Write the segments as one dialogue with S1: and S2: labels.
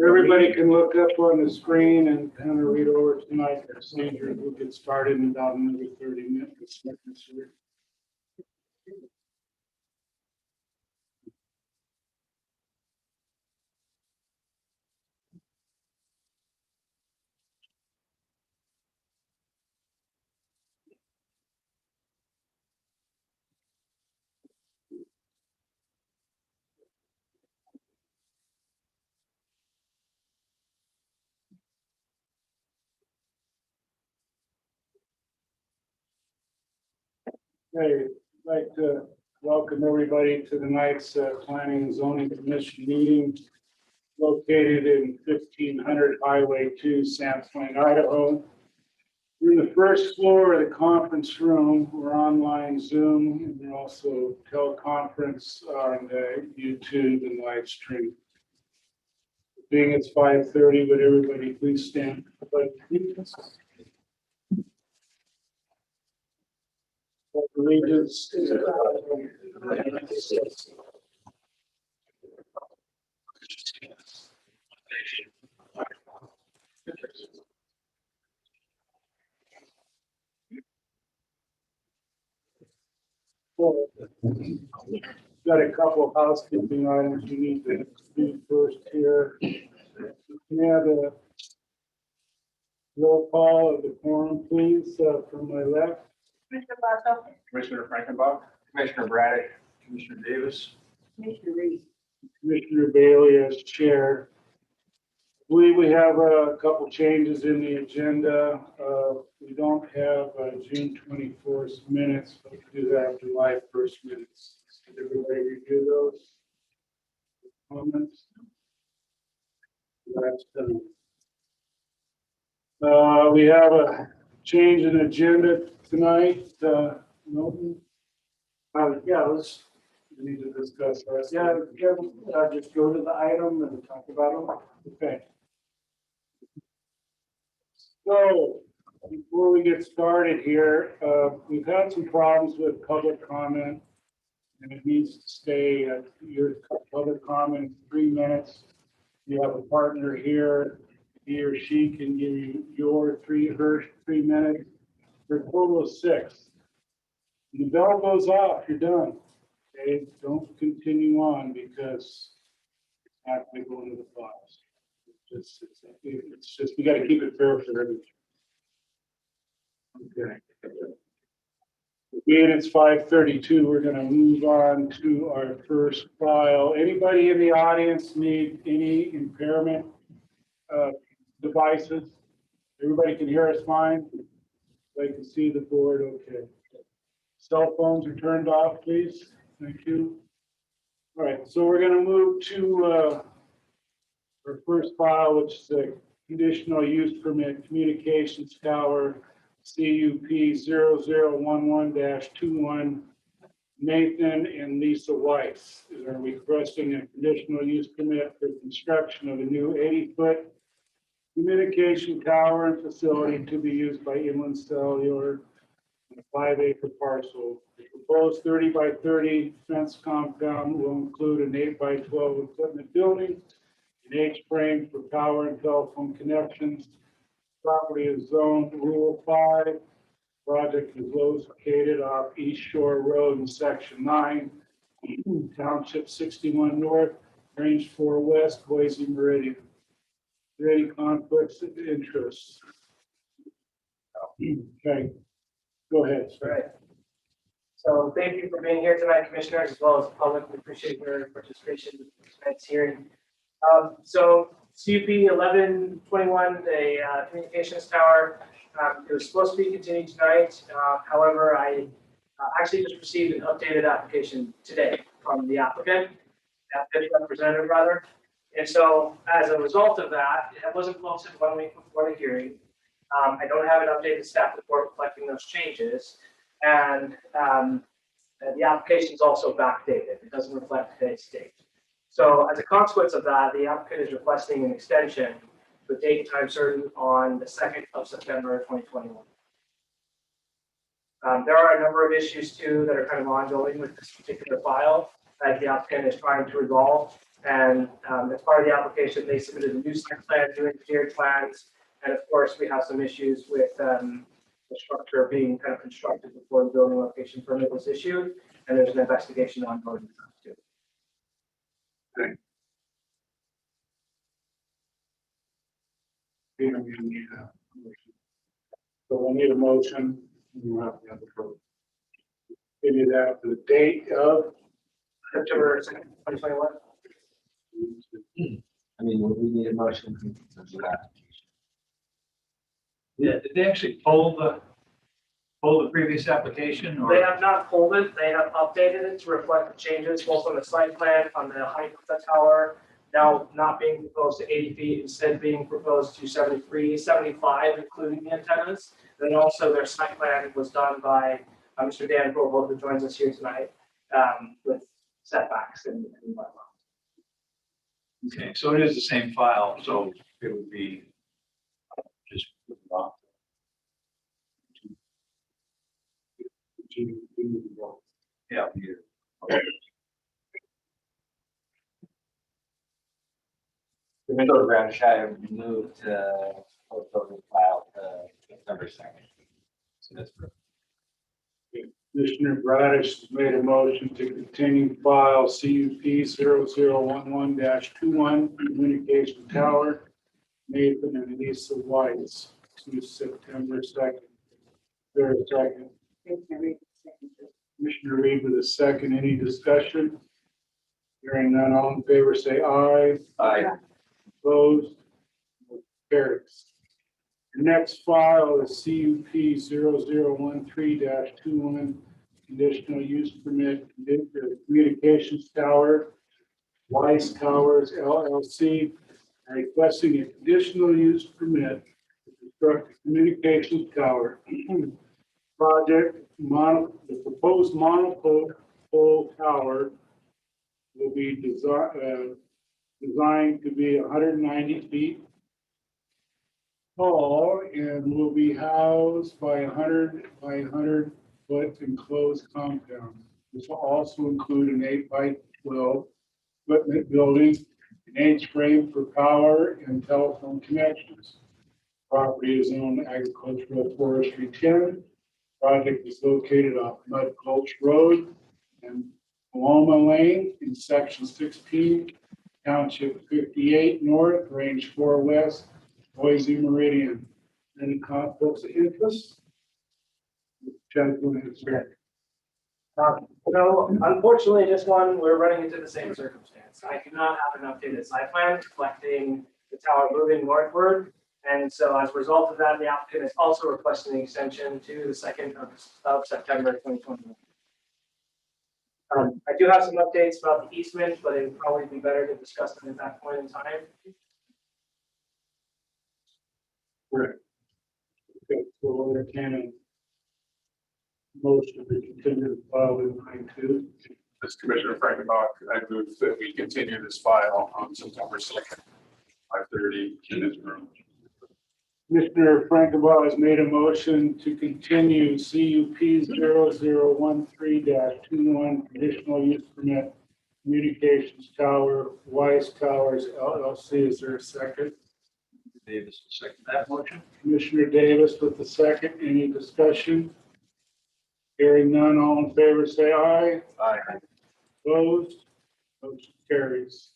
S1: Everybody can look up on the screen and kind of read over tonight's procedure. We'll get started in about another 30 minutes. Okay, I'd like to welcome everybody to tonight's Planning and Zoning Commission meeting located in 1500 Highway 2, Sand Plain, Idaho. We're in the first floor of the conference room. We're online Zoom, and we're also teleconference on YouTube and live stream. Being it's 5:30, would everybody please stand for the pledge of allegiance? Allegiance to the flag of the United States. Got a couple of housekeeping items we need to do first here. Can I have a roll call of the quorum, please, from my left?
S2: Commissioner Plateau,
S3: Commissioner Frankenbach, Commissioner Braddock, Commissioner Davis.
S2: Commissioner Reese.
S1: Commissioner Bailey as chair. I believe we have a couple changes in the agenda. We don't have June 24th minutes, but we do have July 1st minutes. Did everybody review those comments? That's done. We have a change in agenda tonight. Milton?
S4: Yeah, let's,
S1: We need to discuss that.
S4: just go to the item and talk about
S1: Okay. So, before we get started here, we've had some problems with public comment. And it needs to stay at your public comment 3 minutes. You have a partner here, he or she can give you her 3 minutes, for a total of 6. When the bell goes off, you're done. Okay, don't continue on because it's not going to go into the files. It's just, we got to keep it fair for everyone. Okay. Being it's 5:32, we're going to move on to our first file. Anybody in the audience need any impairment devices? Everybody can hear us fine? They can see the board, okay. Cell phones are turned off, please. Thank you. All right, so we're going to move to our first file, which is a conditional use permit communications tower, CUP 0011-21. Nathan and Lisa Weiss are requesting a conditional use permit for construction of a new 80-foot communication tower and facility to be used by Inland Cellular on a 5-acre parcel. The proposed 30 by 30 fence compound will include an 8 by 12 equipment building, an H-frame for power and telephone connections. Property is zoned Rural 5. Project is located off East Shore Road in Section 9, Township 61 North, Range 4 West, Boise Meridian. Are there any conflicts of interest? Okay, go ahead.
S4: Right. So thank you for being here tonight, commissioners, as well as the public. We appreciate your participation in tonight's hearing. So CUP 1121, a communications tower. It was supposed to be continued tonight. However, I actually just received an updated application today from the applicant, representative rather. And so as a result of that, it wasn't posted 1 week before the hearing. I don't have an updated staff report reflecting those changes. And the application is also backdated. It doesn't reflect today's date. So as a consequence of that, the applicant is requesting an extension to a date and time certain on the 2nd of September 2021. There are a number of issues too that are kind of ongoing with this particular file that the applicant is trying to resolve. And as part of the application, they submitted a new site plan, new engineered plans. And of course, we have some issues with the structure being kind of constructed before the building location permit was issued. And there's an investigation ongoing too.
S1: We don't even need a motion. So we'll need a motion. We'll have to have the vote. Give you that for the date of.
S4: September 2nd, 2021.
S3: I mean, we need a motion for that.
S5: Yeah, did they actually pull the previous application or?
S4: They have not pulled it. They have updated it to reflect the changes both on the site plan, on the height of the tower, now not being proposed to 80 feet, instead being proposed to 73, 75, including the antennas. Then also their site plan was done by Mr. Dan Provo, who joins us here tonight, with setbacks and whatnot.
S5: Okay, so it is the same file, so it would be just. Yeah.
S3: Commissioner Bradish, I moved to building file to September 2nd. So that's perfect.
S1: Commissioner Bradish has made a motion to continue file CUP 0011-21 communication tower, Nathan and Lisa White's to September 2nd. There a second?
S2: Commissioner Reese, second.
S1: Commissioner Reed with a second. Any discussion? Hearing none, all in favor say aye.
S3: Aye.
S1: Opposed? Carries. The next file is CUP 0013-21, conditional use permit, communications tower, Weiss Towers LLC, requesting a conditional use permit to construct a communications tower. Project, the proposed monopole tower will be designed to be 190 feet tall and will be housed by 100 by 100 foot enclosed compound. This will also include an 8 by 12 equipment building, an H-frame for power and telephone connections. Property is owned agricultural forestry 10. Project is located off Mud Gulch Road and Paloma Lane in section 16, township 58 north, range 4 west, Boise Meridian. Any conflicts of interest? Gentlemen, is there?
S4: No, unfortunately, this one, we're running into the same circumstance. I do not have an updated site plan reflecting the tower moving northward. And so as a result of that, the applicant is also requesting an extension to the 2nd of September 2021. I do have some updates about the easement, but it would probably be better to discuss them at that point in time.
S1: Correct. Okay, so we'll entertain a motion to continue the file in 9-2.
S6: This is Commissioner Frankenbach. I move that we continue this file on September 2nd, 5:30 in this room.
S1: Commissioner Frankenbaugh has made a motion to continue CUP 0013-21 conditional use permit communications tower, Weiss Towers LLC. Is there a second?
S5: Davis will second that motion.
S1: Commissioner Davis with the second. Any discussion? Hearing none, all in favor say aye.
S3: Aye.
S1: Opposed? Motion carries.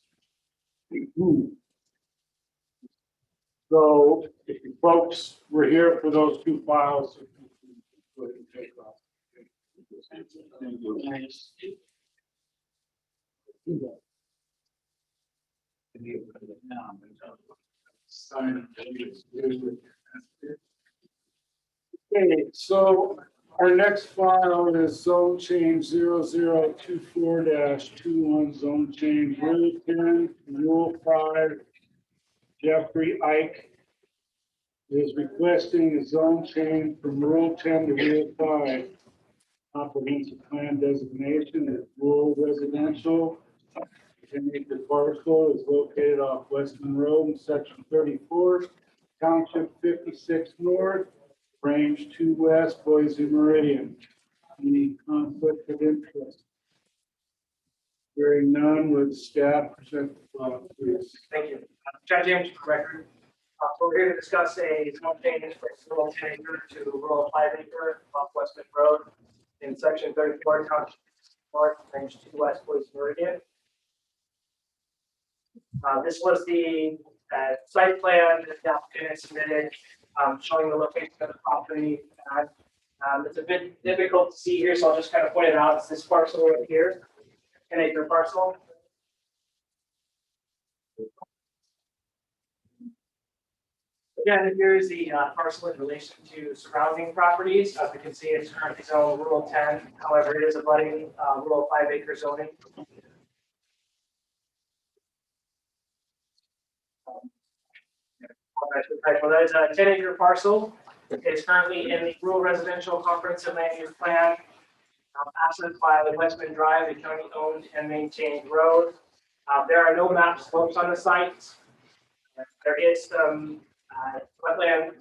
S1: So if you folks were here for those two files, go ahead and take off. Okay, so our next file is zone change 0024-21, zone change Rule 10, Rule 5. Jeffrey Ike is requesting a zone change from Rule 10 to Rule 5. Comprehensive plan designation is rural residential. 10-acre parcel is located off Westman Road in section 34, township 56 north, Range 2 West, Boise Meridian. Any conflict of interest? Hearing none, would staff present the file, please?
S4: Thank you. Chad James, for the record. We're here to discuss a zone change from rural 10 acre to rural 5 acre off Westman Road in section 34, township north, range 2 West, Boise Meridian. This was the site plan that the applicant had submitted, showing the location of the property. It's a bit difficult to see here, so I'll just kind of point it out. It's this parcel right here, 10 acre parcel. Again, here is the parcel in relation to surrounding properties. As you can see, it's currently zoned rural 10. However, it is abutting rural 5 acre zoning. Well, that is a 10 acre parcel. It's currently in the rural residential comprehensive land use plan. Accessed by the Westman Drive, a county owned and maintained road. There are no map slopes on the site. There is some wetland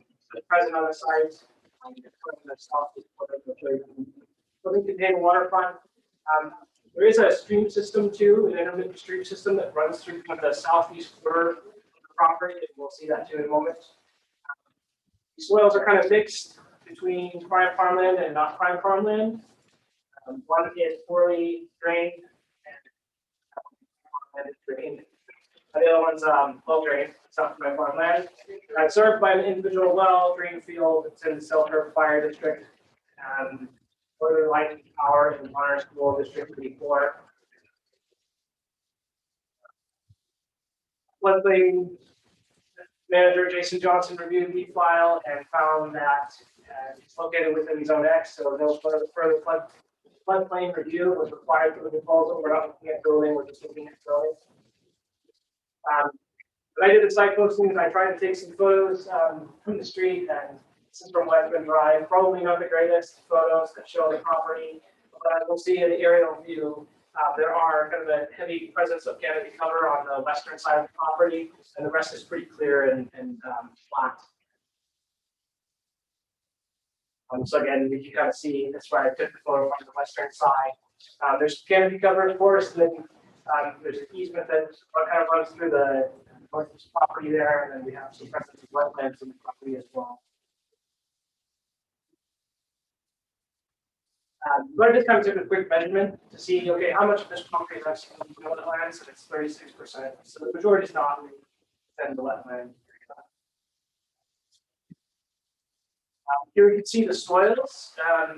S4: present on the site. Doesn't contain waterfront. There is a stream system too, an intermittent stream system that runs through kind of the southeast quarter of the property. We'll see that too in a moment. The soils are kind of mixed between prime farmland and not prime farmland. One is poorly drained and drained. The other one's low drained, it's not prime farmland. Served by an individual well, drain field, it's in the Selkirk Fire District. Northern Light Power and Honor School District 34. Floodplain manager Jason Johnson reviewed the file and found that it's located within Zone X, so no further floodplain review was required for the proposal. We're not looking at building, we're just looking at drawing. When I did the site postings, I tried to take some photos from the street, and this is from Westman Drive. Probably not the greatest photos that show the property, but as we'll see in the aerial view, there are kind of a heavy presence of canopy cover on the western side of the property, and the rest is pretty clear and flat. So again, you can kind of see that's why I took the photo from the western side. There's canopy cover, of course, and then there's an easement that kind of runs through the northeast property there, and then we have some presence of wetlands in the property as well. But I just kind of took a quick measurement to see, okay, how much of this property is actually in the wetlands, and it's 36%. So the majority is not within the wetland. Here you can see the soils. A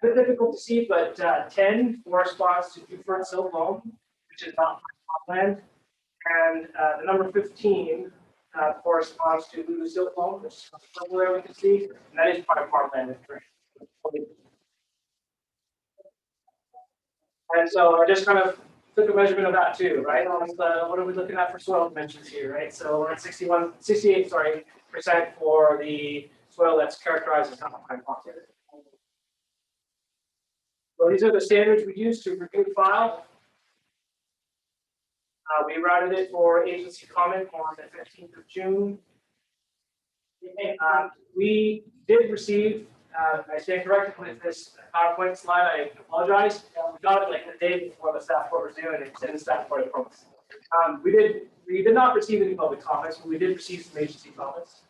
S4: bit difficult to see, but 10 corresponds to Beaufort silt loam, which is not farmland, and the number 15 corresponds to Lulu silt loam, which is purple there we can see, and that is part of farmland. And so I just kind of took a measurement of that too, right? What are we looking at for soil dimensions here, right? So we're at 68% for the soil that's characterized as non-prime populated. So these are the standards we use to review the file. We routed it for agency comment on the 15th of June. We did receive, I stand corrected with this PowerPoint slide, I apologize. We got it like the day before the staff report was due, and it's in the staff report from us. We did not receive any public comments, but we did receive some agency comments.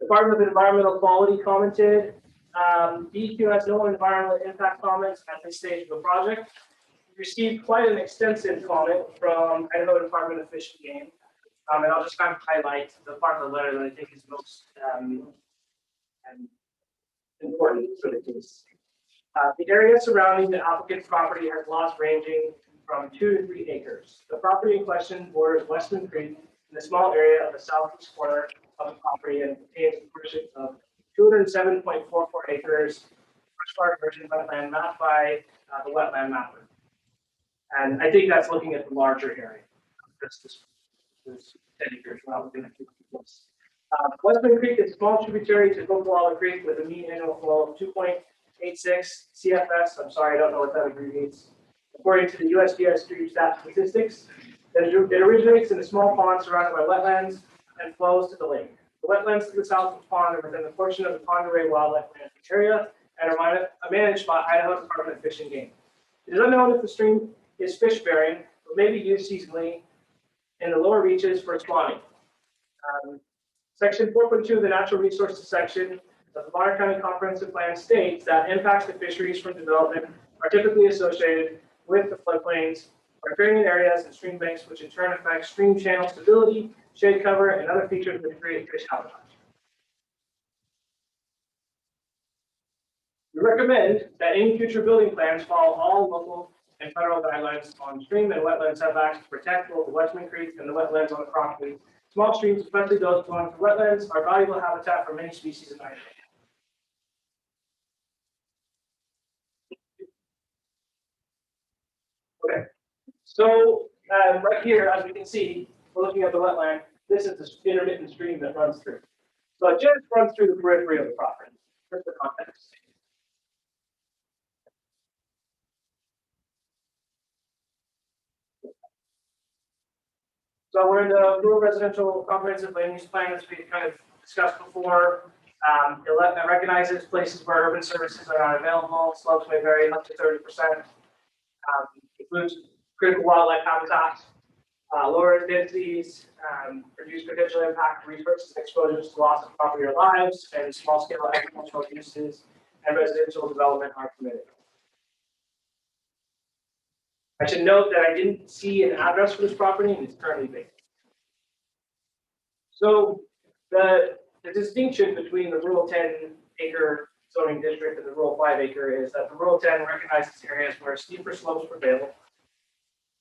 S4: Department of Environmental Quality commented. DEQ has no environmental impact comments at this stage of the project. We received quite an extensive comment from Idaho Department of Fish and Game. And I'll just kind of highlight the part of the letter that I think is most important for the case. The area surrounding the applicant's property has lots ranging from 2 to 3 acres. The property in question borders Westman Creek in the small area of the southeast corner of the property and contains a portion of 207.44 acres freshwater virgin wetland mapped by the wetland mapper. And I think that's looking at the larger area. This 10 acres. We're not looking at 2 acres. Westman Creek is a small tributary to Oklahoma Creek with a mean annual flow of 2.86 CFS. I'm sorry, I don't know what that abbreviates. According to the USGS stream stat statistics, it originates in a small pond surrounded by wetlands. and flows to the lake. The wetlands to the south of the pond are within the portion of the Pend Oreille Wildlife Management Area and are managed by Idaho Department of Fish and Game. It is unknown if the stream is fish bearing, but may be used seasonally in the lower reaches for spawning. Section 4.2 of the Natural Resources section of the Bonner County Comprehensive Plan states that impacts to fisheries from development are typically associated with the floodplains, riparian areas, and stream banks, which in turn affect stream channel stability, shade cover, and other features that create fish habitat. We recommend that any future building plans follow all local and federal guidelines on stream and wetland setbacks to protect both the Westman Creek and the wetlands on the property. Small streams, especially those belonging to wetlands, are valuable habitat for many species in Idaho. Okay, so right here, as we can see, we're looking at the wetland. This is the intermittent stream that runs through. So it just runs through the periphery of the property. Here's the context. So we're in the rural residential comprehensive land use plan, as we kind of discussed before. It recognizes places where urban services are not available. Slopes may vary up to 30%. Includes critical wildlife habitats, lower densities, reduce potential impact to resources, exposures to loss of property or lives, and small-scale agricultural uses and residential development are permitted. I should note that I didn't see an address for this property, and it's currently vacant. So the distinction between the rural 10-acre zoning district and the rural 5-acre is that the rural 10 recognizes areas where steeper slopes prevail,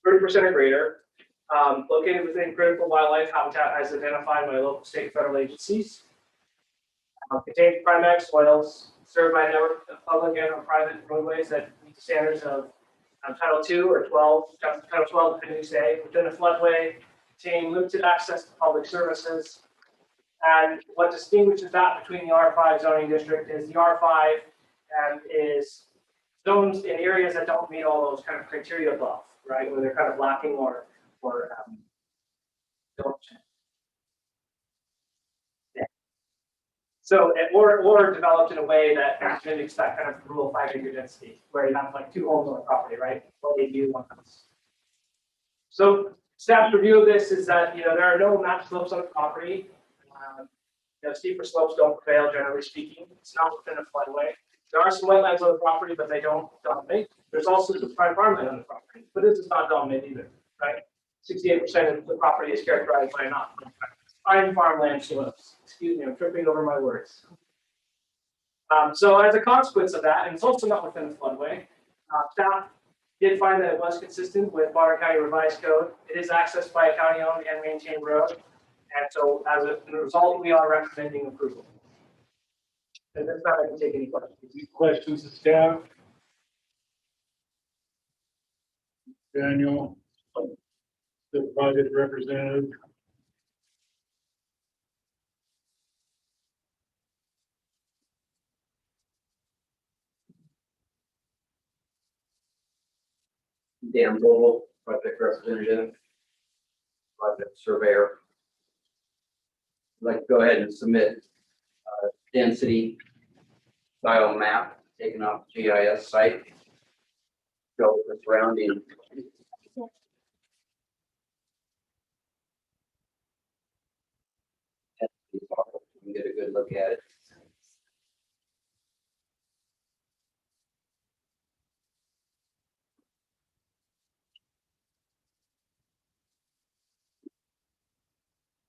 S4: 30% or greater, located within critical wildlife habitat as identified by local, state, and federal agencies, contains primary soils, served by a network of public and or private roadways that meet the standards of Title II or 12, Title 12, depending say, within a floodway, contain limited access to public services. And what distinguishes that between the R5 zoning district is the R5 is zones in areas that don't meet all those kind of criteria above, right? Where they're kind of lacking or don't. Yeah. So, or developed in a way that mimics that kind of rural 5-acre density, where you have like 2 homes on the property, right? What they do, one house. So, staff's review of this is that there are no map slopes on the property. Steeper slopes don't prevail, generally speaking. It's not within a floodway. There are some wetlands on the property, but they don't dominate. There's also some prime farmland on the property, but this does not dominate either, right? 68% of the property is characterized by not prime farmland slopes. Excuse me, I'm tripping over my words. So as a consequence of that, and it's also not within the floodway, staff did find that it was consistent with Bonner County Revised Code. It is accessed by a county-owned and maintained road. And so as a result, we are recommending approval. And this time I can take any questions.
S1: Any questions to staff? Daniel, the project representative.
S7: Dan Bogle, project representative, project surveyor. I'd like to go ahead and submit density style map taken off GIS site. Show the surrounding. You can get a good look at it.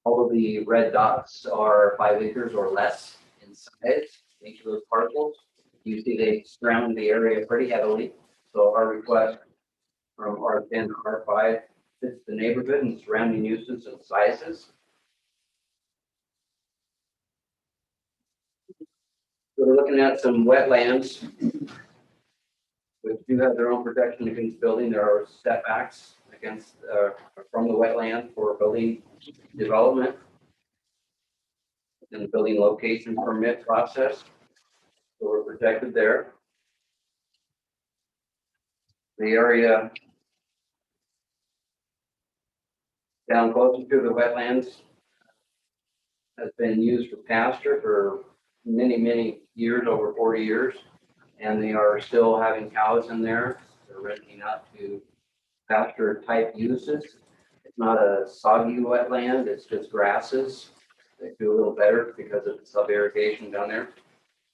S7: All of the red dots are 5 acres or less in size, each of those parcels. You see they surround the area pretty heavily. So our request from R10 to R5 fits the neighborhood and surrounding uses and sizes. So we're looking at some wetlands, which do have their own protection against building. There are setbacks against from the wetland for building development and the building location permit process. So we're protected there. The area down closer to the wetlands has been used for pasture for many, many years, over 40 years. And they are still having cows in there. They're renting out to pasture type uses. It's not a soggy wetland, it's just grasses. They do a little better because of the sub irrigation down there.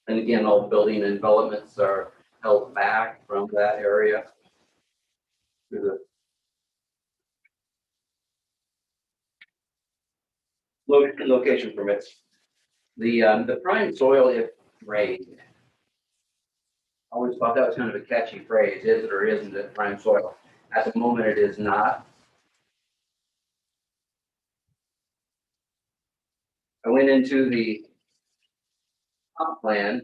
S7: And again, all building and developments are held back from that area. Through the location permits. The prime soil, if drained. I always thought that was kind of a catchy phrase, is it or isn't it prime soil? At the moment, it is not. I went into the comp plan.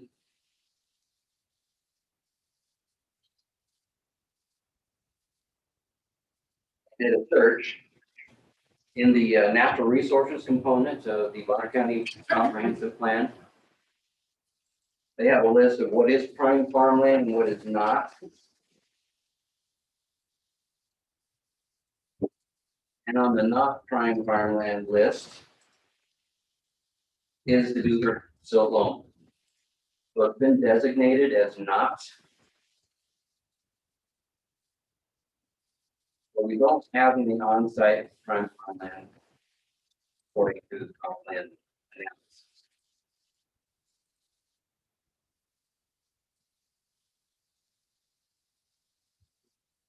S7: Did a search in the natural resources component of the Bonner County Comprehensive Plan. They have a list of what is prime farmland and what is not. And on the not prime farmland list is the Duger Silt Loam. So it's been designated as not. But we don't have any on-site prime farmland according to the comp plan analysis.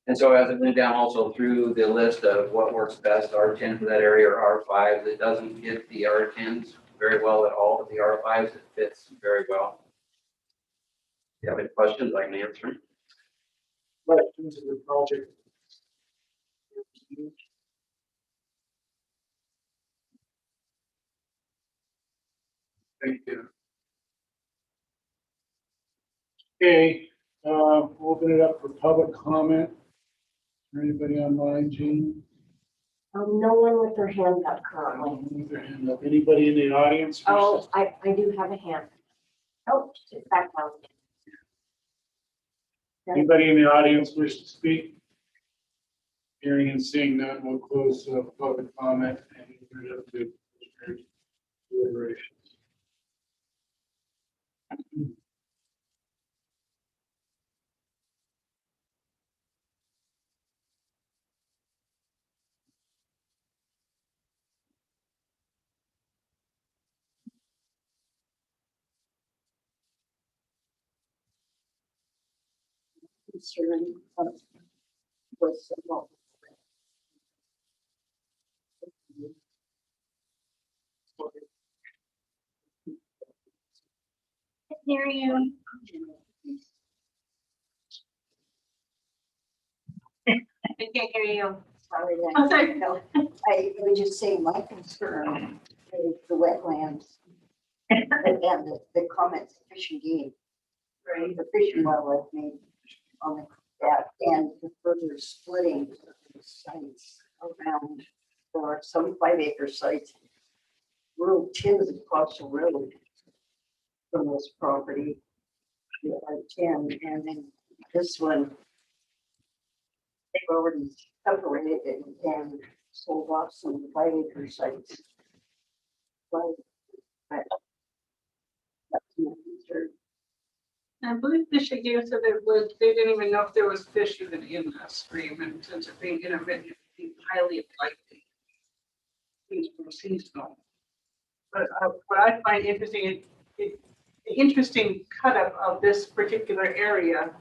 S7: And so as it went down also through the list of what works best, R10 for that area or R5, it doesn't hit the R10s very well at all, but the R5s, it fits very well. If you have any questions, I can answer them.
S1: Questions of the project?
S6: Thank you.
S1: Okay, open it up for public comment. Is there anybody online, Jean?
S2: No one with their hand up currently.
S1: Anybody in the audience?
S2: Oh, I do have a hand. Oh, it's back down.
S1: Anybody in the audience wish to speak? Hearing and seeing none, we'll close public comment and open it up to deliberations.
S2: Concern was well, hear you. I can't hear you. Sorry.
S8: I'm sorry, no, I would just say my concern is the wetlands and the comments the fishing game. Right, the Fish and Wildlife made on that and the further splitting of the sites around. There are some 5-acre sites. Rural 10 is across the road from this property. The R10 and then this one. They've already separated it and sold off some 5-acre sites. But that's my concern.
S9: I believe fishing game said it was, they didn't even know if there was fish even in that stream, and since it being intermittent, it would be highly likely. Things from seasonal. But what I find interesting, the interesting cut up of this particular area.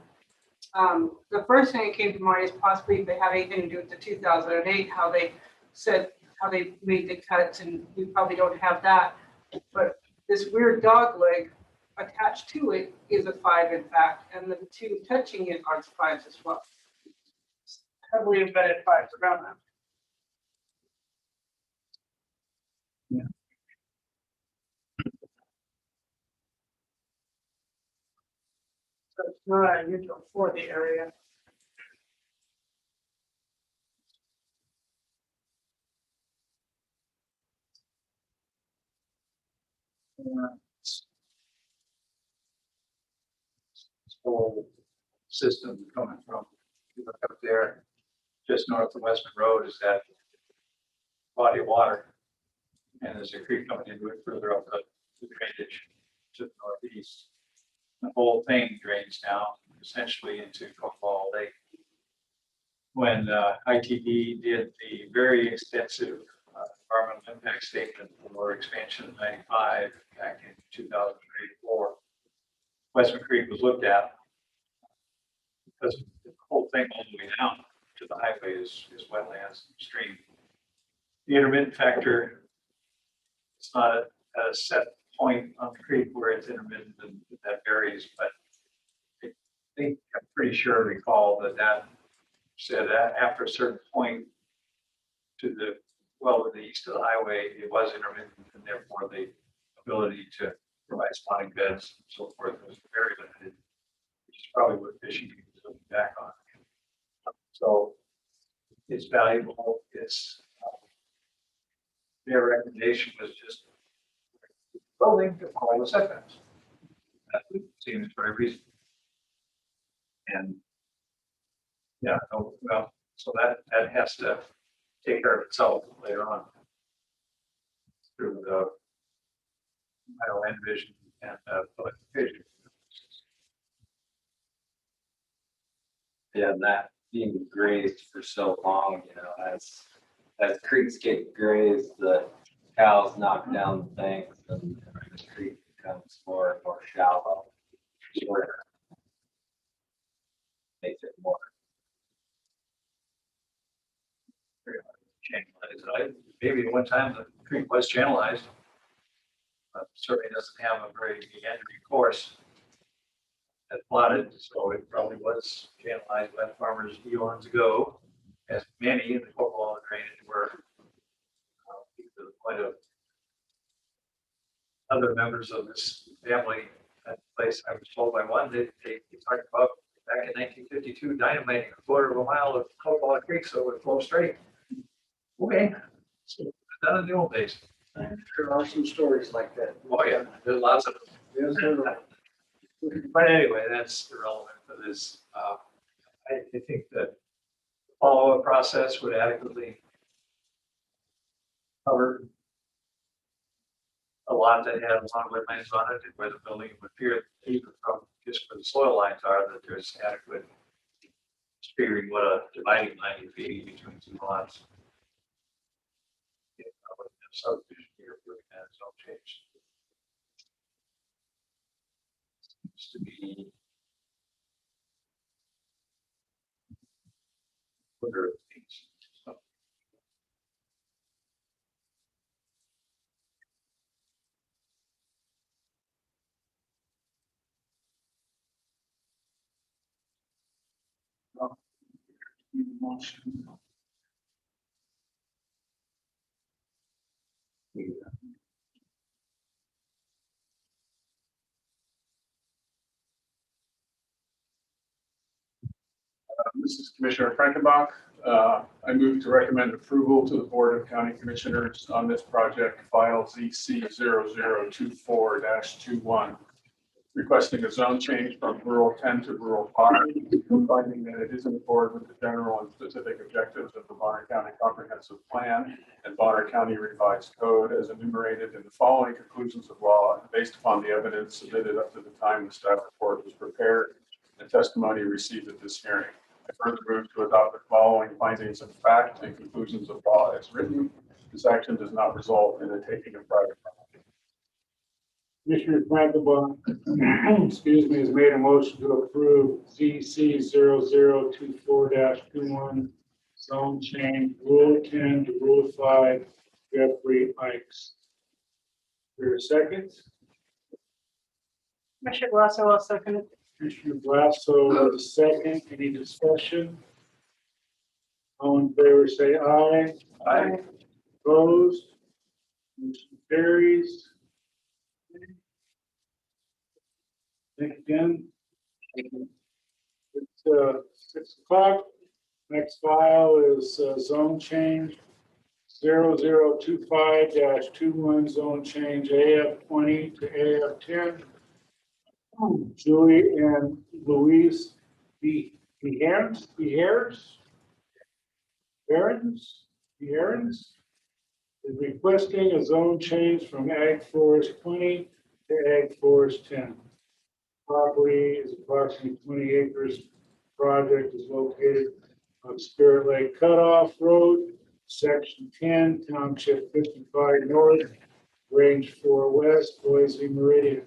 S9: The first thing that came to mind is possibly if they had anything to do with the 2008, how they made the cuts, and we probably don't have that. But this weird dog leg attached to it is a 5 in fact, and the two touching it are 5s as well. Heavily embedded 5s around them.
S1: Yeah.
S9: So it's not unusual for the area.
S5: This whole system coming from, you look up there, just north of Western Road is that body of water. And there's a creek coming into it further up the drainage to the northeast. The whole thing drains down essentially into Copal Lake. When ITD did the very extensive environmental impact statement for expansion of 95 back in 2004, Westman Creek was looked at because the whole thing all the way down to the highway is wetlands and stream. The intermittent factor, it's not at a set point on the creek where it's intermittent and that varies, but I think I'm pretty sure I recall that said that after a certain point to the to the east of the highway, it was intermittent, and therefore the ability to provide spawning beds and so forth was very limited, which is probably what fishing is looking back on. So it's valuable. It's their recommendation was just building to follow the setbacks. That seems very reasonable. And yeah, oh, well, so that has to take care of itself later on through the Land Division and public education.
S3: Yeah, that being grazed for so long, you know, as creeks get grazed, the cows knock down the banks and the creek becomes more and more shallow, shorter. Makes it more.
S5: Channelized. Maybe one time the creek was channelized, but certainly doesn't have a very meandering course that plotted, so it probably was channelized by the farmers eons ago, as many in the Copal drainage were. To the point of other members of this family at the place, I was told by one that they talked about back in 1952 dynamiting a quarter of a mile of Copal Creek so it would flow straight. Okay, so done in the old days.
S4: There are some stories like that.
S5: Oh yeah, there's lots of them.
S4: Yes, there are.
S5: But anyway, that's irrelevant for this. I think that the follow-up process would adequately cover a lot that had a lot of wetlands on it, and where the building would appear, even from just where the soil lines are, that there's adequate figuring what a dividing line would be between two lots. Subdivision here, that is all changed. Seems to be order of things. So,
S6: This is Commissioner Frankenbach. I move to recommend approval to the Board of County Commissioners on this project, file ZC 0024-21, requesting a zone change from rural 10 to rural 5, finding that it is in accord with the general and specific objectives of the Bonner County Comprehensive Plan and Bonner County Revised Code as enumerated in the following conclusions of law based upon the evidence submitted up to the time the staff report was prepared and testimony received at this hearing. I further move to adopt the following findings of fact and conclusions of law as written. This action does not result in the taking of private property.
S1: Commissioner Frankenbach, excuse me, has made a motion to approve ZC 0024-21 zone change, rule 10 to rule 5, Jeffrey Ikes. Is there a second?
S9: Commissioner Glassman will second it.
S1: Commissioner Blasso, with a second. Any discussion? All in favor, say aye.
S5: Aye.
S1: Opposed? Motion carries. Thank you, Jen. It's 6 o'clock. Next file is zone change 0025-21 zone change AF20 to AF10. Julie and Louise Behrens. is requesting a zone change from Ag Forest 20 to Ag Forest 10. Property is approximately 20 acres. Project is located on Spirit Lake Cutoff Road, Section 10, Township 55 North, Range 4 West, Boise Meridian.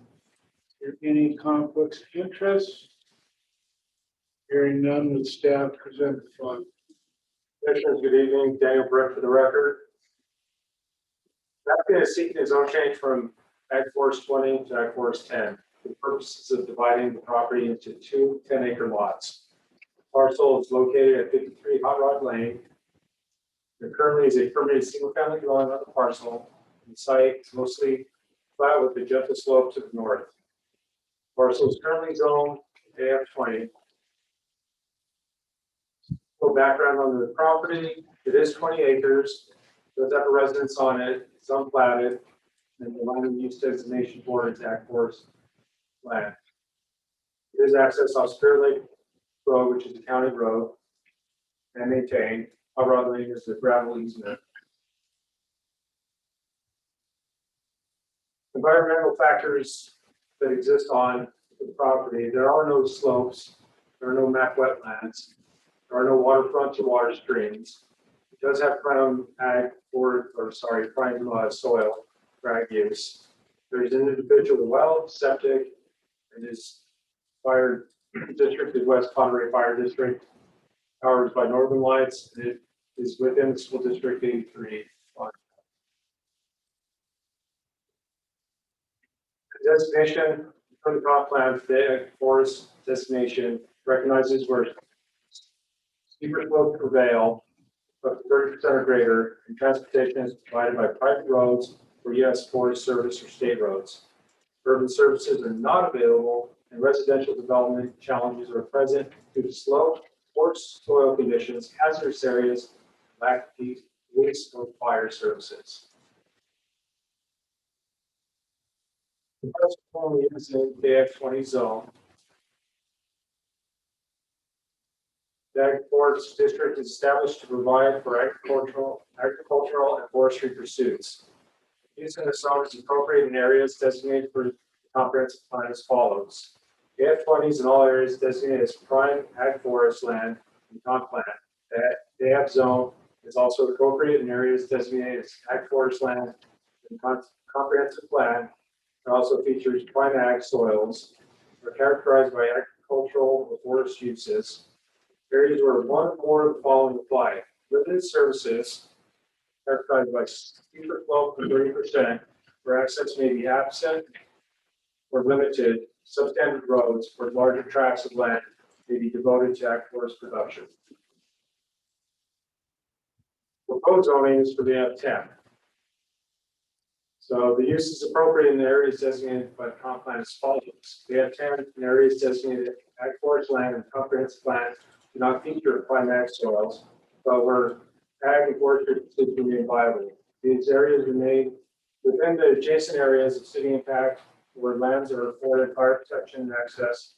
S1: Are there any conflicts of interest? Hearing none, would staff present the fund?
S6: Commissioners, good evening. Daniel Brick for the record. Applicant is seeking a zone change from Ag Forest 20 to Ag Forest 10 for the purposes of dividing the property into two 10-acre lots. Parcel is located at 53 Hot Rod Lane. There currently is a permitted single-family dwelling on the parcel. The site is mostly flat with a gentle slope to the north. Parcel is currently zoned AF20. Full background on the property, it is 20 acres, does have a residence on it, it's unplatted, and the land and use designation for its Ag Forest land. It is accessed off Spirit Lake Road, which is a county road, and maintained. Hot Rod Lane is a gravel easement. Environmental factors that exist on the property, there are no slopes, there are no MAC wetlands. There are no waterfronts or water streams. It does have prime soil for ag use. There's an individual well, septic, and is fire district, is West Connery Fire District, powered by Northern Lights, and it is within the school district 83. The designation for the comp plan for the Ag Forest designation recognizes where steeper slopes prevail, up to 30% or greater, and transportation is provided by private roads or U.S. Forest Service or state roads. Urban services are not available, and residential development challenges are present due to slow, poor soil conditions, hazardous areas, lack of police or fire services. The parcel currently is in the AF20 zone. The Ag Forest District is established to provide for agricultural and forestry pursuits. Use in the zone is appropriate in areas designated for the comprehensive plan as follows. The F20s in all areas designated as prime ag forest land and comp plan. The AF zone is also appropriate in areas designated as ag forest land and comprehensive plan. It also features prime ag soils, are characterized by agricultural or forest uses. Areas where one or more of the following apply. Limited services, characterized by steeper slope of 30%, where access may be absent or limited. Substandard roads where larger tracts of land may be devoted to ag forest production. Proposed zoning is for the F10. So the use is appropriate in the areas designated by the comp plan as follows. The F10 in areas designated ag forest land and comprehensive plan do not feature prime ag soils, but where ag and forestry pursuits remain viable. These areas remain within the adjacent areas of city impact where lands are afforded fire protection and access,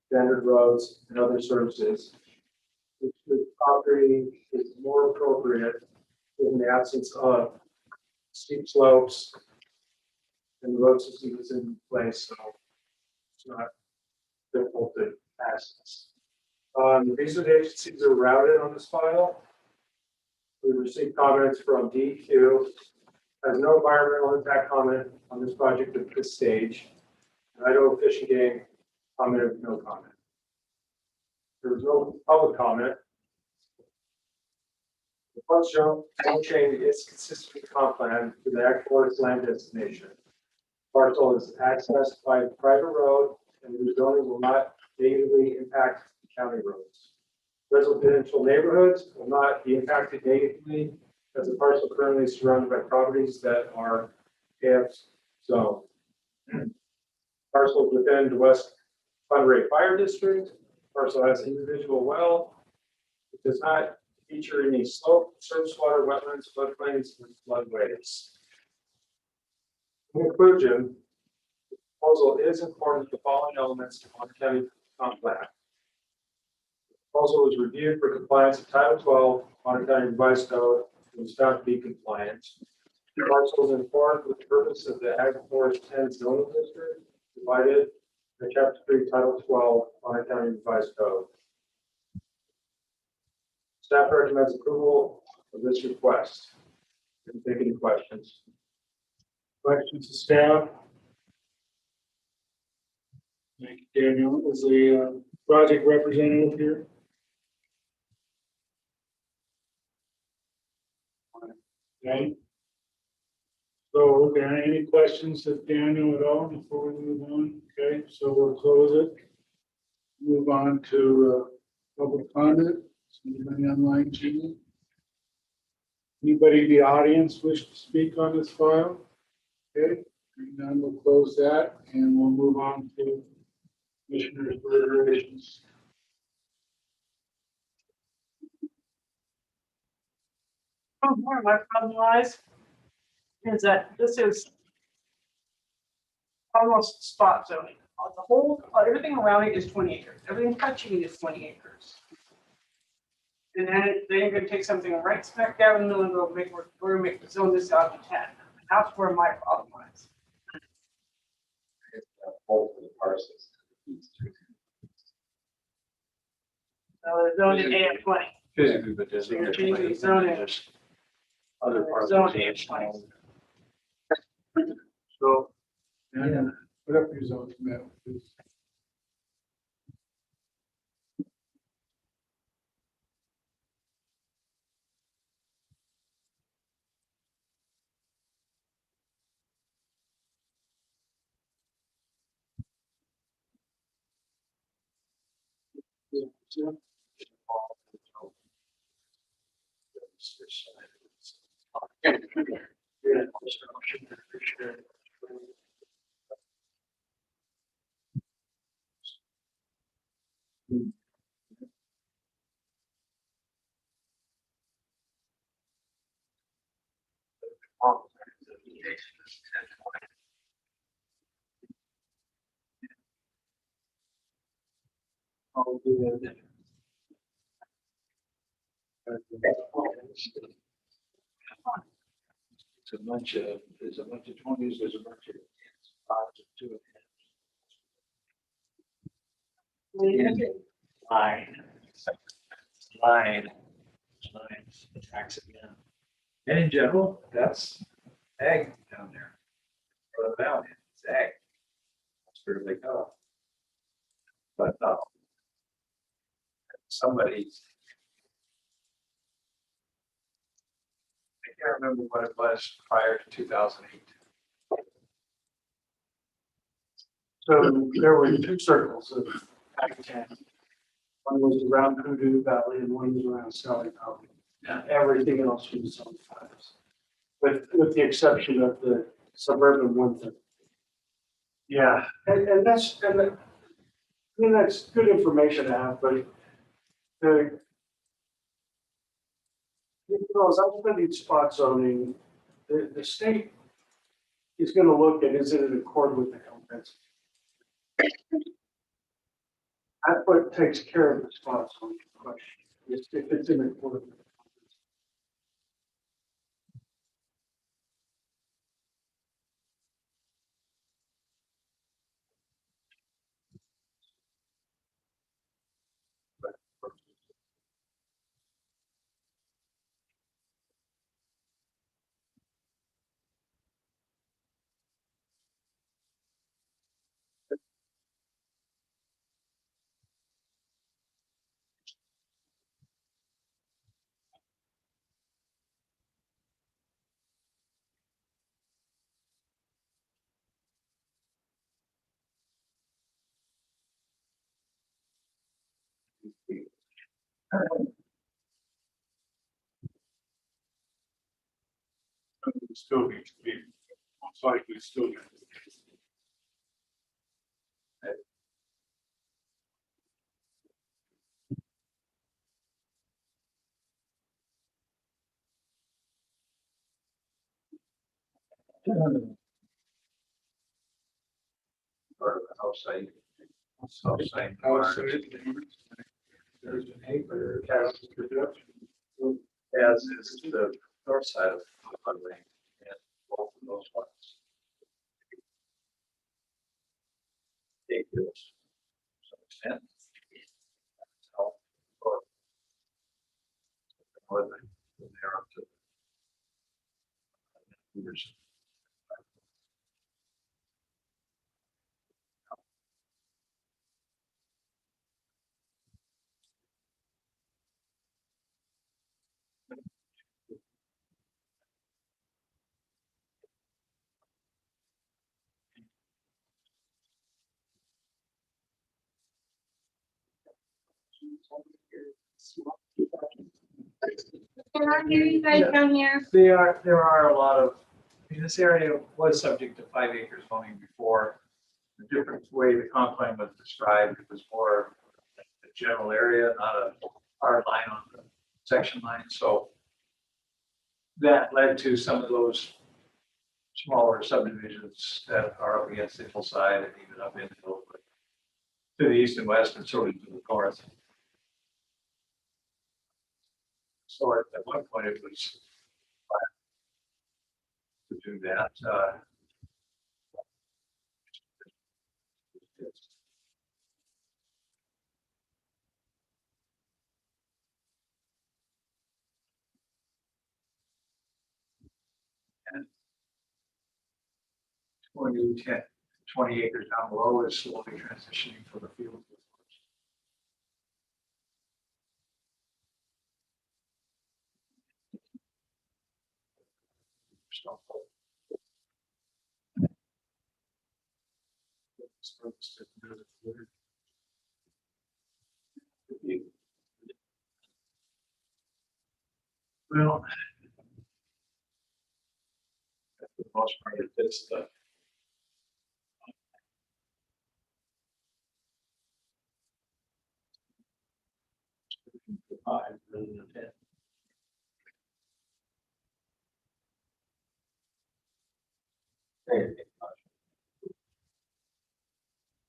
S6: standard roads, and other services. The property is more appropriate in the absence of steep slopes and the road system is in place, so it's not difficult to access. These are the agencies that are routed on this file. We received comments from DEQ. Has no environmental impact comment on this project at this stage. And Idaho Fish and Game commented no comment. There was no public comment. The function change is consistent with the comp plan for the ag forest land destination. Parcel is accessed by a private road, and the zoning will not negatively impact county roads. Residential neighborhoods will not be impacted negatively as the parcel currently is surrounded by properties that are AF zone. Parcel within the West Connery Fire District. Parcel has individual well. It does not feature any slope, surface water, wetlands, floodplains, and floodways. In conclusion, the proposal is in accordance with the following elements of Bonner County comp plan. The proposal was reviewed for compliance with Title 12 Bonner County Revised Code. It was found to be compliant.
S10: parcels in form for the purpose of the Agriforest 10 zoning district divided in chapter 3, title 12, Bonner County Revised Code. Staff recommends approval of this request. Didn't take any questions.
S1: Questions to staff? Thank you, Daniel. Is the project representative here? Okay. So, are any questions of Daniel at all before we move on? Okay, so we'll close it. Move on to public comment. Is anybody online, Gina? Anybody in the audience wish to speak on this file? Okay, hearing none, we'll close that and we'll move on to commissioners' deliberations.
S4: Where my problem lies is that this is almost spot zoning. The whole, everything around it is 20 acres. Everything touching it is 20 acres. And then they're gonna take something right smack down in the middle and go make, we're gonna make zone this out to 10. That's where my problem lies.
S3: Both of the parcels.
S4: So the zone is AF 20.
S5: Physically, but there's.
S4: So you're changing the zoning.
S5: Other parts.
S4: Zone AF 20.
S1: So, and put up your zones map, please.
S5: It's a bunch of, there's a bunch of 20s, there's a bunch of 5s and 2 line. Line. Attacks again. And in general, that's ag down there. For the valley, it's ag. That's where they go. But somebody. I can't remember what it was prior to 2008.
S10: So there were two circles of Ag 10. One was around Kudu Valley and one was around Sally Valley.
S5: Yeah.
S10: Everything else was zone 5s, with the exception of the suburban one thing. Yeah, and that's, and I mean, that's good information to have, but the, you know, as I'm studying spot zoning, the state is going to look at, is it in accord with the comprehensive? That's what takes care of the spot zoning question, is if it's in accord with the
S6: Still needs to be, most likely still.
S5: Part of the outside. Outside. There's an acre as is the north side of Floodway. north than they are up to.
S9: Can I hear you guys down here?
S5: There are a lot of, I mean, this area was subject to 5 acre zoning before. The different way the comp plan was described, it was more a general area, not a hard line on the section line, so that led to some of those smaller subdivisions that are up against the hillside and even up into to the east and west and sort of to the north. So at one point it was to do that. And 20 acres down below is slowly transitioning from the field. Well, for the most part, it fits the five rather than 10.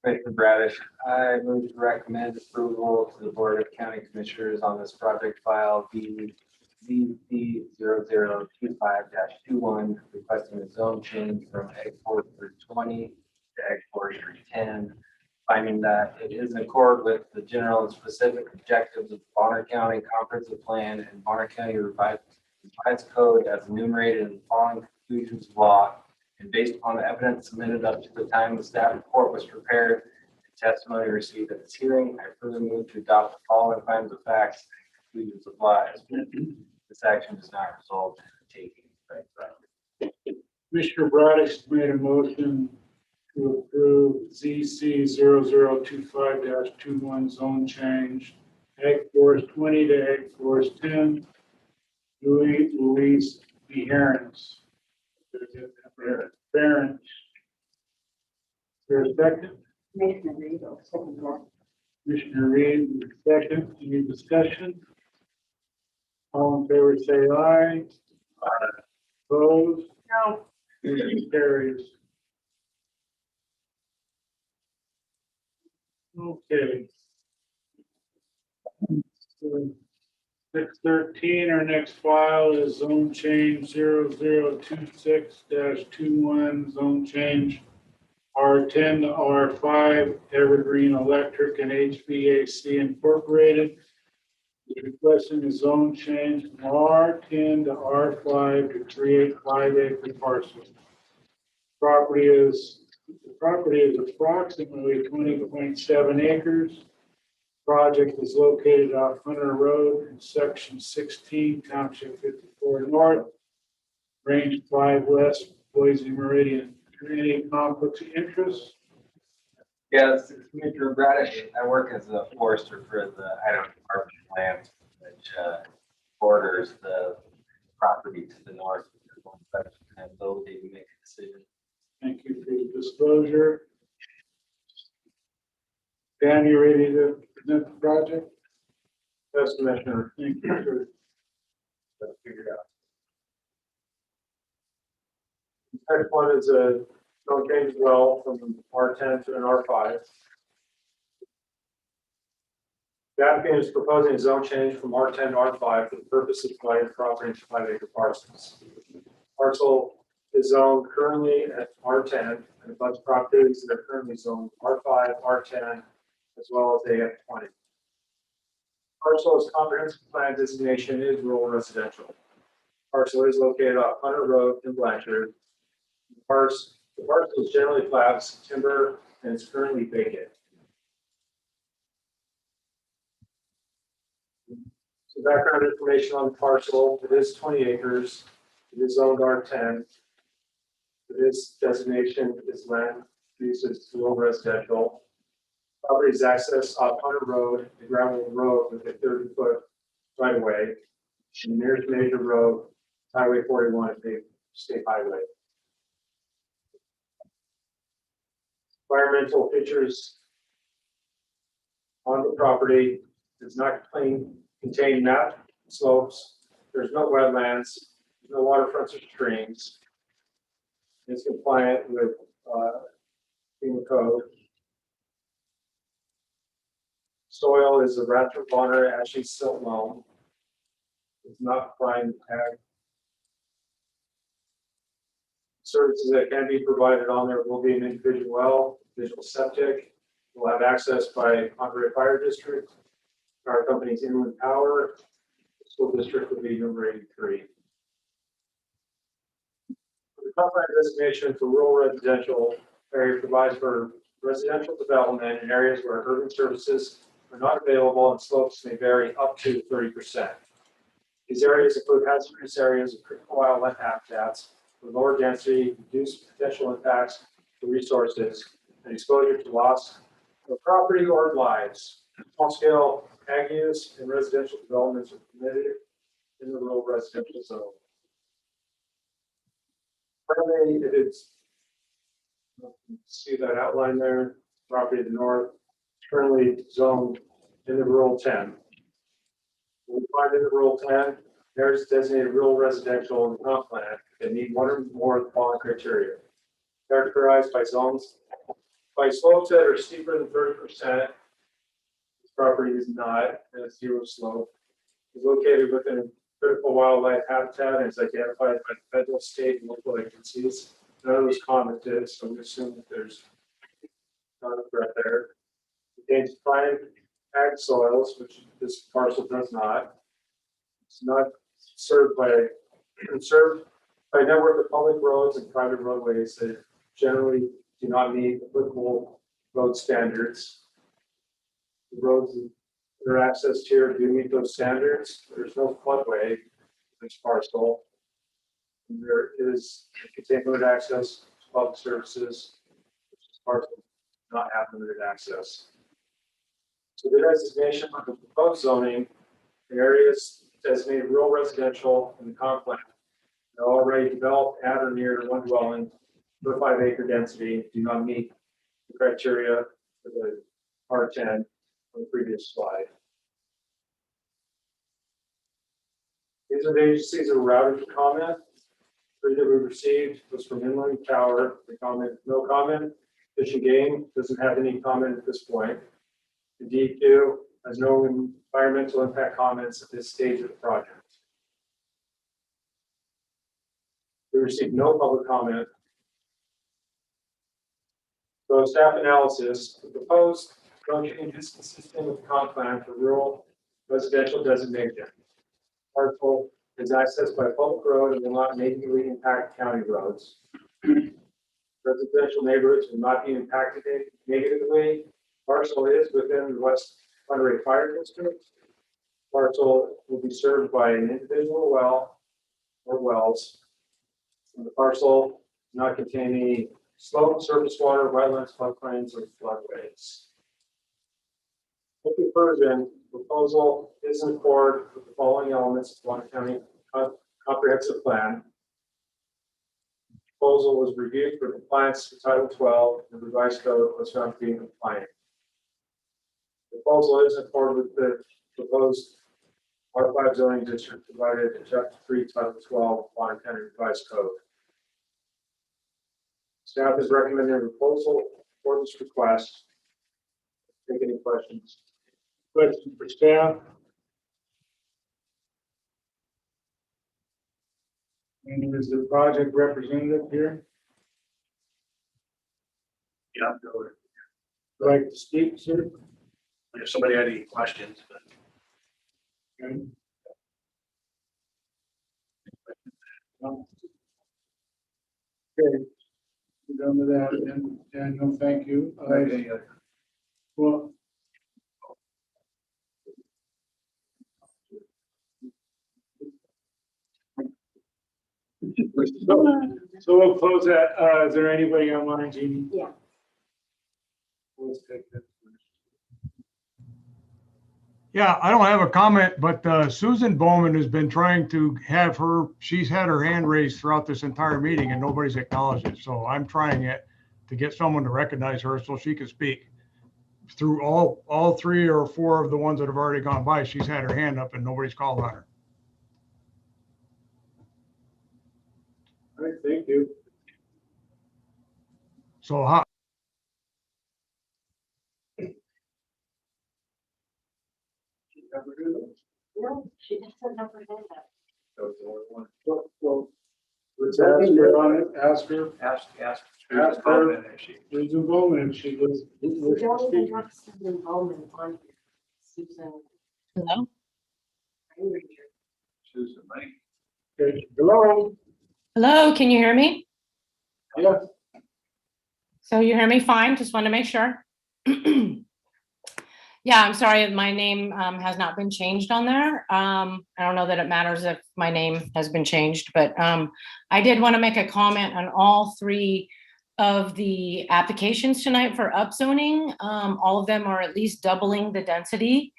S3: Commissioner Bradish, I move to recommend approval to the Board of County Commissioners on this project file BZP 0025-21, requesting a zone change from Ag Forestry 20 to Ag Forestry 10, finding that it is in accord with the general and specific objectives of the Bonner County Comprehensive Plan and Bonner County Revised Code as enumerated in the following conclusions of law. And based upon the evidence submitted up to the time the staff report was prepared and testimony received at this hearing, I further move to adopt the following findings of facts and conclusions of law as written. This action does not result in taking effect.
S1: Commissioner Bradish made a motion to approve ZC 0025-21 zone change, Ag Forest 20 to Ag Forest 10. Louise Behrens. Barron. Is there a second?
S8: Commissioner Reed, I'll second that.
S1: Commissioner Reed, second. Any discussion? All in favor, say aye. Aye. Opposed?
S9: No.
S1: Motion carries. Okay. 613, our next file is zone change 0026-21, zone change R10 to R5, Evergreen Electric and HVAC Incorporated. Requesting a zone change from R10 to R5 to create 5 acre parcels. The property is approximately 20.7 acres. Project is located off Hunter Road in section 16, township 54 north, range 5 west, Boise Meridian. Any conflicts of interest?
S3: Yes, Commissioner Bradish, I work as a forester for the Idaho Department of Land, which borders the property to the north. And ability to make a decision.
S1: Thank you for your disclosure. Dan, you ready to present the project?
S10: Yes, Commissioner.
S1: Thank you, sir.
S10: Let's figure it out. Next one is a zone change as well from R10 to an R5. The applicant is proposing a zone change from R10 to R5 for the purpose of dividing property into 5 acre parcels. Parcel is zoned currently at R10 and abuts properties that are currently zoned R5, R10, as well as AF20.
S5: Parcel's comprehensive plan designation is rural residential. Parcel is located off Hunter Road in Blanchard. The parcel is generally flat with some timber and is currently vacant. Some background information on the parcel: it is 20 acres. It is zoned R10. This designation is land use as rural residential. Property is accessed off Hunter Road, the gravel road with a 30-foot right of way. The nearest major road, Highway 41, is the state highway. Environmental features on the property does not contain map slopes. There's no wetlands, no waterfronts or streams. It's compliant with FEMA code. Soil is a Rather Bonner ashy silt loam. It's not fine ag. Services that can be provided on there will be an individual well, visual septic. We'll have access by Monterey Fire District. Our company's Inland Power. The school district would be number 83. The comp plan designation for rural residential area provides for residential development in areas where urban services are not available and slopes may vary up to 30%. These areas include hazardous areas of critical wildlife habitats with lower density, reduced potential impacts to resources, and exposure to loss of property or lives. Small-scale ag use and residential developments are permitted in the rural residential zone. Currently, it is, see that outline there, property to the north, currently zoned in the rural 10. We find in the rural 10, there's designated rural residential in the comp plan that need one or more of the following criteria. Characterized by zones, by slopes that are steeper than 30%. This property is not a zero slope. It's located within a critical wildlife habitat and is identified by the federal, state, and local agencies. None of those commented, so we assume that there's not a threat there. It contains prime ag soils, which this parcel does not. It's not served by a network of public roads and private roadways that generally do not meet applicable road standards. The roads that are accessed here do meet those standards. There's no floodway in this parcel. And there is continued access to public services, which is parcel does not have limited access. So the designation of the proposed zoning in areas designated rural residential in the comp plan are already developed at or near one dwelling per 5 acre density do not meet the criteria for the R10 on the previous slide. These are the agencies that were routed for comment. Three that we received was from Inland Power. The comment, no comment. Fish and Game doesn't have any comment at this point. The DEQ has no environmental impact comments at this stage of the project. We received no public comment. So staff analysis, the proposed zone change is consistent with the comp plan for rural residential designation. Parcel is accessed by public road and will not negatively impact county roads. Residential neighborhoods will not be impacted negatively. Parcel is within the West Monterey Fire District. Parcel will be served by an individual well or wells. And the parcel does not contain any slope, surface water, wetlands, floodplains, or floodways. In conclusion, proposal is in accord with the following elements of Bonner County Comprehensive Plan. Proposal was reviewed for compliance with Title 12 and the revised code was found to be compliant. Proposal is in accord with the proposed R5 zoning district provided in Chapter 3, Title 12, Bonner County Revised Code. Staff is recommending a proposal for this request. Take any questions.
S1: Question for staff? And is the project representative here?
S10: Yeah, go ahead.
S1: Like to speak, sir?
S10: If somebody had any questions, but
S1: Good. Okay, we're done with that, and Daniel, thank you. Well. So we'll close that. Is there anybody online, Jeannie?
S8: Yeah.
S1: Let's take that first.
S11: Yeah, I don't have a comment, but Susan Bowman has been trying to have she's had her hand raised throughout this entire meeting and nobody's acknowledged it. So I'm trying it to get someone to recognize her so she can speak. Through all 3 or 4 of the ones that have already gone by, she's had her hand up and nobody's called on her.
S1: All right, thank you.
S11: So how,
S8: No, she doesn't have her hand up.
S1: So, let's ask her on it, ask her,
S5: Ask
S1: Ask
S5: Susan
S1: her.
S5: Bowman if she.
S1: Susan Bowman, if she was.
S2: We don't even have Susan Bowman on here. Susan.
S12: Hello?
S5: Susan Lane.
S1: Okay, hello,
S12: Hello, can you hear me?
S1: yes,
S12: So you hear me fine? Just want to make sure. Yeah, I'm sorry, my name has not been changed on there. I don't know that it matters if my name has been changed, but I did want to make a comment on all 3 of the applications tonight for upzoning. All of them are at least doubling the density.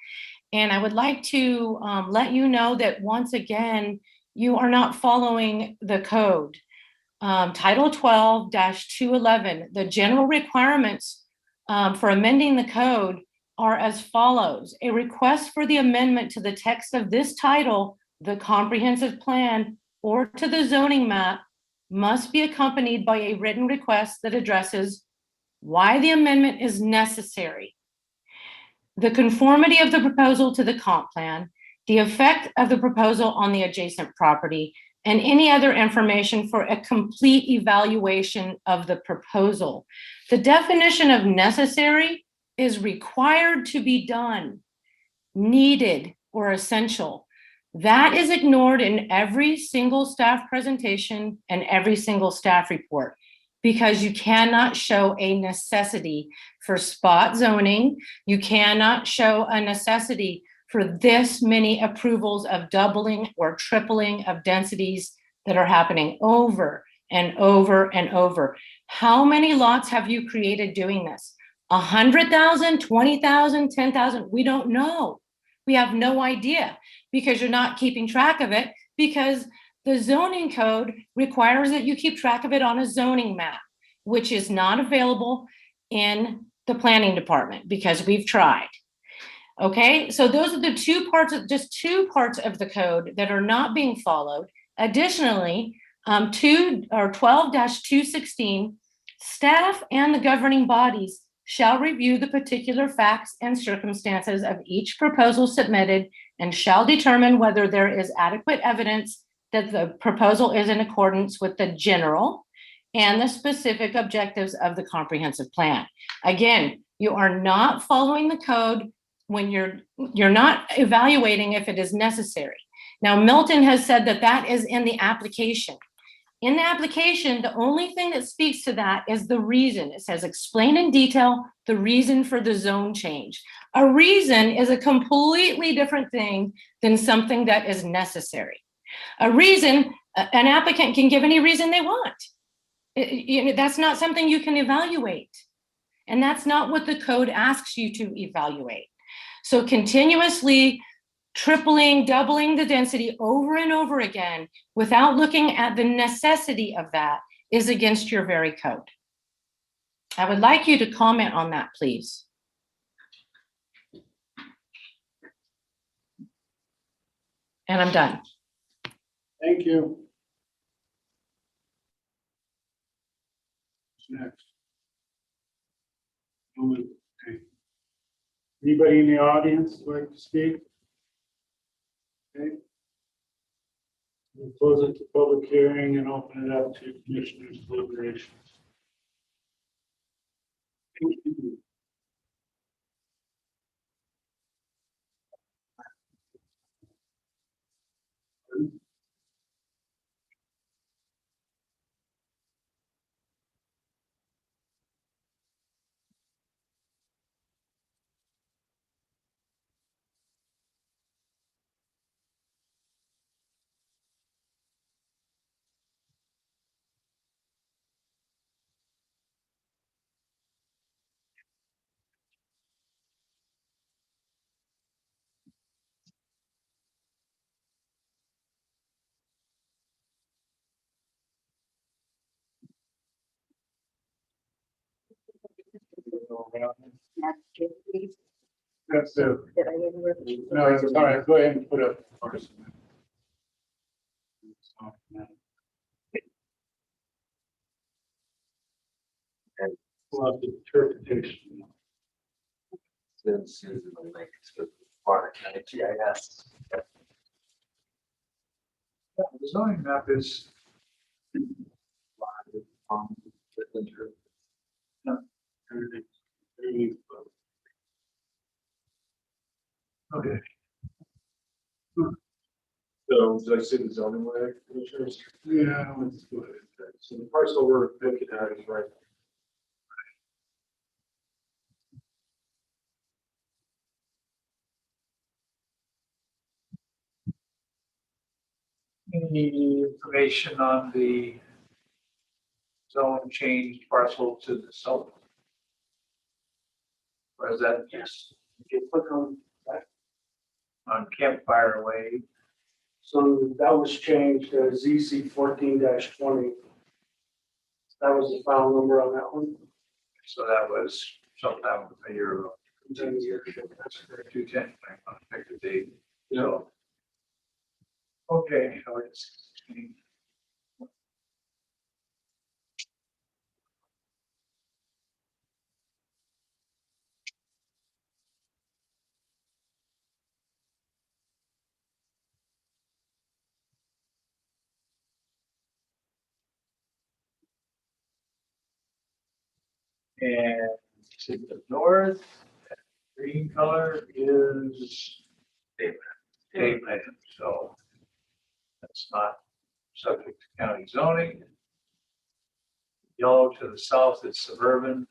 S12: And I would like to let you know that once again, you are not following the code. Title 12-211, the general requirements for amending the code are as follows. A request for the amendment to the text of this title, the comprehensive plan, or to the zoning map must be accompanied by a written request that addresses why the amendment is necessary, the conformity of the proposal to the comp plan, the effect of the proposal on the adjacent property, and any other information for a complete evaluation of the proposal. The definition of necessary is required to be done, needed, or essential. That is ignored in every single staff presentation and every single staff report because you cannot show a necessity for spot zoning. You cannot show a necessity for this many approvals of doubling or tripling of densities that are happening over and over and over. How many lots have you created doing this? 100,000, 20,000, 10,000? We don't know. We have no idea because you're not keeping track of it because the zoning code requires that you keep track of it on a zoning map, which is not available in the planning department because we've tried. Okay, so those are the 2 parts of just 2 parts of the code that are not being followed. Additionally, 12-216, staff and the governing bodies shall review the particular facts and circumstances of each proposal submitted and shall determine whether there is adequate evidence that the proposal is in accordance with the general and the specific objectives of the comprehensive plan. Again, you are not following the code when you're not evaluating if it is necessary. Now, Milton has said that that is in the application. In the application, the only thing that speaks to that is the reason. It says explain in detail the reason for the zone change. A reason is a completely different thing than something that is necessary. A reason, an applicant can give any reason they want. That's not something you can evaluate. And that's not what the code asks you to evaluate. So continuously tripling, doubling the density over and over again without looking at the necessity of that is against your very code. I would like you to comment on that, please. And I'm done.
S1: thank you. What's next? Okay. Anybody in the audience like to speak? Okay. We'll close it to public hearing and open it up to commissioners' deliberations.
S8: Not just these
S1: That's the,
S8: that I interrupted.
S1: no, it's all right. Go ahead and put up first. Well, the interpretation.
S3: Susan will link to Bonner County GIS.
S5: The zoning map is, okay,
S10: So did I see the zoning way, commissioners?
S1: Yeah, let's go ahead.
S10: So the parcel we're looking at is right.
S5: any information on the zone change parcel to the south? Or is that just
S10: You click on that.
S5: on Campfire Way?
S10: So that was changed to ZC 14-20. That was the file number on that one.
S5: So that was sometime a year ago.
S10: 10 years.
S5: 210, I picked the date. So. Okay. So it's- And to the north, that green color is state land, so that's not subject to county zoning. Yellow to the south is suburban.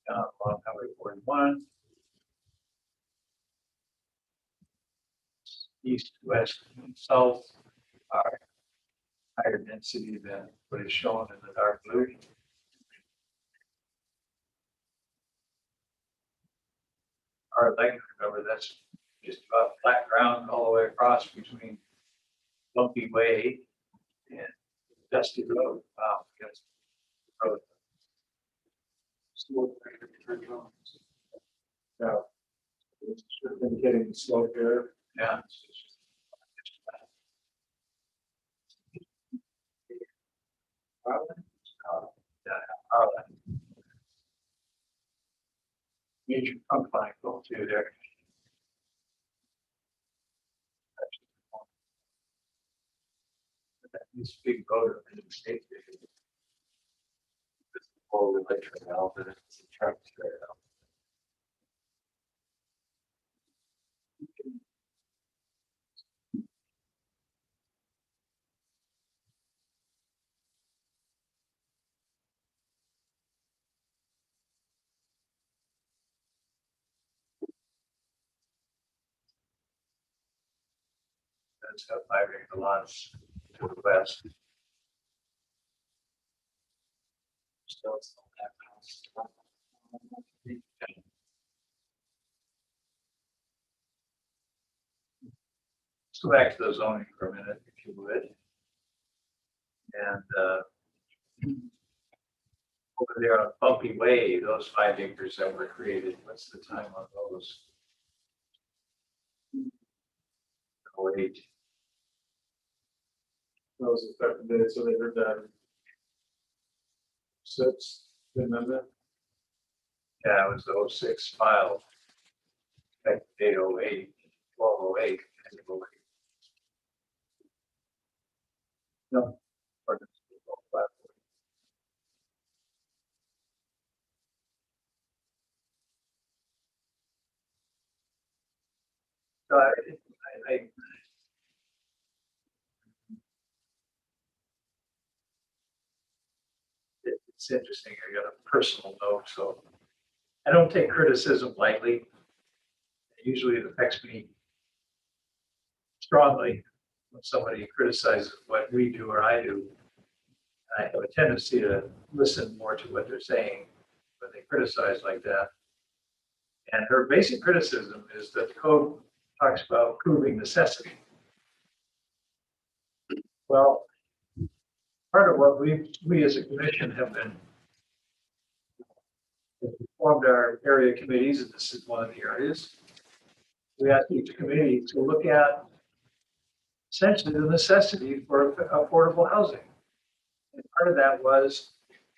S5: Down along Highway 41. East, west, and south are higher density than what is shown in the dark blue. Or like, remember, that's just about flat ground all the way across between Bumpy Way and Dusty Road. Wow, that's road.
S10: Yeah. It's been getting the slope there.
S5: Yeah. Major trunk line go through there. This big road in the state.
S3: Or relate to now, but it's a truck straight out.
S5: That's got 5 acre lots to the west.
S3: Still, it's not that house.
S5: Let's go back to the zoning for a minute, if you would. And over there on Bumpy Way, those 5 acres that were created, what's the time on those? 08.
S6: That was effective date, so they heard that. 6, amendment.
S5: Yeah, it was the 06 file. Back date 08, 1208, end of 08. No. ordinance was all flat. So I it's interesting. I got a personal note, so I don't take criticism lightly. Usually it affects me strongly when somebody criticizes what we do or I do. I have a tendency to listen more to what they're saying when they criticize like that. And her basic criticism is that the code talks about proving necessity. Well, part of what we as a commission have been formed our area committees, and this is one of the areas. We asked each committee to look at essentially the necessity for affordable housing. And part of that was,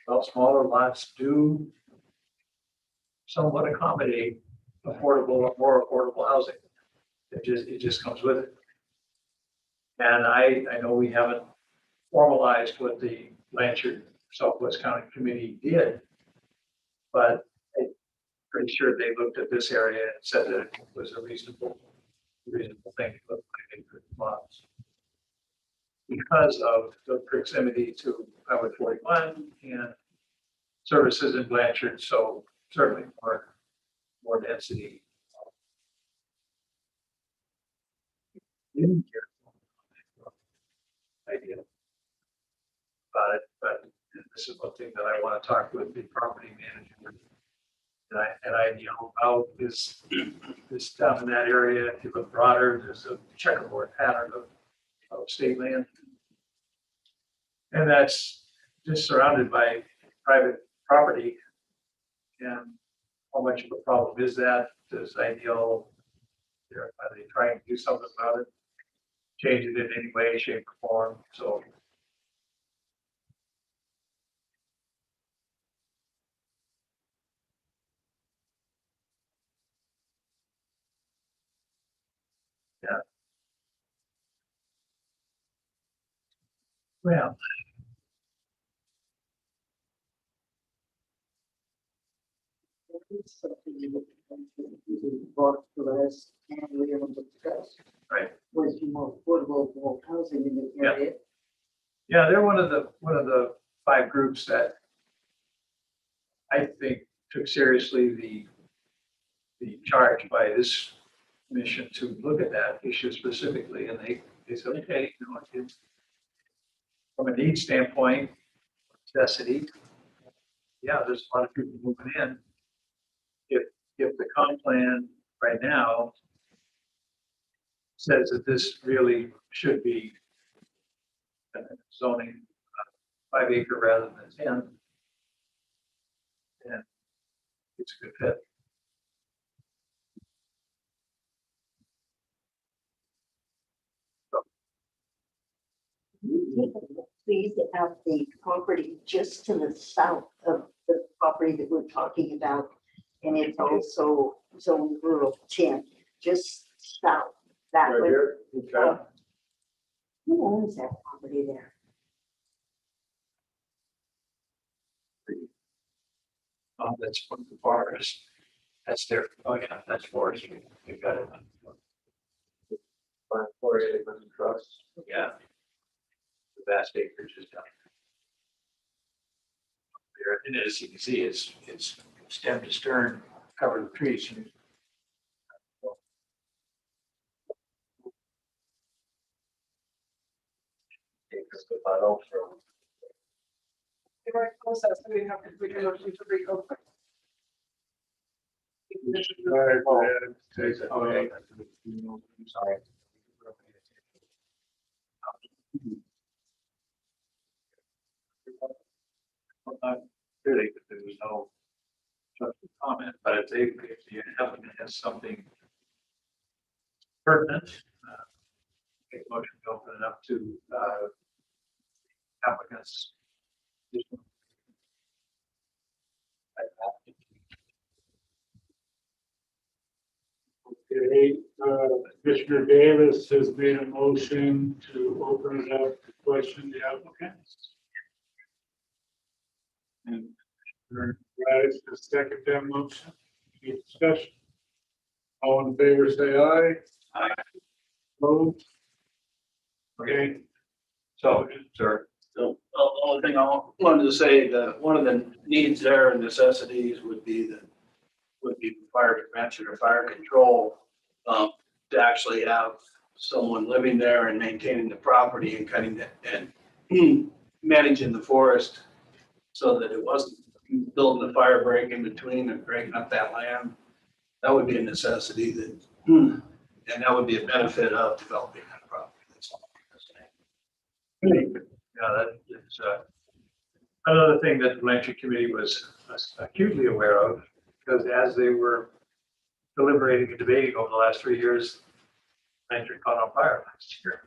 S5: well, smaller lots do somewhat accommodate affordable, more affordable housing. It just comes with it. And I know we haven't formalized what the Blanchard Southwest County Committee did, but I'm pretty sure they looked at this area and said that it was a reasonable thing to put in lots. Because of the proximity to Highway 41 and services in Blanchard, so certainly more density. Didn't hear idea about it, but this is one thing that I want to talk with the property manager. And I know about this down in that area. If you look broader, there's a checkerboard pattern of state land. And that's just surrounded by private property. And how much of a problem is that? Does Ideal, are they trying to do something about it? Change it in any way, shape, or form? So yeah. Well,
S8: Something you brought to us and we will discuss.
S5: right.
S8: Was more affordable housing in the area.
S5: Yeah, they're one of the 5 groups that I think took seriously the charge by this commission to look at that issue specifically, and they said, okay, you know, it's from a need standpoint, necessity. Yeah, there's a lot of people moving in. If the comp plan right now says that this really should be zoning 5 acre rather than 10, then it's a good fit.
S8: Please have the property just to the south of the property that we're talking about. And it's also zone rural 10, just south that
S6: Right
S8: way.
S6: here, okay.
S8: Who owns that property there?
S5: Oh, that's from the forest. That's their, oh yeah, that's forestry. You've got it.
S6: Trust.
S5: Yeah. The vast acreage is down there. And as you can see, it's stem to stern, covered with trees.
S9: You're right, close us, so we have to, we can motion to reopen.
S1: All right, go ahead. Take it.
S5: Okay. I'm sorry. Well, not really, because there was no substantive comment, but if the applicant has something pertinent, make a motion to open it up to applicants.
S1: Okay, Commissioner Davis has made a motion to open it up to question the applicants. And Rice has second that motion. Any discussion? All in favor, say aye.
S5: Aye.
S1: Opposed? Okay.
S5: So, sir.
S10: So, the only thing I wanted to say, that one of the needs there and necessities would be fire prevention or fire control, to actually have someone living there and maintaining the property and cutting it and managing the forest so that it wasn't building a fire break in between and breaking up that land. That would be a necessity and that would be a benefit of developing that property. That's all I'm saying.
S5: Yeah, that's another thing that the Blanchard Committee was acutely aware of because as they were deliberating and debating over the last 3 years, Niger caught on fire last year.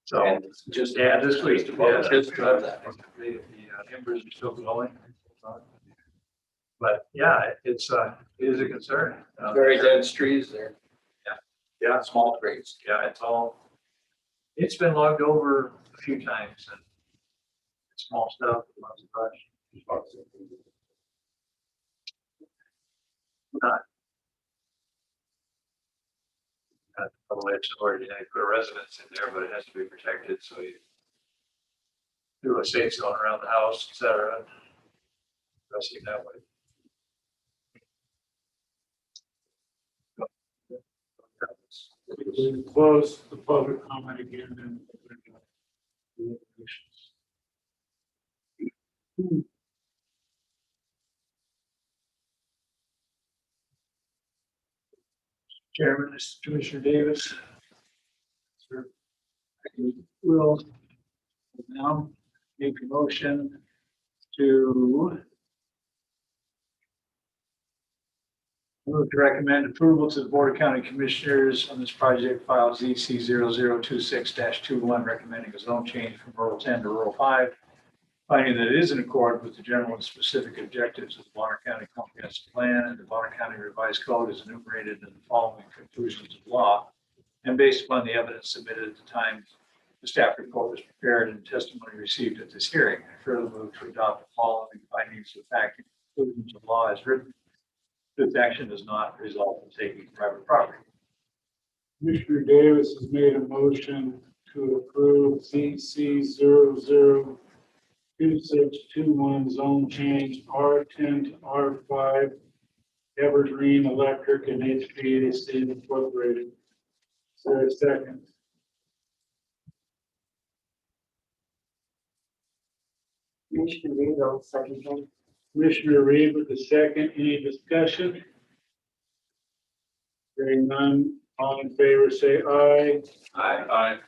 S5: So,
S3: And
S5: just, yeah, this week, yeah,
S3: Just
S5: just,
S3: above that.
S5: the embers are still glowing. But yeah, it is a concern.
S3: Very dense trees there.
S5: Yeah,
S3: Small trees.
S5: yeah, it's been logged over a few times and small stuff, lots of brush. Not. Probably it's already, you put a residence in there, but it has to be protected, so you do a safe zone around the house, et cetera. Dressing that way.
S1: We close the public comment again and.
S5: Chairman, this is Commissioner Davis. Sir, will now make a motion to move to recommend approval to the Board of County Commissioners on this project file ZC 0026-21, recommending a zone change from rural 10 to rural 5, finding that it is in accord with the general and specific objectives of the Bonner County Comprehensive Plan and the Bonner County Revised Code as enumerated in the following conclusions of law. And based upon the evidence submitted at the time the staff report was prepared and testimony received at this hearing, I further move to adopt the following findings of fact and conclusions of law as written. This action does not result in taking private property.
S1: Commissioner Davis has made a motion to approve ZC 002621 zone change R10 to R5 Evergreen Electric and HVAC Incorporated. Is there a second?
S8: Commissioner Reed, I'll second that.
S1: Commissioner Reed with the second. Any discussion? Hearing none, all in favor say aye.
S6: Aye.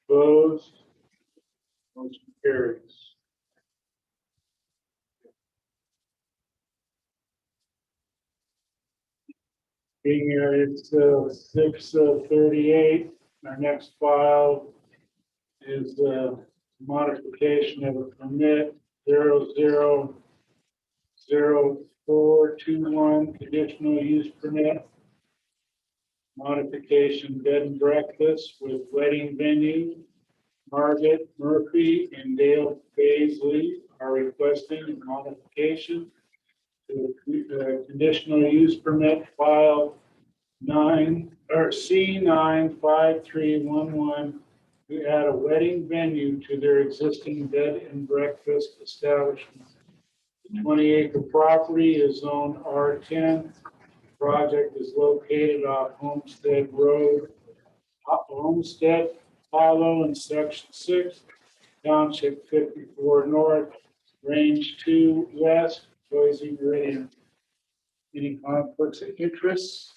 S1: Opposed? Motion carries. Being here, it's 6:38. Our next file is modification of a permit 000421 conditional use permit. Modification bed and breakfast with wedding venue. Margaret Murphy and Dale Paisley are requesting a modification to the conditional use permit file C95311 to add a wedding venue to their existing bed and breakfast establishment. The 20-acre property is zone R10. Project is located off Homestead Road, Homestead Hollow in Section 6, Township 54 North, Range 2 West, Boise Meridian. Any conflicts of interest?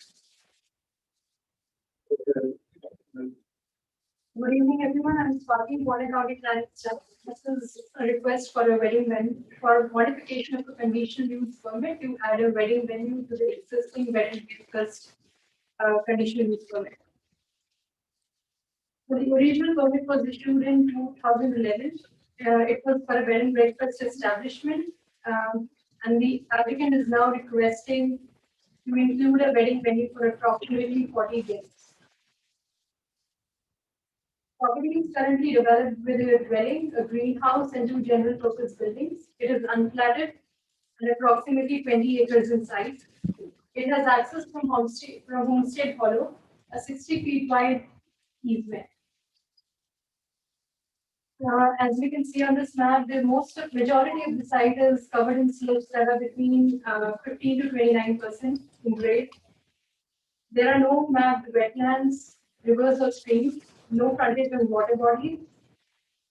S13: Good evening, everyone. I'm Swati, Bonner County Planning Staff. This is a request for a wedding venue, for modification of a conditional use permit to add a wedding venue to the existing wedding breakfast conditional use permit. So the original permit was issued in 2011. It was for a bed and breakfast establishment, and the applicant is now requesting to include a wedding venue for approximately 40 guests. Property is currently developed with a dwelling, a greenhouse, and 2 general purpose buildings. It is unplatted and approximately 20 acres in size. It has access from Homestead Hollow, a 60 feet wide easement. As we can see on this map, the majority of the site is covered in slopes that are between 15 to 29% in grade. There are no mapped wetlands, rivers or streams, no frontage on water bodies.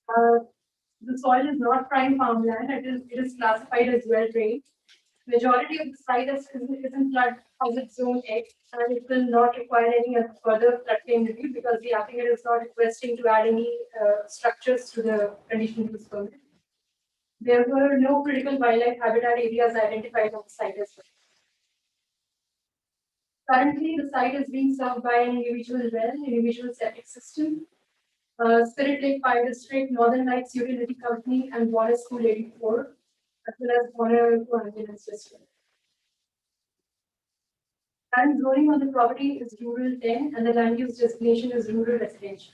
S13: The soil is not prime farmland. It is classified as well drained. Majority of the site is in flood hazard zone X, and it will not require any further floodplain review because the applicant is not requesting to add any structures to the conditional use permit. There were no critical wildlife habitat areas identified on the site as well. Currently, the site is being served by an individual well, individual septic system, Spirit Lake Fire District, Northern Lights Utility Company, and Water School 84, as well as Water Ambulance District. Current zoning on the property is rural 10, and the land use designation is rural residential.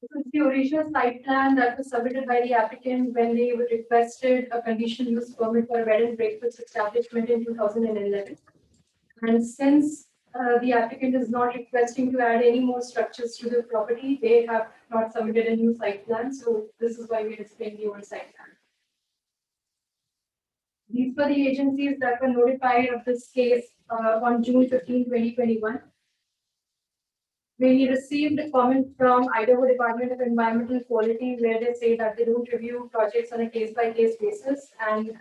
S13: This is the original site plan that was submitted by the applicant when they requested a conditional use permit for a bed and breakfast establishment in 2011. And since the applicant is not requesting to add any more structures to the property, they have not submitted a new site plan. So this is why we are displaying the old site plan. These were the agencies that were notified of this case on June 15, 2021. We received a comment from Idaho Department of Environmental Quality where they say that they don't review projects on a case-by-case basis, and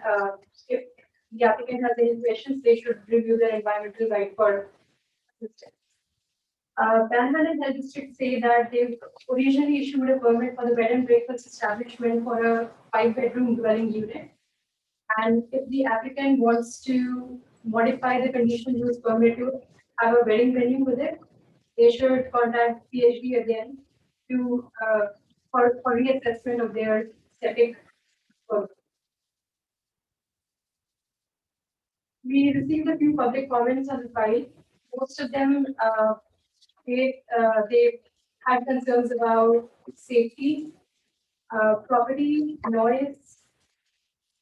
S13: if the applicant has any questions, they should review their environmental guide for assistance. Panhandle Health District say that they originally issued a permit for the bed and breakfast establishment for a 5-bedroom dwelling unit. And if the applicant wants to modify the conditional use permit to have a wedding venue with it, they should contact PhD again to for reassessment of their septic permit. We received a few public comments on the file. Most of them they had concerns about safety, property, noise.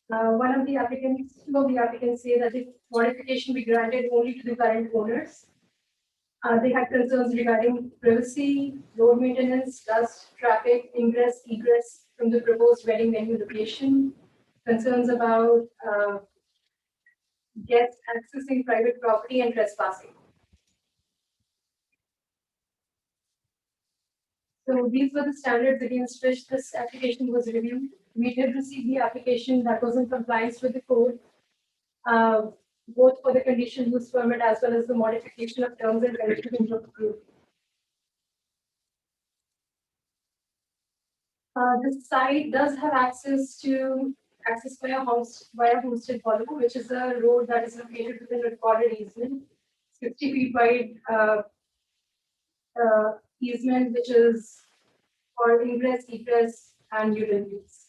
S13: One of the applicants, two of the applicants say that the modification be granted only to the current owners. They had concerns regarding privacy, road maintenance, dust, traffic, ingress, egress from the proposed wedding venue location, concerns about guests accessing private property and trespassing. So these were the standards against which this application was reviewed. We did receive the application that was in compliance with the code, both for the conditional use permit as well as the modification of terms and conditions of approval. This site does have access via Homestead Hollow, which is a road that is located within a recorded easement, 60 feet wide easement, which is for ingress, egress, and utilities.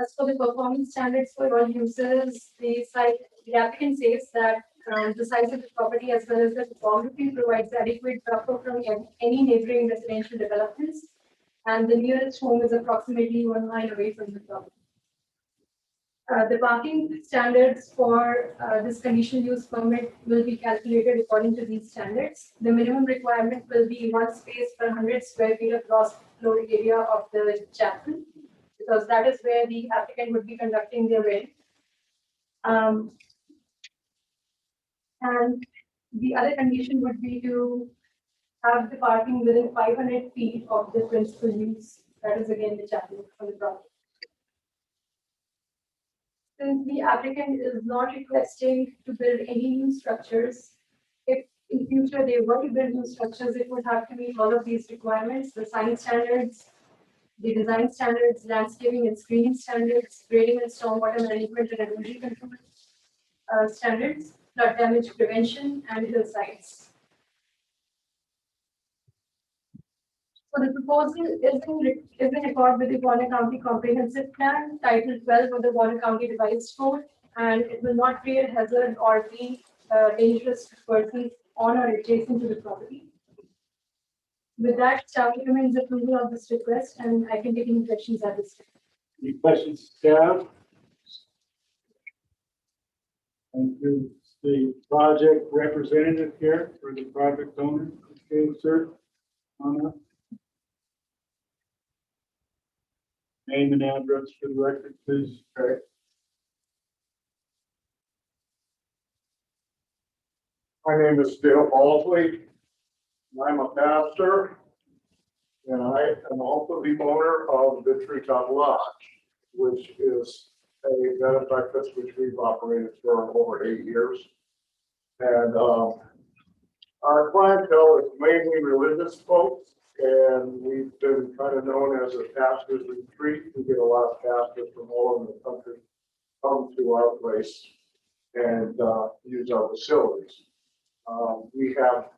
S13: As for the performance standards for all users, the applicant says that the size of the property as well as the topography provides adequate buffer from any neighboring residential developments, and the nearest home is approximately 1 mile away from the property. The parking standards for this conditional use permit will be calculated according to these standards. The minimum requirement will be 1 space per 100 square feet of gross floor area of the chapel, because that is where the applicant would be conducting their wedding. And the other condition would be to have the parking within 500 feet of the principal use. That is again the chapel for the property. Since the applicant is not requesting to build any new structures, if in future they were to build new structures, it would have to meet all of these requirements: the sign standards, the design standards, landscaping and screening standards, grading and stormwater management and erosion control standards, flood damage prevention, and hillsides. So the proposal is in accord with the Warner County Comprehensive Plan, Title 12 of the Warner County Revised Code, and it will not create hazard or be dangerous to persons on or adjacent to the property. With that, staff recommends approval of this request, and I can take any questions at this time.
S1: Any questions, staff? Thank you. The project representative here for the project owner. Okay, sir. On up. Name and address for the record, please. Okay.
S14: My name is Dale Baldley. I'm a pastor, and I am also the owner of the Treetop Lodge, which is a bed and breakfast which we've operated for over 8 years. And our clientele is mainly religious folks, and we've been kind of known as a pastor's retreat. We get a lot of pastors from all over the country come to our place and use our facilities. We have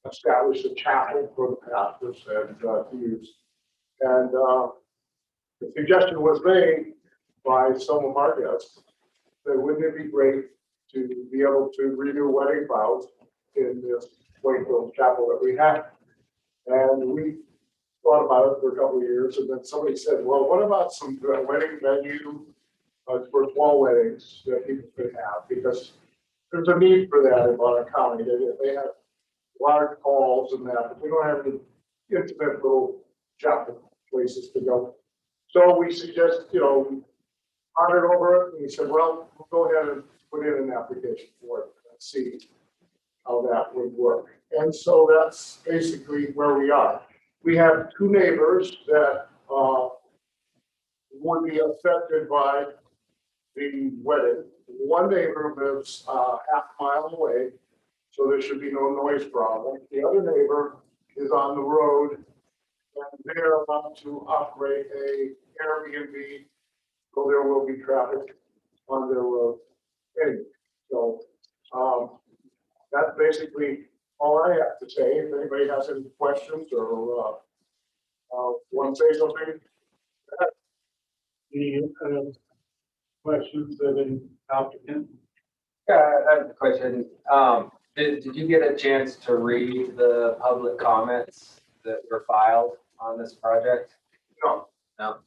S14: established a chapel for the pastors and to use. And the suggestion was made by some of our guests that wouldn't it be great to be able to renew wedding vows in this Wakefield chapel that we have? And we thought about it for a couple of years, and then somebody said, well, what about some wedding venue for small weddings that people could have? Because there's a need for that in Bonner County. They have large halls and that, but we don't have any intimate little chapel places to go. So we suggest, pondered over it, and we said, well, we'll go ahead and put in an application for it and see how that would work. And so that's basically where we are. We have two neighbors that would be affected by the wedding. One neighbor lives half a mile away, so there should be no noise problem. The other neighbor is on the road, and they're about to operate a Airbnb, so there will be traffic on their road. Anyway, so that's basically all I have to say. If anybody has any questions or want to say something.
S1: Any questions that an applicant?
S3: Yeah, I have a question. Did you get a chance to read the public comments that were filed on this project?
S14: No.
S3: No.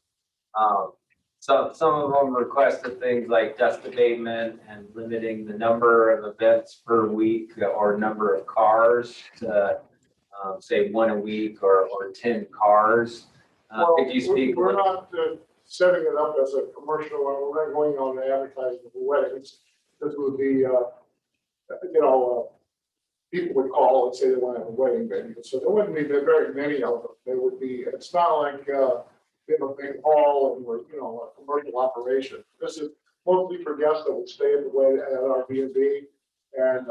S3: So some of them requested things like dust abatement and limiting the number of events per week or number of cars to say 1 a week or 10 cars. Could you speak?
S14: We're not setting it up as a commercial, we're not going on the advertising for weddings. This would be, people would call and say they want to have a wedding venue. So there wouldn't be very many of them. There would be, it's not like, big hall and we're, a commercial operation. This is mostly for guests that would stay at our B&B, and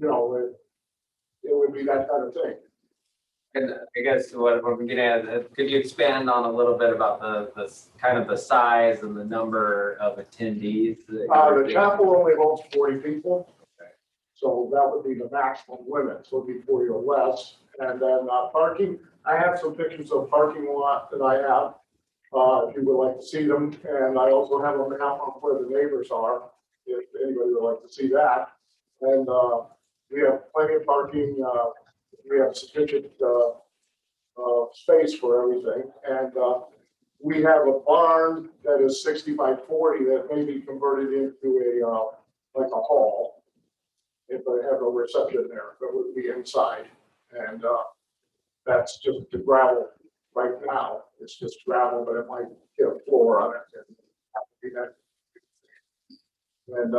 S14: it would be that kind of thing.
S3: And I guess what I'm getting at, could you expand on a little bit about the kind of the size and the number of attendees?
S14: The chapel only holds 40 people. So that would be the maximum limit, so it'd be 40 or less. And then parking, I have some pictures of parking lot that I have, if you would like to see them. And I also have a map of where the neighbors are, if anybody would like to see that. And we have plenty of parking. We have sufficient space for everything. And we have a barn that is 60 by 40 that may be converted into a hall. If I have a reception there, that would be inside. And that's just the gravel right now. It's just gravel, but it might get a floor on it and have to be that. And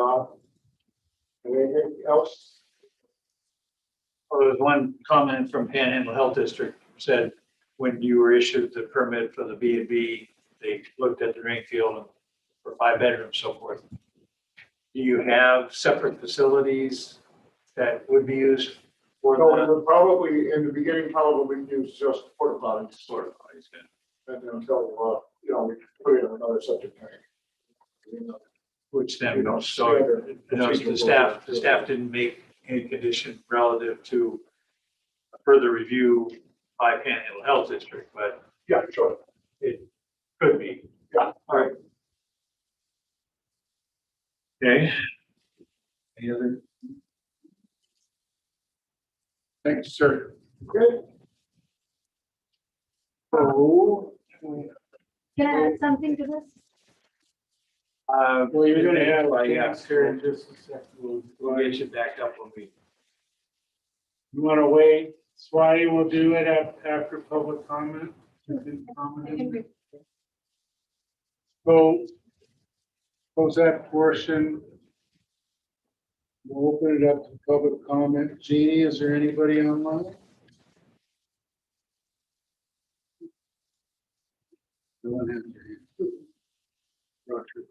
S14: anything else?
S5: Well, there's one comment from Panhandle Health District said, when you were issued the permit for the B&B, they looked at the drain field for 5 bedrooms, so forth. Do you have separate facilities that would be used for
S14: No,
S5: the?
S14: we would probably, in the beginning, probably use just porta potties.
S5: Porta potties, yeah.
S14: And then until, we put in another septic tank.
S5: Which then, so, the staff didn't make any condition relative to a further review by Panhandle Health District, but
S14: Yeah, sure.
S5: it could be.
S14: Yeah.
S5: All right. Okay. Any other?
S1: Thank you, sir.
S14: Okay.
S1: So,
S13: Can I add something to this?
S1: well, you're gonna have a
S5: Yeah.
S1: chance here in just a second.
S5: We'll get you back up when we.
S1: You wanna wait? Swati will do it after public comment. You can
S13: I
S1: comment.
S13: can wait.
S1: So, close that portion. We'll open it up to public comment. Jeannie, is there anybody online? No one has their hand. Roger.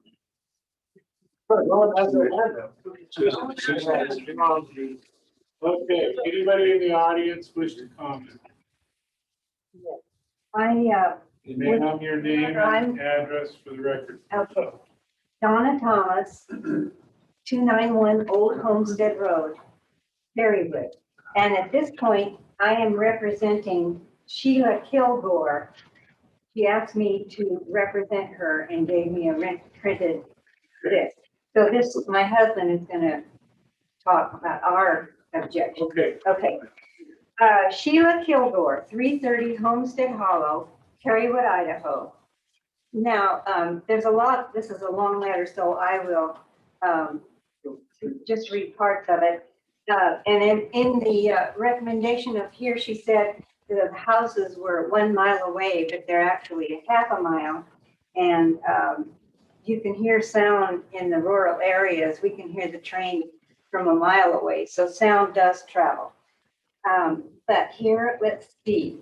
S1: Okay, anybody in the audience wish to comment?
S8: I,
S1: You may have your name and address for the record.
S8: okay. Donna Thomas, 291 Old Homestead Road, Perrywood. And at this point, I am representing Sheila Kilgore. She asked me to represent her and gave me a printed list. So this, my husband is gonna talk about our objection.
S1: Okay.
S8: Okay. Sheila Kilgore, 330 Homestead Hollow, Perrywood, Idaho. Now, there's a lot, this is a long letter, so I will just read parts of it. And in the recommendation of here, she said the houses were 1 mile away, but they're actually a half a mile. And you can hear sound in the rural areas. We can hear the train from a mile away, so sound does travel. But here, let's see.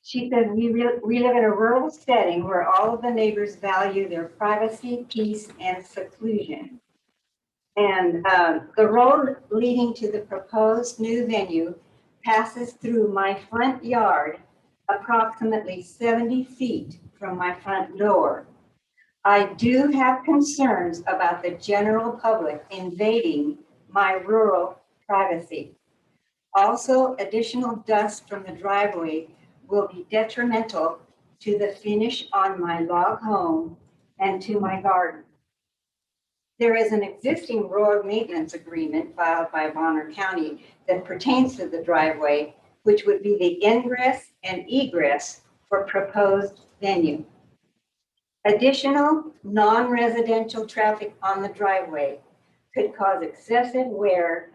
S8: She said, we live in a rural setting where all of the neighbors value their privacy, peace, and seclusion. And the road leading to the proposed new venue passes through my front yard, approximately 70 feet from my front door. I do have concerns about the general public invading my rural privacy. Also, additional dust from the driveway will be detrimental to the finish on my log home and to my garden. There is an existing road maintenance agreement filed by Bonner County that pertains to the driveway, which would be the ingress and egress for proposed venue. Additional non-residential traffic on the driveway could cause excessive wear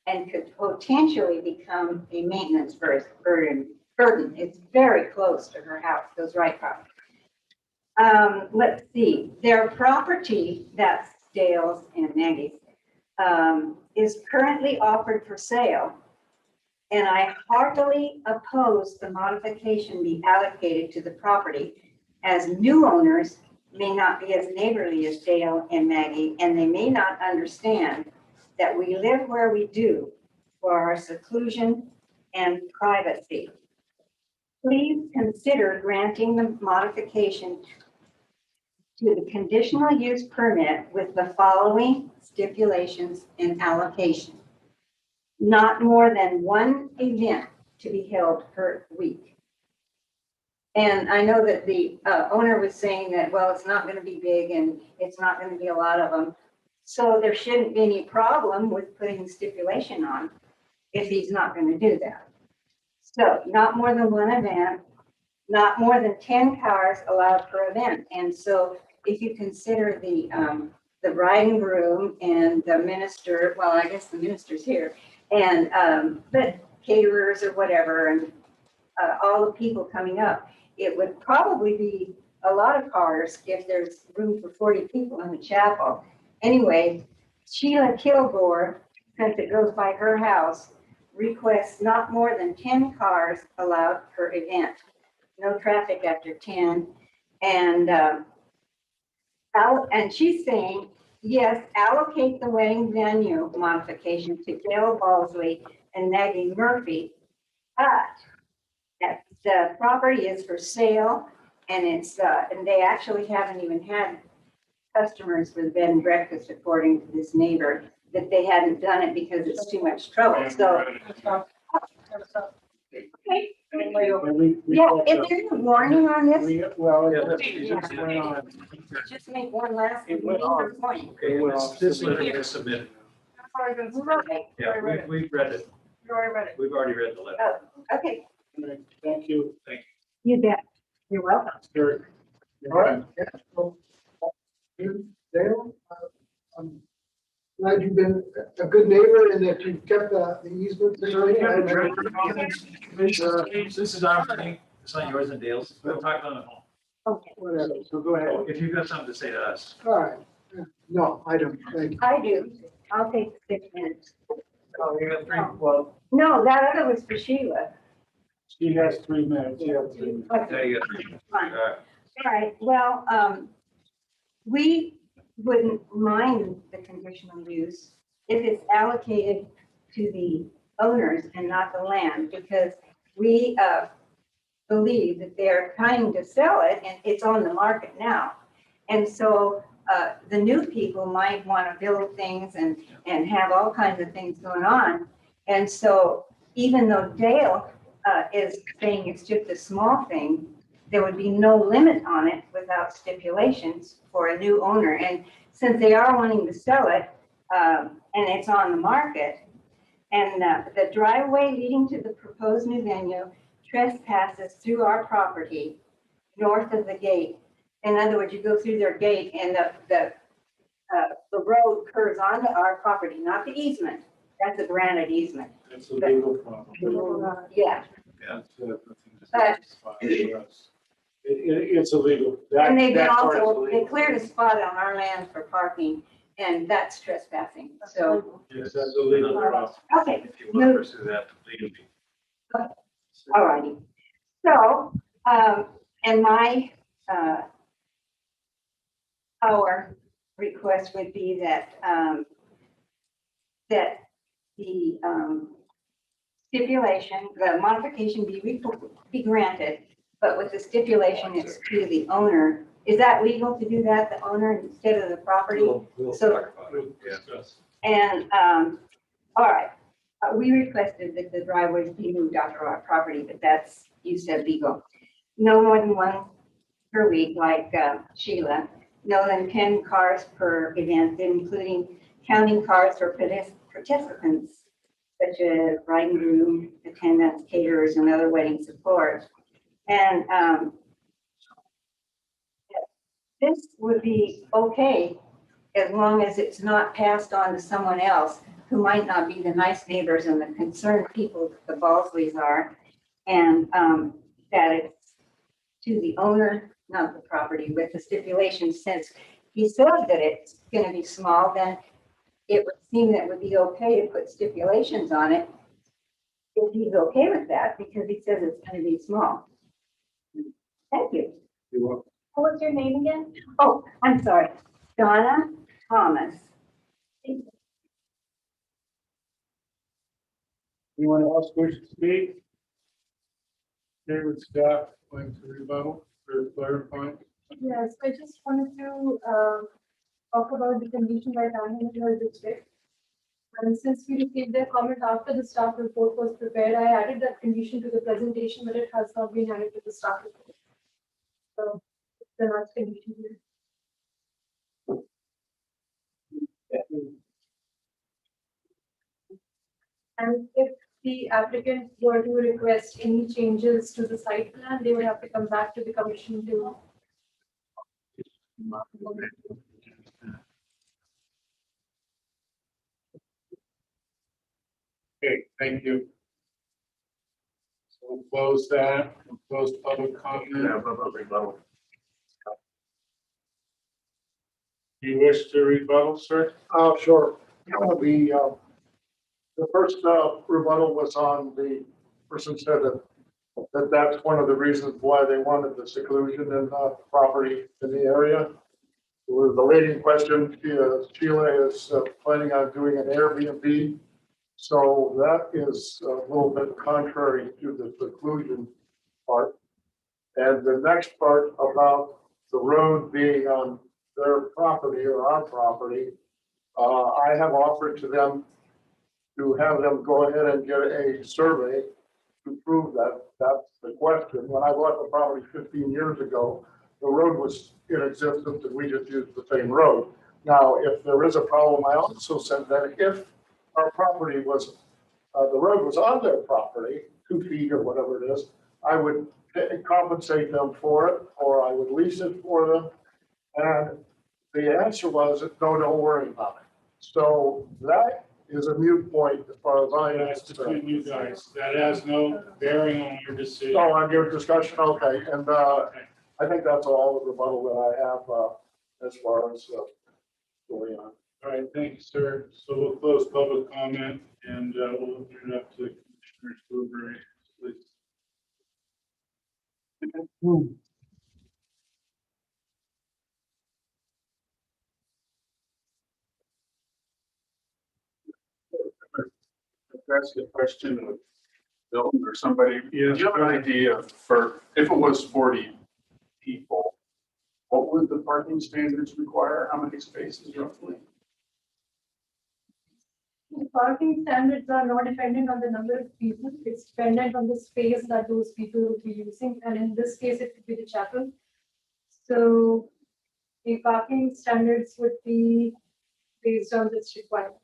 S8: and could potentially become a maintenance burden. It's very close to her house, goes right by. Let's see, their property, that's Dale's and Maggie's, is currently offered for sale. And I heartily oppose the modification be allocated to the property, as new owners may not be as neighborly as Dale and Maggie, and they may not understand that we live where we do for our seclusion and privacy. Please consider granting the modification to the conditional use permit with the following stipulations and allocation. Not more than one event to be held per week. And I know that the owner was saying that, well, it's not going to be big and it's not going to be a lot of them. So there shouldn't be any problem with putting the stipulation on if he's not going to do that. So not more than one event, not more than 10 cars allowed per event. And so if you consider the bride and groom and the minister, well, I guess the minister's here, and but caterers or whatever, and all the people coming up, it would probably be a lot of cars if there's room for 40 people in the chapel. Anyway, Sheila Kilgore, since it goes by her house, requests not more than 10 cars allowed per event. No traffic after 10. And she's saying, yes, allocate the wedding venue modification to Dale Balsley and Maggie Murphy, but the property is for sale, and it's and they actually haven't even had customers for the bed and breakfast, according to this neighbor, that they hadn't done it because it's too much trouble. So, okay. Yeah, is there a warning on this?
S1: Well,
S5: Yeah,
S1: it
S5: that's-
S1: just went on.
S8: Just make one last
S1: It went on.
S8: point.
S5: Okay, this letter is submitted.
S8: Right.
S5: Yeah, we've read it.
S13: You already read it.
S5: We've already read the letter.
S8: Okay,
S1: Thank you.
S8: you bet. You're welcome.
S1: Sure.
S14: All right. Dale, I'm glad you've been a good neighbor and that you've kept the easement.
S5: This is our thing. It's not yours and Dale's. We'll talk on the phone.
S8: Okay,
S1: Whatever, so go ahead.
S5: If you've got something to say to us.
S14: All right. No, I don't. Thank you.
S8: I do. I'll take 6 minutes.
S4: Oh, you got three, well,
S8: No, that other was for Sheila.
S1: She has 3 minutes. You have 3 minutes.
S8: Okay,
S5: There you go.
S8: fine.
S5: All right.
S8: All right, well, we wouldn't mind the conditional use if it's allocated to the owners and not the land, because we believe that they're trying to sell it and it's on the market now. And so the new people might want to build things and have all kinds of things going on. And so even though Dale is saying it's just a small thing, there would be no limit on it without stipulations for a new owner. And since they are wanting to sell it, and it's on the market, and the driveway leading to the proposed new venue trespasses through our property north of the gate. In other words, you go through their gate and the road curves onto our property, not the easement. That's a granted easement.
S1: That's a legal problem.
S8: Yeah,
S1: That's, nothing to
S8: But-
S1: satisfy us. It's illegal.
S8: and they've been
S1: That part is
S8: also, they
S1: illegal.
S8: cleared a spot on our land for parking, and that's trespassing, so,
S1: Yes, that's a legal problem.
S8: okay,
S5: If you want to pursue that legally.
S8: all righty. So, and my, our request would be that, that the, stipulation, the modification be granted, but with the stipulation it's to the owner. Is that legal to do that, the owner instead of the property?
S3: We'll
S8: So-
S3: talk about it. Yeah.
S1: Discuss.
S8: And, all right, we requested that the driveways be moved off of our property, but that's, you said legal. No more than one per week, like Sheila. No more than 10 cars per event, including counting cars for participants, such as bride and groom, attendants, caterers, and other wedding support. And this would be okay as long as it's not passed on to someone else who might not be the nice neighbors and the concerned people that the Ballsleys are. And that it's to the owner, not the property, with the stipulation, since he said that it's gonna be small, then it would seem that it would be okay to put stipulations on it if he's okay with that, because he says it's gonna be small. Thank you.
S1: You're welcome.
S8: What was your name again? Oh, I'm sorry. Donna Thomas.
S1: Anyone else wish to speak? David Scott, going to rebuttal or clarify?
S13: Yes, I just wanted to talk about the condition by Animal District. And since we received their comment after the staff report was prepared, I added that condition to the presentation, but it has not been added to the staff report. So the last condition here. And if the applicant were to request any changes to the site plan, they would have to come back to the commission to.
S1: Okay, thank you. So we'll close that, we'll close public comment. You wish to rebuttal, sir?
S14: Sure. The first rebuttal was on the person said that that's one of the reasons why they wanted the seclusion and property in the area. The lady in question, Sheila, is planning on doing an Airbnb. So that is a little bit contrary to the seclusion part. And the next part about the road being on their property or our property, I have offered to them to have them go ahead and get a survey to prove that that's the question. When I bought the property 15 years ago, the road was in existence and we just used the same road. Now, if there is a problem, I also said that if our property was, the road was on their property, 2 feet or whatever it is, I would compensate them for it, or I would lease it for them. And the answer was, no, don't worry about it. So that is a moot point as far as I
S1: That's between you guys. That has no bearing on your decision.
S14: So on your discussion, okay, and I think that's all the rebuttal that I have as far as going on.
S1: All right, thank you, sir. So we'll close public comment and we'll open it up to Commissioner Blueberry, please.
S6: That's the question of Bill or somebody.
S1: Yes.
S6: Do you have an idea for, if it was 40 people, What would the parking standards require? How many spaces roughly?
S13: The parking standards are not dependent on the number of people, it's dependent on the space that those people will be using, and in this case, it could be the chapel. So the parking standards would be based on this requirement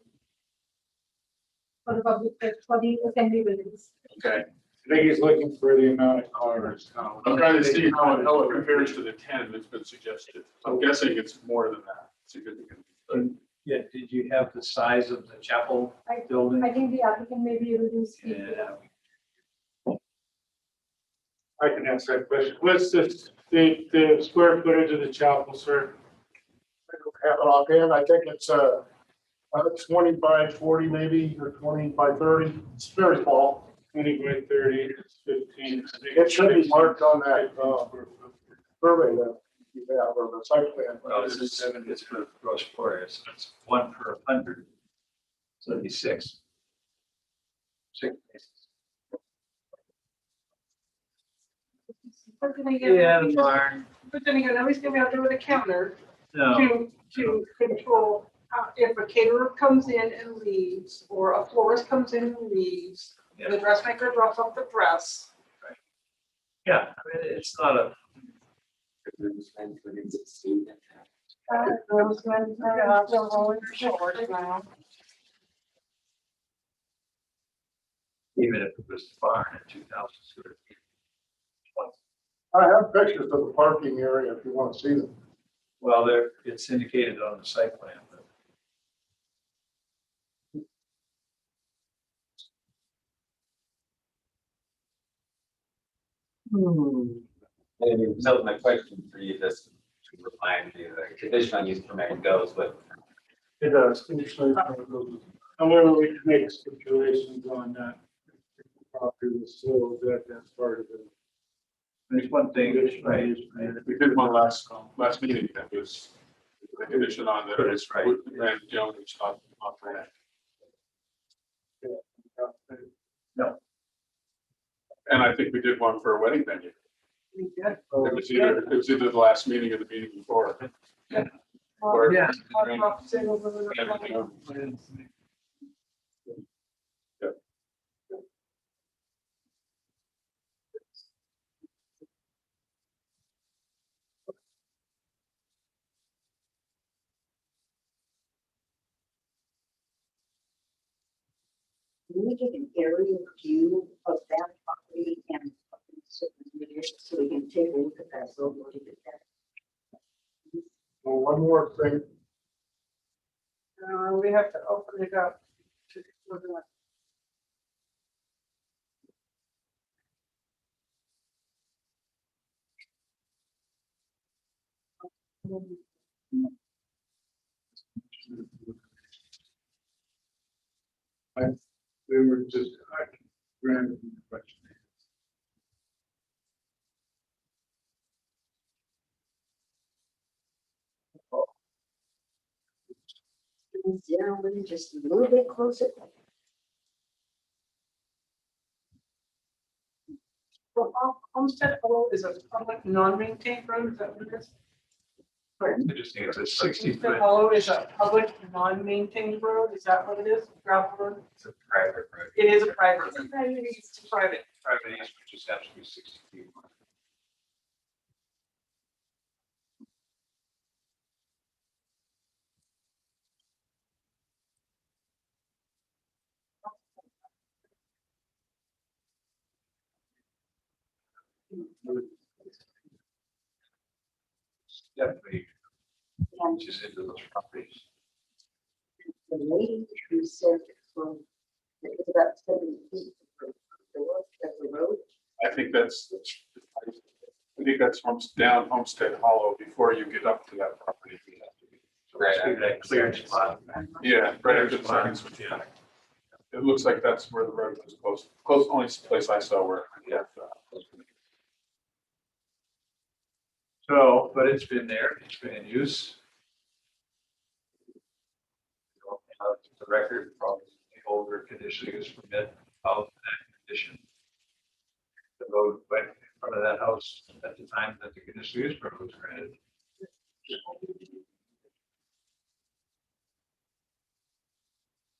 S13: for the public, for the assembly buildings.
S6: Okay.
S1: I think he's looking for the amount of cars.
S6: I'm trying to see how it compares to the 10 that's been suggested. I'm guessing it's more than that significantly.
S5: Yeah, did you have the size of the chapel
S13: I
S5: building?
S13: think the applicant may be able to speak to
S5: Yeah.
S13: that.
S1: I can answer that question. What's the square footage of the chapel, sir?
S14: I don't have it offhand. I think it's 20 by 40 maybe, or 20 by 30. It's very small.
S1: 20 by 30, it's 15.
S14: It should be marked on that survey that you have, or the site plan.
S5: Well, it's for gross floor area, so it's 1 per 100. So it'd be 6. 6 spaces.
S9: But then again,
S5: Yeah, the barn.
S9: but then again, nobody's gonna be out there with a counter
S5: No,
S9: to control if a caterer comes in and leaves, or a florist comes in and leaves, the dressmaker drops off the dress.
S5: yeah, I mean, it's not a, even if it was the barn at 2,000 square feet.
S14: I have pictures of the parking area if you want to see them.
S5: Well, there, it's indicated on the site plan, but
S3: Maybe, so my question for you, just to remind you, the conditional use permit goes with.
S1: It does. However, we can make stipulations on that. Property was sold, that's part of it.
S5: there's one thing, right?
S6: We did one last meeting that was the condition on that.
S5: That's right.
S6: Grant Jones on that.
S5: No.
S6: And I think we did one for a wedding venue.
S9: We did.
S6: It was either the last meeting or the meeting before. Or-
S5: Yeah.
S8: Can we get an aerial view of that property and so we can take a look at that, so we'll look at that.
S14: Well, one more thing.
S9: We have to open it up to.
S1: We were just, I ran the question.
S8: Down just a little bit closer.
S9: Well, Homestead Hollow is a public non-maintained road, is that what it is?
S5: I just think it's a 60
S9: Homestead
S5: foot.
S9: Hollow is a public non-maintained road, is that what it is? Gravel road?
S5: It's a private road.
S9: It is a private road. It's private.
S5: Private easement just has to be 60 feet. Definitely, just into those properties.
S8: The lady who said from, it's about 70 feet from the road.
S6: I think that's from down Homestead Hollow before you get up to that property.
S5: Right, that cleared spot.
S6: Yeah, right after the signs. Yeah. It looks like that's where the road was close, only place I saw where, yeah.
S5: So, but it's been there, it's been in use. The record from the older conditional use permit of that condition. The road went in front of that house at the time that the conditional use permit was granted.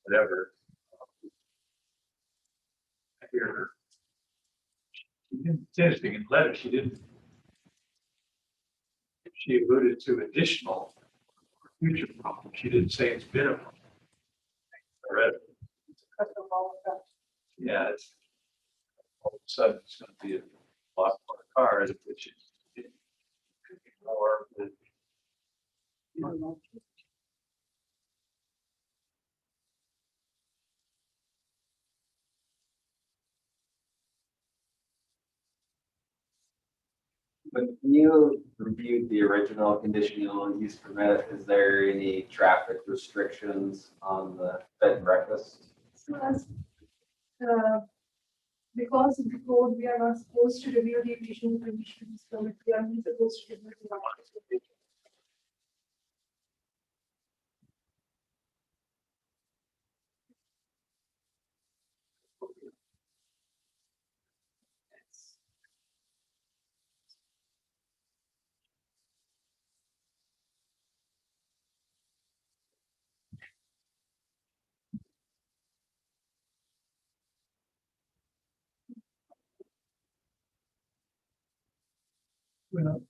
S5: Whatever. I hear her. She didn't say anything in the letter, she didn't. She alluded to additional future problems, she didn't say it's been a problem. I read it. Yeah, it's all of a sudden it's gonna be a lot more cars, which is more than.
S3: When you reviewed the original conditional use permit, is there any traffic restrictions on the bed and breakfast?
S13: So as, because of the code, we are not supposed to review the additional conditions, so we are only supposed to review the ones.
S5: Well.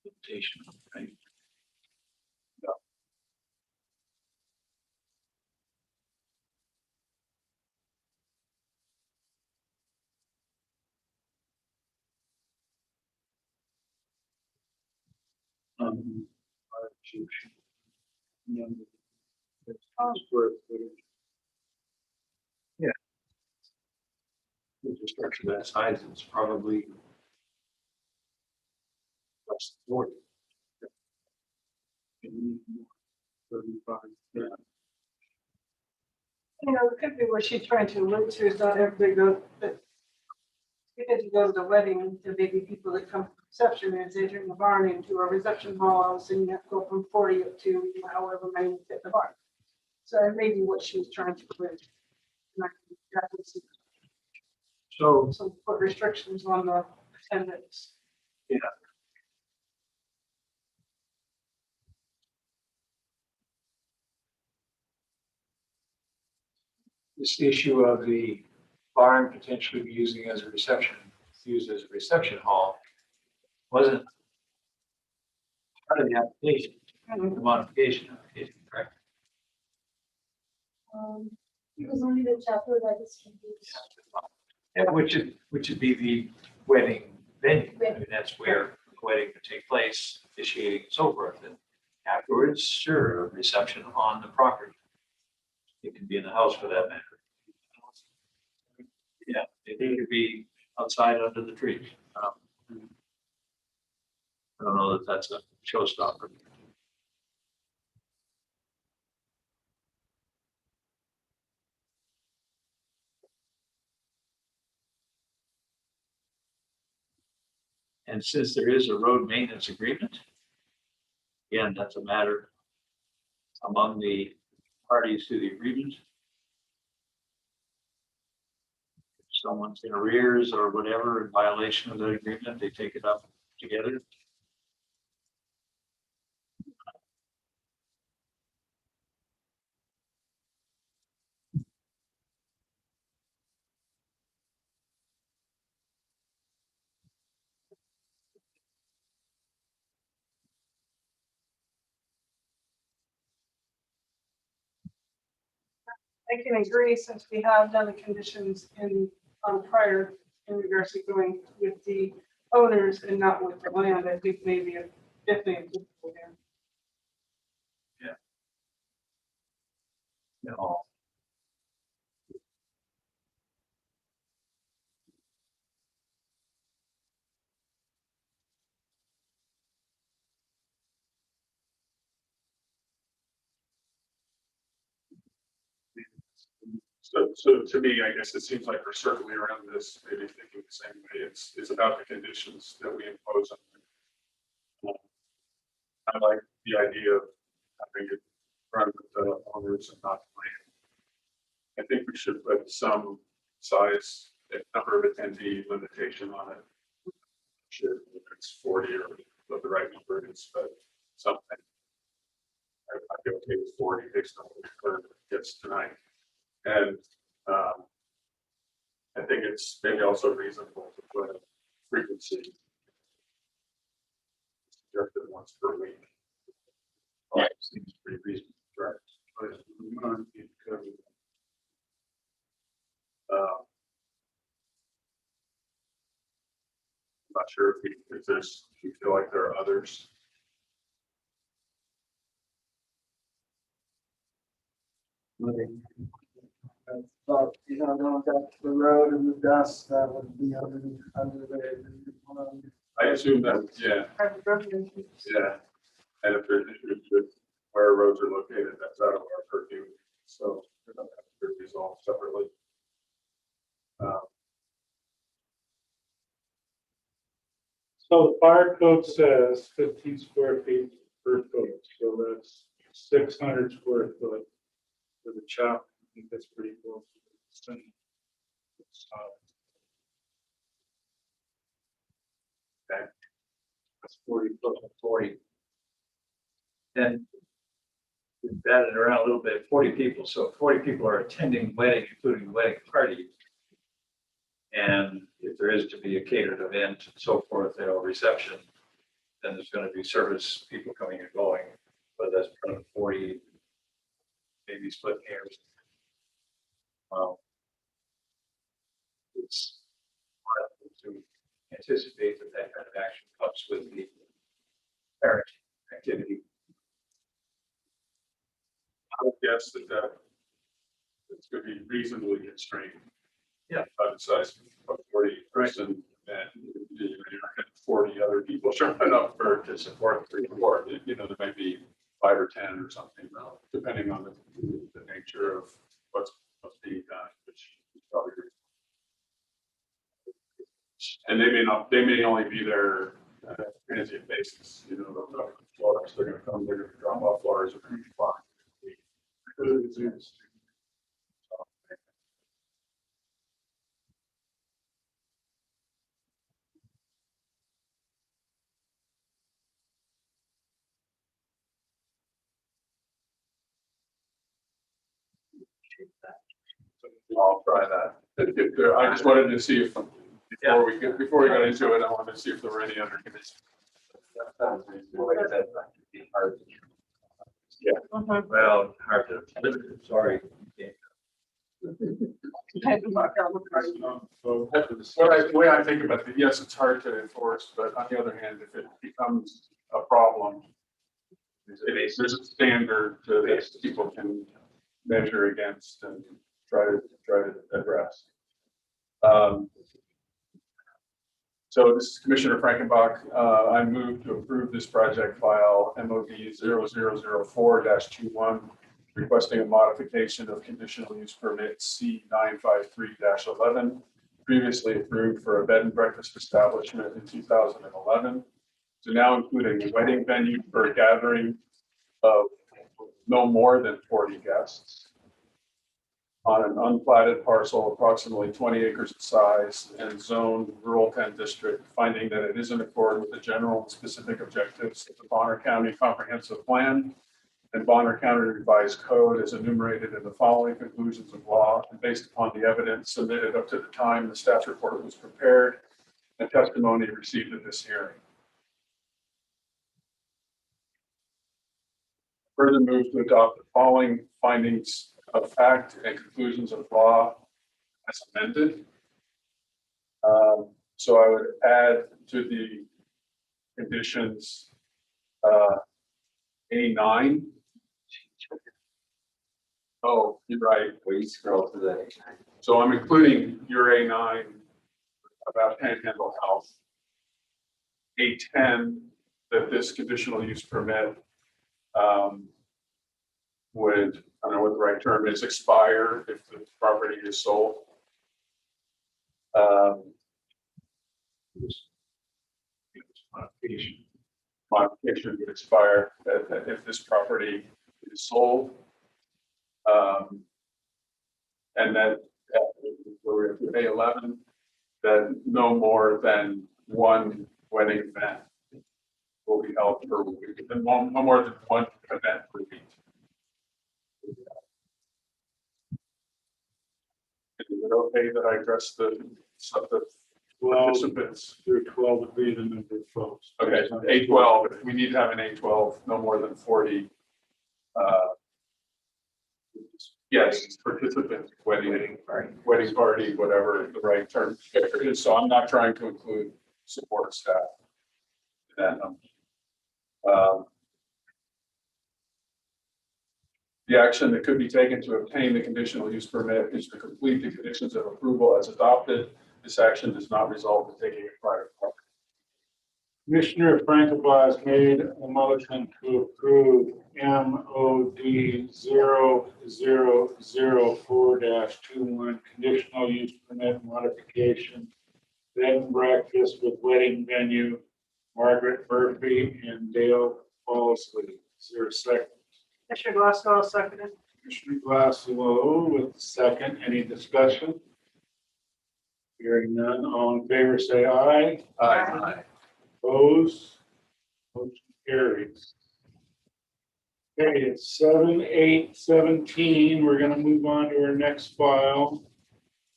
S5: Limitation, right? Yeah. Infrastructure that size is probably less than 40. Yeah.
S9: You know, it could be what she's trying to allude to is not everybody goes, but because you go to the wedding, there may be people that come to reception and they turn the barn into a reception hall, so you have to go from 40 up to however many fit in the barn. So that may be what she was trying to allude. And I can definitely see
S5: So,
S9: some put restrictions on the attendance.
S5: yeah. This issue of the barn potentially be using as a reception, used as a reception hall, wasn't part of the application, the modification application, correct?
S13: It was only the chapel that is.
S5: Yeah, which would be the wedding venue, I mean, that's where the wedding would take place, officiating and so forth, and afterwards, sure, a reception on the property. It could be in the house for that matter. Yeah, it could be outside under the trees. I don't know that that's a showstopper. And since there is a road maintenance agreement, again, that's a matter among the parties to the agreement. If someone's in arrears or whatever in violation of the agreement, they take it up together.
S9: I can agree since we have done the conditions in on prior in regards to going with the owners and not with the land. I think maybe definitely a good there.
S5: No.
S6: So to me, I guess it seems like we're certainly around this, maybe thinking the same way. It's about the conditions that we impose on them. I like the idea of having it run with the owners and not the land. I think we should put some size, number of attendee limitation on it. Sure, if it's 40 or what the right number is, but something. I'd be okay with 40 based on what we've heard gets tonight. And I think it's maybe also reasonable to put a frequency. Suggested once per week. Seems pretty reasonable, right? I'm not sure if there's, if you feel like there are others.
S10: But, you know, going up the road and the dust, that would be under the.
S6: I assume that, yeah, yeah. And if there's issues with where roads are located, that's out of our purview. So we're going to have to resolve separately.
S1: So the fire code says 15 square feet per foot, so that's 600 square foot for the chop. I think that's pretty close.
S5: Okay. That's 40 foot, 40. And we've batted around a little bit, 40 people. So 40 people are attending wedding, including the wedding party. And if there is to be a catered event and so forth, you know, reception, then there's going to be service people coming and going. But that's part of 40, maybe split hairs. It's hard to anticipate that that kind of action comes with the parent activity.
S6: I would guess that it's going to be reasonably constrained.
S5: Yeah.
S6: By the size of 40 person and you're not getting 40 other people showing up for to support the report. You know, there might be 5 or 10 or something, depending on the nature of what's being done, which is probably. And they may only be there transient basis, you know, they'll drop flowers, they're gonna come, they're gonna drop off flowers, they're gonna be fine. I'll try that. I just wanted to see if, before we got into it, I wanted to see if there were any other conditions. Yeah.
S5: Well, hard to live with it, sorry.
S6: So the way I think about it, yes, it's hard to enforce, but on the other hand, if it becomes a problem, there's a standard that people can measure against and try to address. So this is Commissioner Frankenbach. I move to approve this project file MOD 0004-21, requesting a modification of conditional use permit C953-11, previously approved for a bed and breakfast establishment in 2011, to now including a wedding venue for a gathering of no more than 40 guests on an unplatted parcel approximately 20 acres in size and zone rural 10 district, finding that it is in accord with the general and specific objectives of the Bonner County Comprehensive Plan and Bonner County Revised Code as enumerated in the following conclusions of law, and based upon the evidence submitted up to the time the staff report was prepared and testimony received at this hearing. Further move to adopt the following findings of fact and conclusions of law as amended. So I would add to the conditions A9. Oh, you're right.
S3: We scroll to the.
S6: So I'm including your A9 about Panhandle Health. A10, that this conditional use permit would I don't know what the right term is, expire if the property is sold. Modification would expire if this property is sold. And that, we're at A11, that no more than one wedding event will be held per week, and no more than one event per week. Is it okay that I address the participants?
S1: Through 12 would be the number of folks.
S6: Okay, A12, if we need to have an A12, no more than 40. Yes, participants, wedding party, whatever the right term is. So I'm not trying to include support staff in that number. The action that could be taken to obtain the conditional use permit is to complete the conditions of approval as adopted. This action does not result in taking a private property.
S1: Commissioner Frankenblas made a motion to approve MOD 0004-21 conditional use permit modification, bed and breakfast with wedding venue, Margaret Murphy and Dale Falsley. Is there a second?
S9: Commissioner Glasswell seconded.
S1: Commissioner Glasswell with the second. Any discussion? Hearing none, all in favor say aye.
S6: Aye.
S1: Opposed? Motion carries. Okay, it's 7/8/17. We're gonna move on to our next file,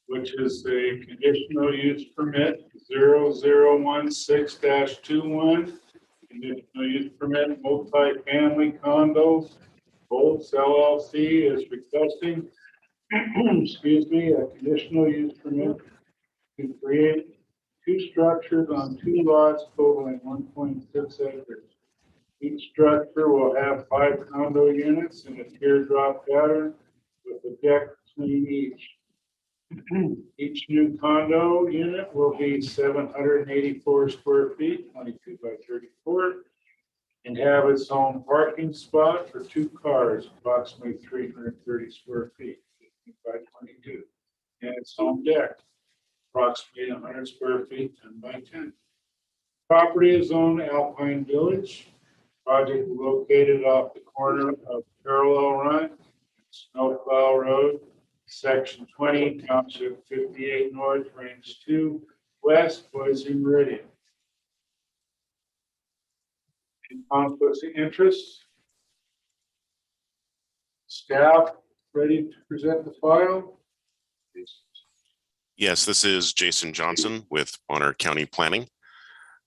S1: which is the conditional use permit 0016-21. Conditional use permit multi-family condos. Bolts LLC is requesting, excuse me, a conditional use permit to create 2 structures on 2 lots totaling 1.6 acres. Each structure will have 5 condo units in a teardrop pattern with a deck between each. Each new condo unit will be 784 square feet, 22 by 34, and have its own parking spot for 2 cars, approximately 330 square feet, 15 by 22, and its own deck, approximately 100 square feet, 10 by 10. Property is owned Alpine Village. Project located off the corner of Parallel Run, Snowplow Road, Section 20, Township 58 North, Range 2 West, Boise Meridian. Any conflicts of interest? Staff ready to present the file?
S15: Yes, this is Jason Johnson with Bonner County Planning.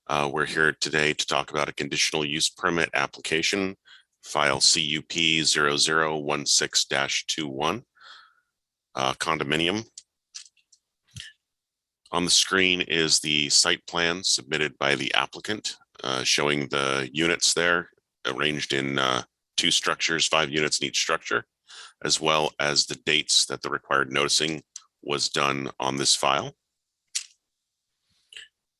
S15: We're here today to talk about a conditional use permit application, file CUP 0016-21, condominium. On the screen is the site plan submitted by the applicant, showing the units there arranged in 2 structures, 5 units in each structure, as well as the dates that the required noticing was done on this file.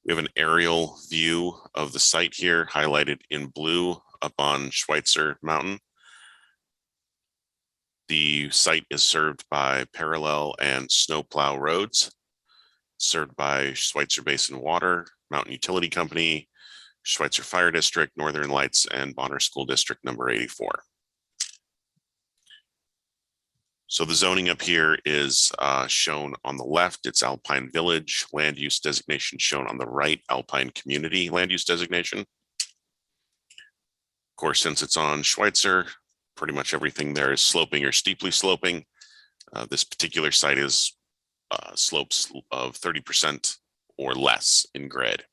S15: We have an aerial view of the site here highlighted in blue up on Schweitzer Mountain. The site is served by Parallel and Snowplow roads, served by Schweitzer Basin Water, Mountain Utility Company, Schweitzer Fire District, Northern Lights, and Bonner School District number 84. So the zoning up here is shown on the left. It's Alpine Village. Land use designation shown on the right, Alpine Community land use designation. Of course, since it's on Schweitzer, pretty much everything there is sloping or steeply sloping. This particular site is slopes of 30% or less in grade.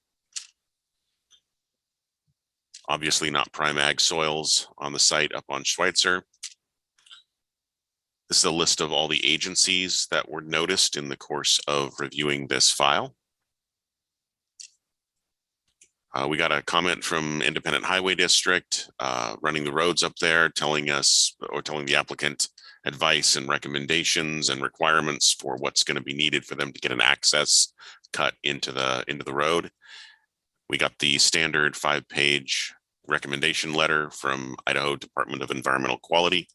S15: Obviously not prime ag soils on the site up on Schweitzer. This is a list of all the agencies that were noticed in the course of reviewing this file. We got a comment from Independent Highway District running the roads up there, telling us or telling the applicant advice and recommendations and requirements for what's going to be needed for them to get an access cut into the road. We got the standard 5-page recommendation letter from Idaho Department of Environmental Quality.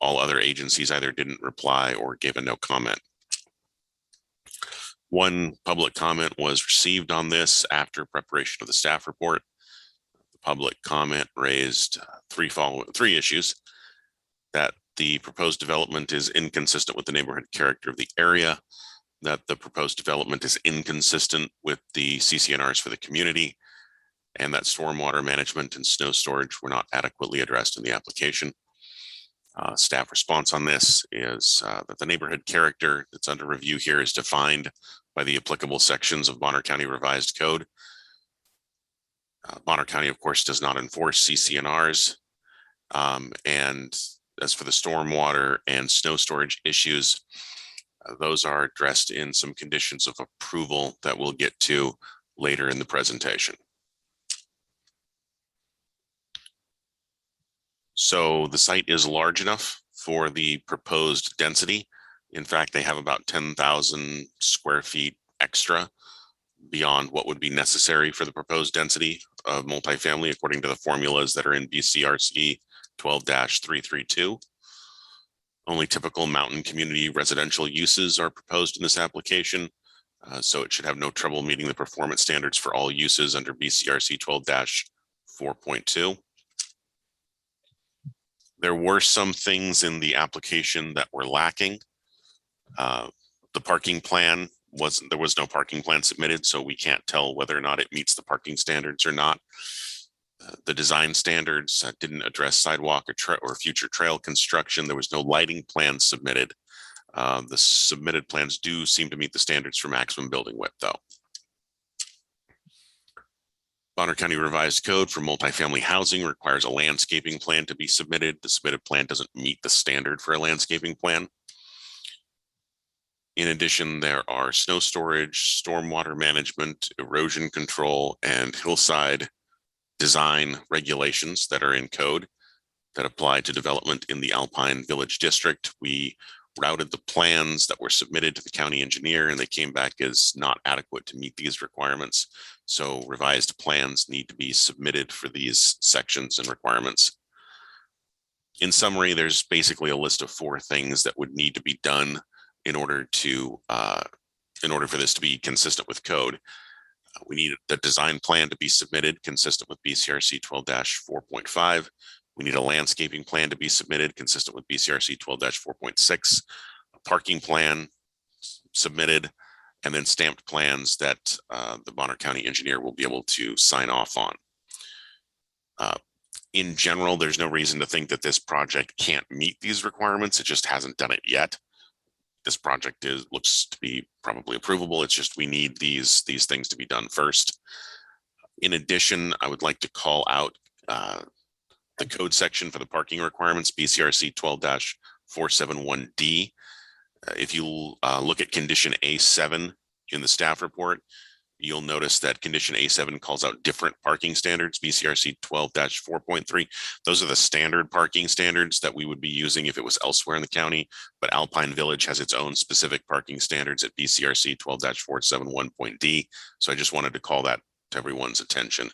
S15: All other agencies either didn't reply or gave a no comment. One public comment was received on this after preparation of the staff report. The public comment raised three issues: that the proposed development is inconsistent with the neighborhood character of the area, that the proposed development is inconsistent with the CCNRs for the community, and that stormwater management and snow storage were not adequately addressed in the application. Staff response on this is that the neighborhood character that's under review here is defined by the applicable sections of Bonner County Revised Code. Bonner County, of course, does not enforce CCNRs. And as for the stormwater and snow storage issues, those are addressed in some conditions of approval that we'll get to later in the presentation. So the site is large enough for the proposed density. In fact, they have about 10,000 square feet extra beyond what would be necessary for the proposed density of multifamily, according to the formulas that are in BCRC 12-332. Only typical mountain community residential uses are proposed in this application, so it should have no trouble meeting the performance standards for all uses under BCRC 12-4.2. There were some things in the application that were lacking. The parking plan there was no parking plan submitted, so we can't tell whether or not it meets the parking standards or not. The design standards didn't address sidewalk or future trail construction. There was no lighting plan submitted. The submitted plans do seem to meet the standards for maximum building width, though. Bonner County Revised Code for multifamily housing requires a landscaping plan to be submitted. The submitted plan doesn't meet the standard for a landscaping plan. In addition, there are snow storage, stormwater management, erosion control, and hillside design regulations that are in code that apply to development in the Alpine Village District. We routed the plans that were submitted to the county engineer, and they came back as not adequate to meet these requirements. So revised plans need to be submitted for these sections and requirements. In summary, there's basically a list of 4 things that would need to be done in order for this to be consistent with code. We need the design plan to be submitted consistent with BCRC 12-4.5. We need a landscaping plan to be submitted consistent with BCRC 12-4.6, a parking plan submitted, and then stamped plans that the Bonner County engineer will be able to sign off on. In general, there's no reason to think that this project can't meet these requirements. It just hasn't done it yet. This project looks to be probably approvable. It's just we need these things to be done first. In addition, I would like to call out the code section for the parking requirements, BCRC 12-471D. If you look at condition A7 in the staff report, you'll notice that condition A7 calls out different parking standards, BCRC 12-4.3. Those are the standard parking standards that we would be using if it was elsewhere in the county, but Alpine Village has its own specific parking standards at BCRC 12-471.D. So I just wanted to call that to everyone's attention.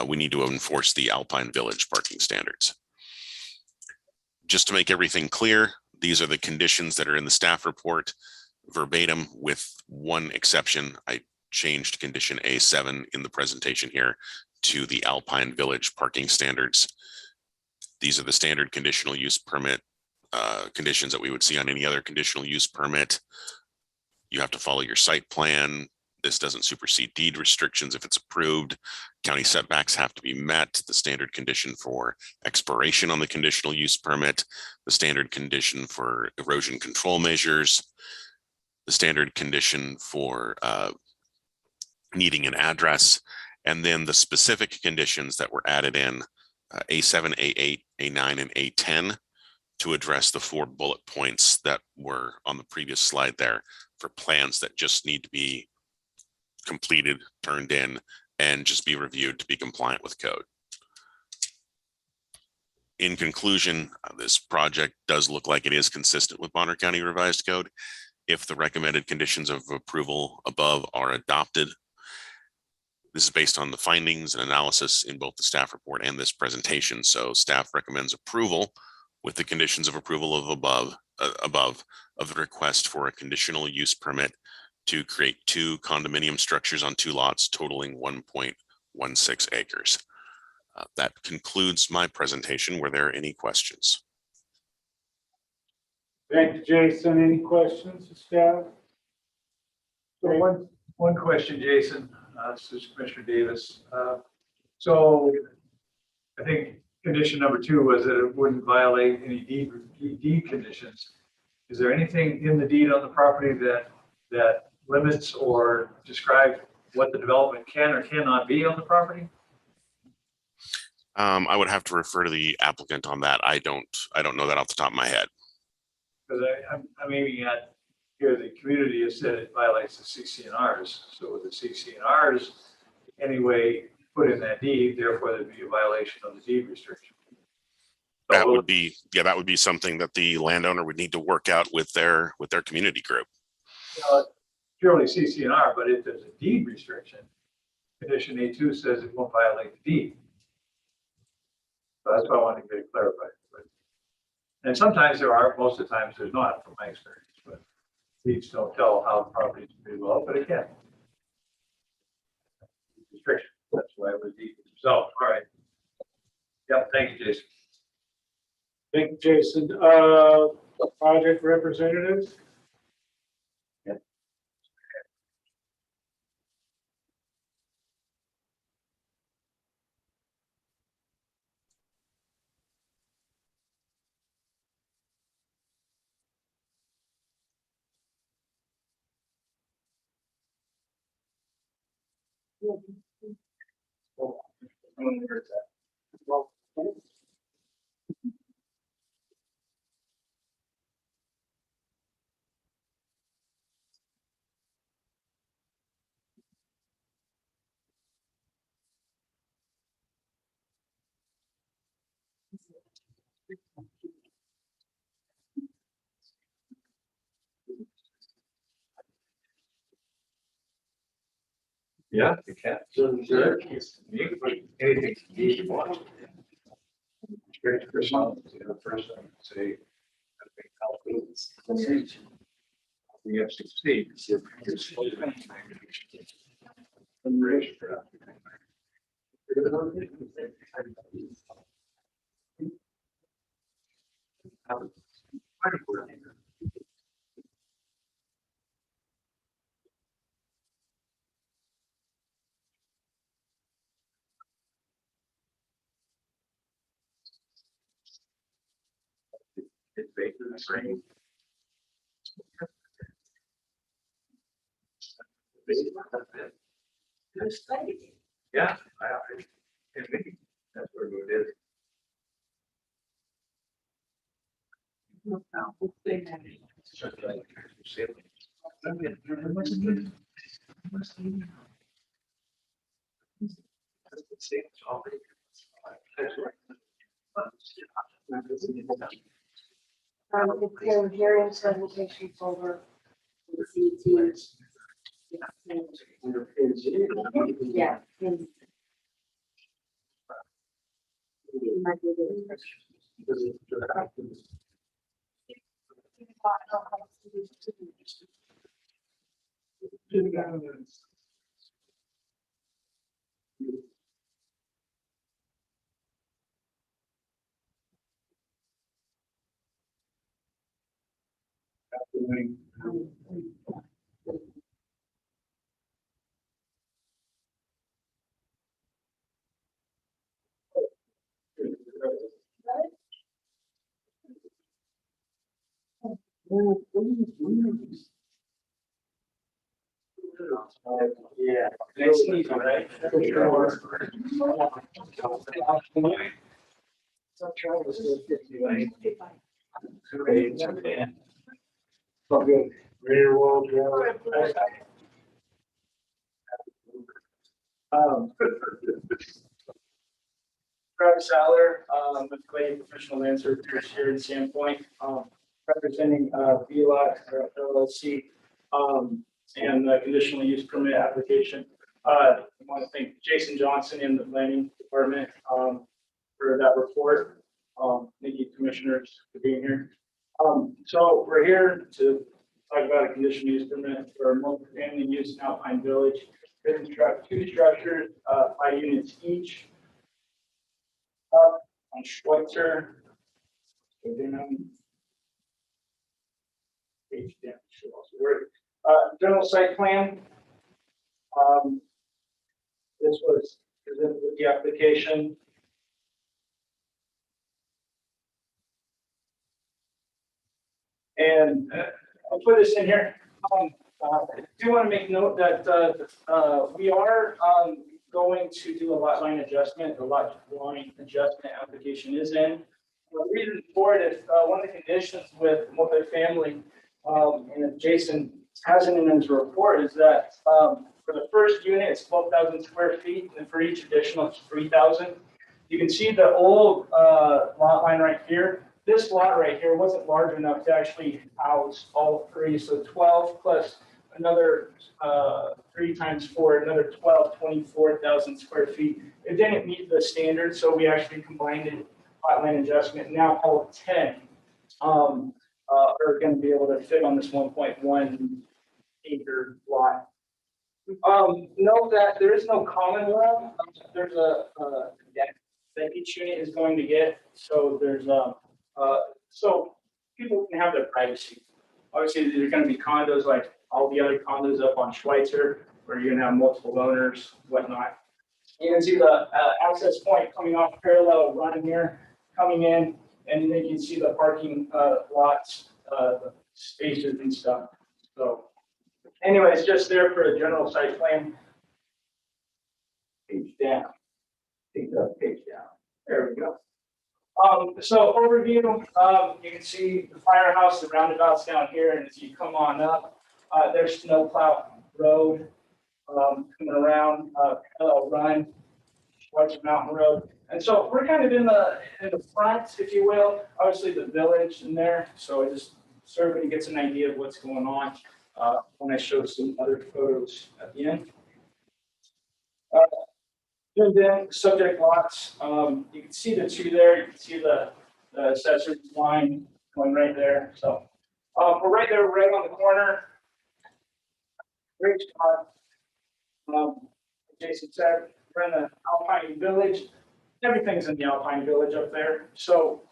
S15: We need to enforce the Alpine Village parking standards. Just to make everything clear, these are the conditions that are in the staff report verbatim, with one exception. I changed condition A7 in the presentation here to the Alpine Village parking standards. These are the standard conditional use permit conditions that we would see on any other conditional use permit. You have to follow your site plan. This doesn't supersede deed restrictions if it's approved. County setbacks have to be met. The standard condition for expiration on the conditional use permit, the standard condition for erosion control measures, the standard condition for needing an address, and then the specific conditions that were added in A7, A8, A9, and A10 to address the 4 bullet points that were on the previous slide there for plans that just need to be completed, turned in, and just be reviewed to be compliant with code. In conclusion, this project does look like it is consistent with Bonner County Revised Code. If the recommended conditions of approval above are adopted, this is based on the findings and analysis in both the staff report and this presentation. So staff recommends approval with the conditions of approval of above of the request for a conditional use permit to create 2 condominium structures on 2 lots totaling 1.16 acres. That concludes my presentation. Were there any questions?
S1: Thank you, Jason. Any questions, staff?
S5: So one question, Jason, this is Commissioner Davis. So I think condition number 2 was that it wouldn't violate any deed conditions. Is there anything in the deed on the property that limits or describes what the development can or cannot be on the property?
S15: I would have to refer to the applicant on that. I don't know that off the top of my head.
S5: Because I'm aiming at here, the community has said it violates the CCNRs. So with the CCNRs anyway put in that deed, therefore there'd be a violation of the deed restriction.
S15: That would be, yeah, that would be something that the landowner would need to work out with their community group.
S5: Purely CCNR, but if there's a deed restriction, condition A2 says it won't violate the deed. So that's why I wanted to get it clarified. And sometimes there are, most of the times there's not, from my experience, but deeds don't tell how the property is to be developed, but it can. Restriction, that's why it was deed. So, all right. Yep, thank you, Jason.
S1: Thank you, Jason. Project representatives?
S5: Yeah, you can. Sure. You can put anything you want. Great first time, say. The FCC. It's baked in the spring. Yeah, that's where it is.
S2: It's hearing presentation folder. Yeah.
S4: Yeah. Next meeting, right?
S1: Oh, good. Ready to roll, Joe?
S4: Travis Aller, with Clay Professional Land Surveyors here in Sandpoint, representing VLOT LLC, and the conditional use permit application. I want to thank Jason Johnson in the planning department for that report. Thank you, Commissioner.
S1: commissioners for being here. So we're here to talk about a conditional use permit for multifamily use in Alpine Village. We're gonna construct 2 structures, 5 units each. Up on Schweitzer. Go down. Page down, should also work. General site plan. This was presented with the application. And I'll put this in here. I do want to make note that we are going to do a lot line adjustment. The lot line adjustment application is in. The reason for it is one of the conditions with multifamily, and Jason has it in his report, is that for the first unit, it's 12,000 square feet, and for each additional, it's 3,000. You can see the old lot line right here. This lot right here wasn't large enough to actually house all 3, so 12 plus another 3 times 4, another 12, 24,000 square feet. It didn't meet the standard, so we actually combined it, lot line adjustment. Now all 10 are going to be able to fit on this 1.1 acre lot. Note that there is no common room. There's a deck that each unit is going to get. So there's so people can have their privacy. Obviously, there's going to be condos like all the other condos up on Schweitzer, where you're going to have multiple owners, whatnot. You can see the access point coming off parallel run here, coming in, and then you can see the parking lots, the spaces and stuff. So anyways, just there for a general site plan. Page down. Take the page down. There we go. So overview, you can see the firehouse, the roundabouts down here, and as you come on up, there's Snowplow Road coming around, parallel run, Schweitzer Mountain Road. And so we're kind of in the front, if you will, obviously the village in there. So so everybody gets an idea of what's going on when I show some other photos at the end. And then subject lots, you can see the 2 there. You can see the accessory line going right there. So we're right there, right on the corner. Great spot. Jason said, we're in the Alpine Village. Everything's in the Alpine Village up there. So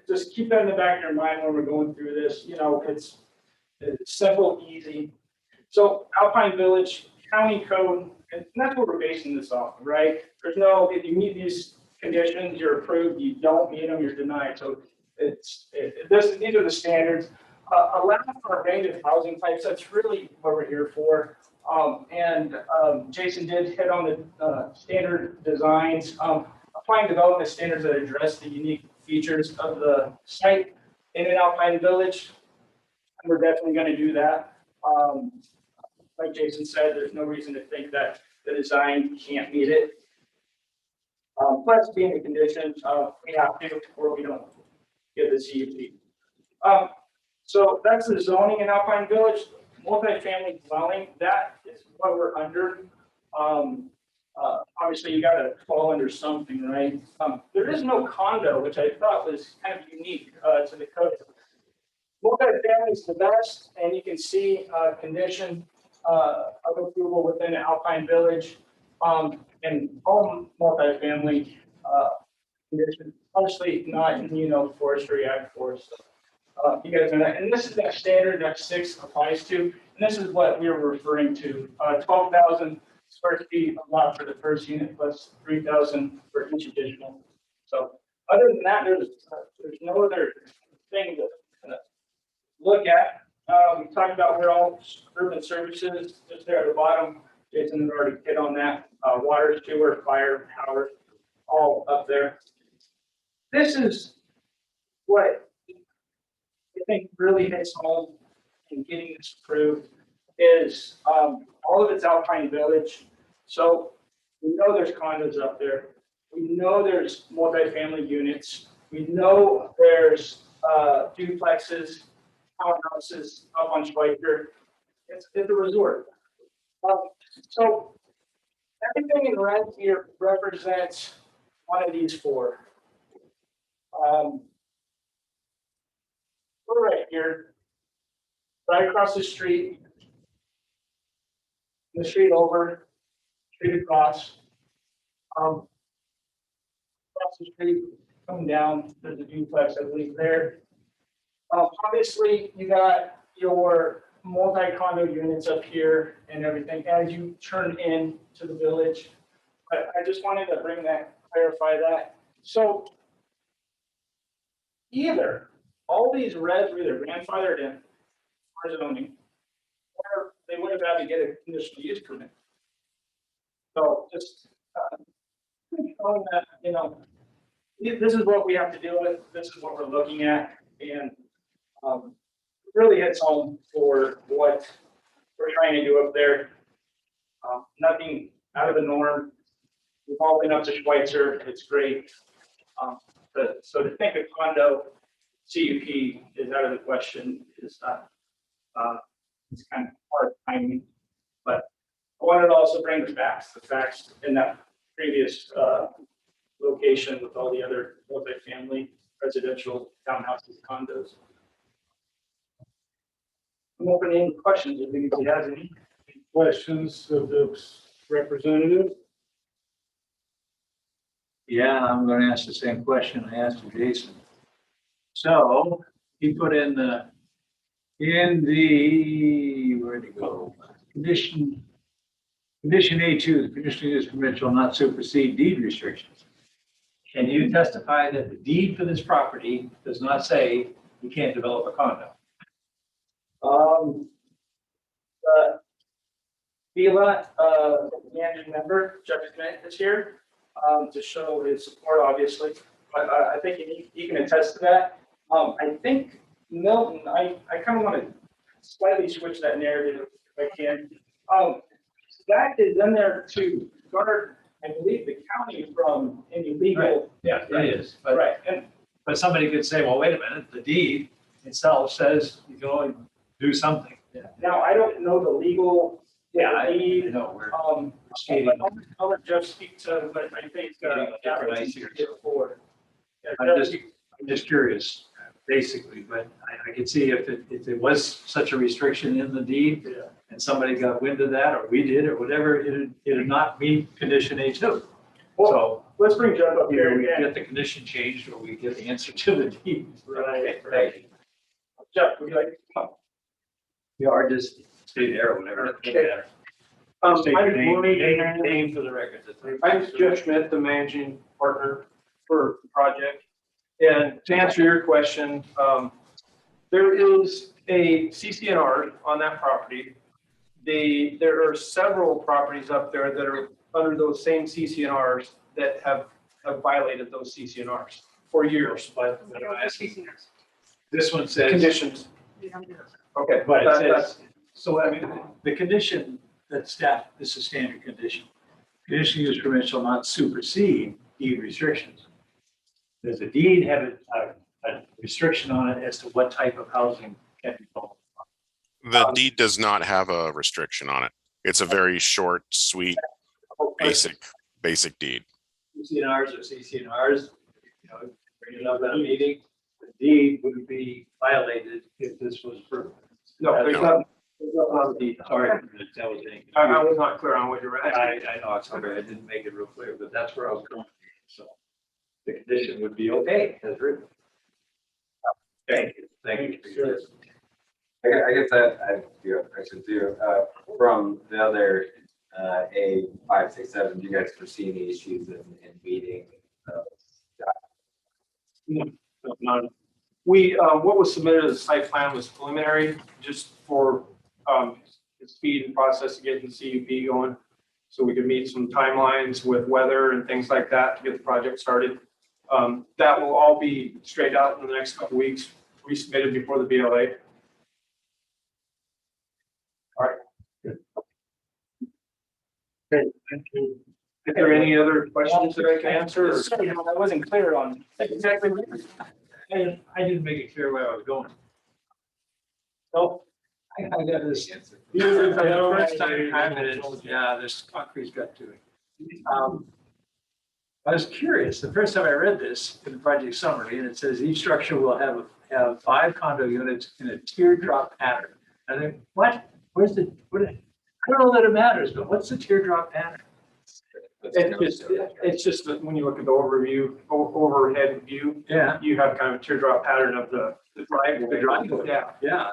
S1: just keep that in the back of your mind when we're going through this. You know, it's simple, easy. So Alpine Village, county code, and that's what we're basing this off of, right? There's no, if you meet these conditions, you're approved. You don't meet them, you're denied. So these are the standards. Allow for a range of housing types. That's really what we're here for. Jason did hit on the standard designs, applying development standards that address the unique features of the site in an Alpine Village. And we're definitely going to do that. Like Jason said, there's no reason to think that the design can't meet it. Plus being a condition of we have to or we don't get the CUP. So that's the zoning in Alpine Village. Multifamily dwelling, that is what we're under. Obviously, you got to fall under something, right? There is no condo, which I thought was kind of unique to the code. Multifamily is the best, and you can see condition of approval within Alpine Village and all multifamily conditions. Obviously, not in Forestry Act Forest. You guys know that, and this is that standard that 6 applies to, and this is what we were referring to: 12,000 square feet a lot for the first unit, plus 3,000 for each additional. So, other than that, there's no other thing to look at. We talked about where all urban services, just there at the bottom. Jason had already hit on that. Water, sewer, fire, power, all up there. This is what I think really hits home in getting this approved is all of it's Alpine Village. So we know there's condos up there. We know there's multifamily units. We know there's duplexes, townhouses up on Schweitzer. It's a resort. So everything in red here represents one of these 4.
S4: here. Right across the street. The street over, street across. Across the street, coming down, there's a duplex, I believe, there. Obviously, you got your multi-condo units up here and everything as you turn in to the village. But I just wanted to clarify that. So either all these reds were either grandfathered in for zoning, or they would have had to get a conditional use permit. So just showing that, you know, this is what we have to deal with. This is what we're looking at, and really hits home for what we're trying to do up there. Nothing out of the norm. We've all been up to Schweitzer. It's great. So to think a condo CUP is out of the question is it's kind of hard timing. But I wanted to also bring the facts in that previous location with all the other multifamily residential townhouses, condos. I'm opening any questions if anybody has any.
S1: Questions of the representative?
S5: Yeah, I'm gonna ask the same question I asked Jason. So he put in where'd it go? Condition A2, the conditional use permit shall not supersede deed restrictions. Can you testify that the deed for this property does not say you can't develop a condo?
S4: Vila, managing member, Jeff Schmidt is here, to show his support, obviously. But I think he can attest to that. I think Milton, I kind of want to slightly switch that narrative if I can. That is in there to guard, I believe, the county from any legal.
S5: Yeah, it is. But,
S4: Right,
S5: but somebody could say, well, wait a minute, the deed itself says you can only do something. Yeah.
S4: now I don't know the legal.
S5: I
S4: deed.
S5: know, we're
S4: Skating. I'll let Jeff speak to, but I think that was easier to get forward. Yeah,
S5: I'm just curious, basically, but I could see if it was such a restriction in the deed and somebody got wind of that, or we did, or whatever, it'd not meet condition A2. So
S4: let's bring Jeff up
S5: either
S4: here
S5: we
S4: again.
S5: get the condition changed or we get the answer to the deed.
S4: Right. Jeff, would you like to come up?
S5: Yeah, or just stay there or whatever. It doesn't matter. State your
S10: I'm
S5: name-
S10: Maureen.
S5: name for the record.
S10: I'm Jeff Schmidt, the managing partner for the project. And to answer your question, there is a CCNR on that property. There are several properties up there that are under those same CCNRs that have violated those CCNRs for years.
S5: But this one says.
S10: Conditions. Okay,
S5: But it
S10: that's,
S5: says, so I mean, the condition that staff, this is standard condition. Conditional use permit shall not supersede deed restrictions. Does the deed have a restriction on it as to what type of housing can be built?
S15: The deed does not have a restriction on it. It's a very short, sweet, basic deed.
S5: CCNRs or CCNRs, you know, bring it up at a meeting, the deed would be violated if this was approved.
S10: no, there's
S15: No.
S10: nothing on the deed.
S5: Sorry, that was it.
S10: I was not clear on what you were asking.
S5: I know, it's okay, I didn't make it real clear, but that's where I was going. So the condition would be okay as written. Thank you.
S3: I guess I do have a question too. From the other A567, do you guys foresee any issues in meeting?
S10: None. We, what was submitted as a site plan was preliminary, just for, the speed and process of getting the CUP going. So we could meet some timelines with weather and things like that to get the project started. That will all be straightened out in the next couple weeks, resubmitted before the BLA. All right. Good.
S1: Okay, thank you.
S10: Is there any other questions that I can answer? or-
S4: Sorry, I wasn't clear on exactly.
S5: I didn't make it clear where I was going. So I got this. The first time having it, yeah, this concrete's got to it. I was curious, the first time I read this in the project summary, and it says each structure will have 5 condo units in a teardrop pattern. I think, what? Where's the, what? I don't know that it matters, but what's the teardrop pattern?
S10: It's just that when you look at the overhead view,
S5: Yeah.
S10: you have kind of a teardrop pattern of the driveway.
S5: The driveway.
S10: Yeah.
S5: Yeah.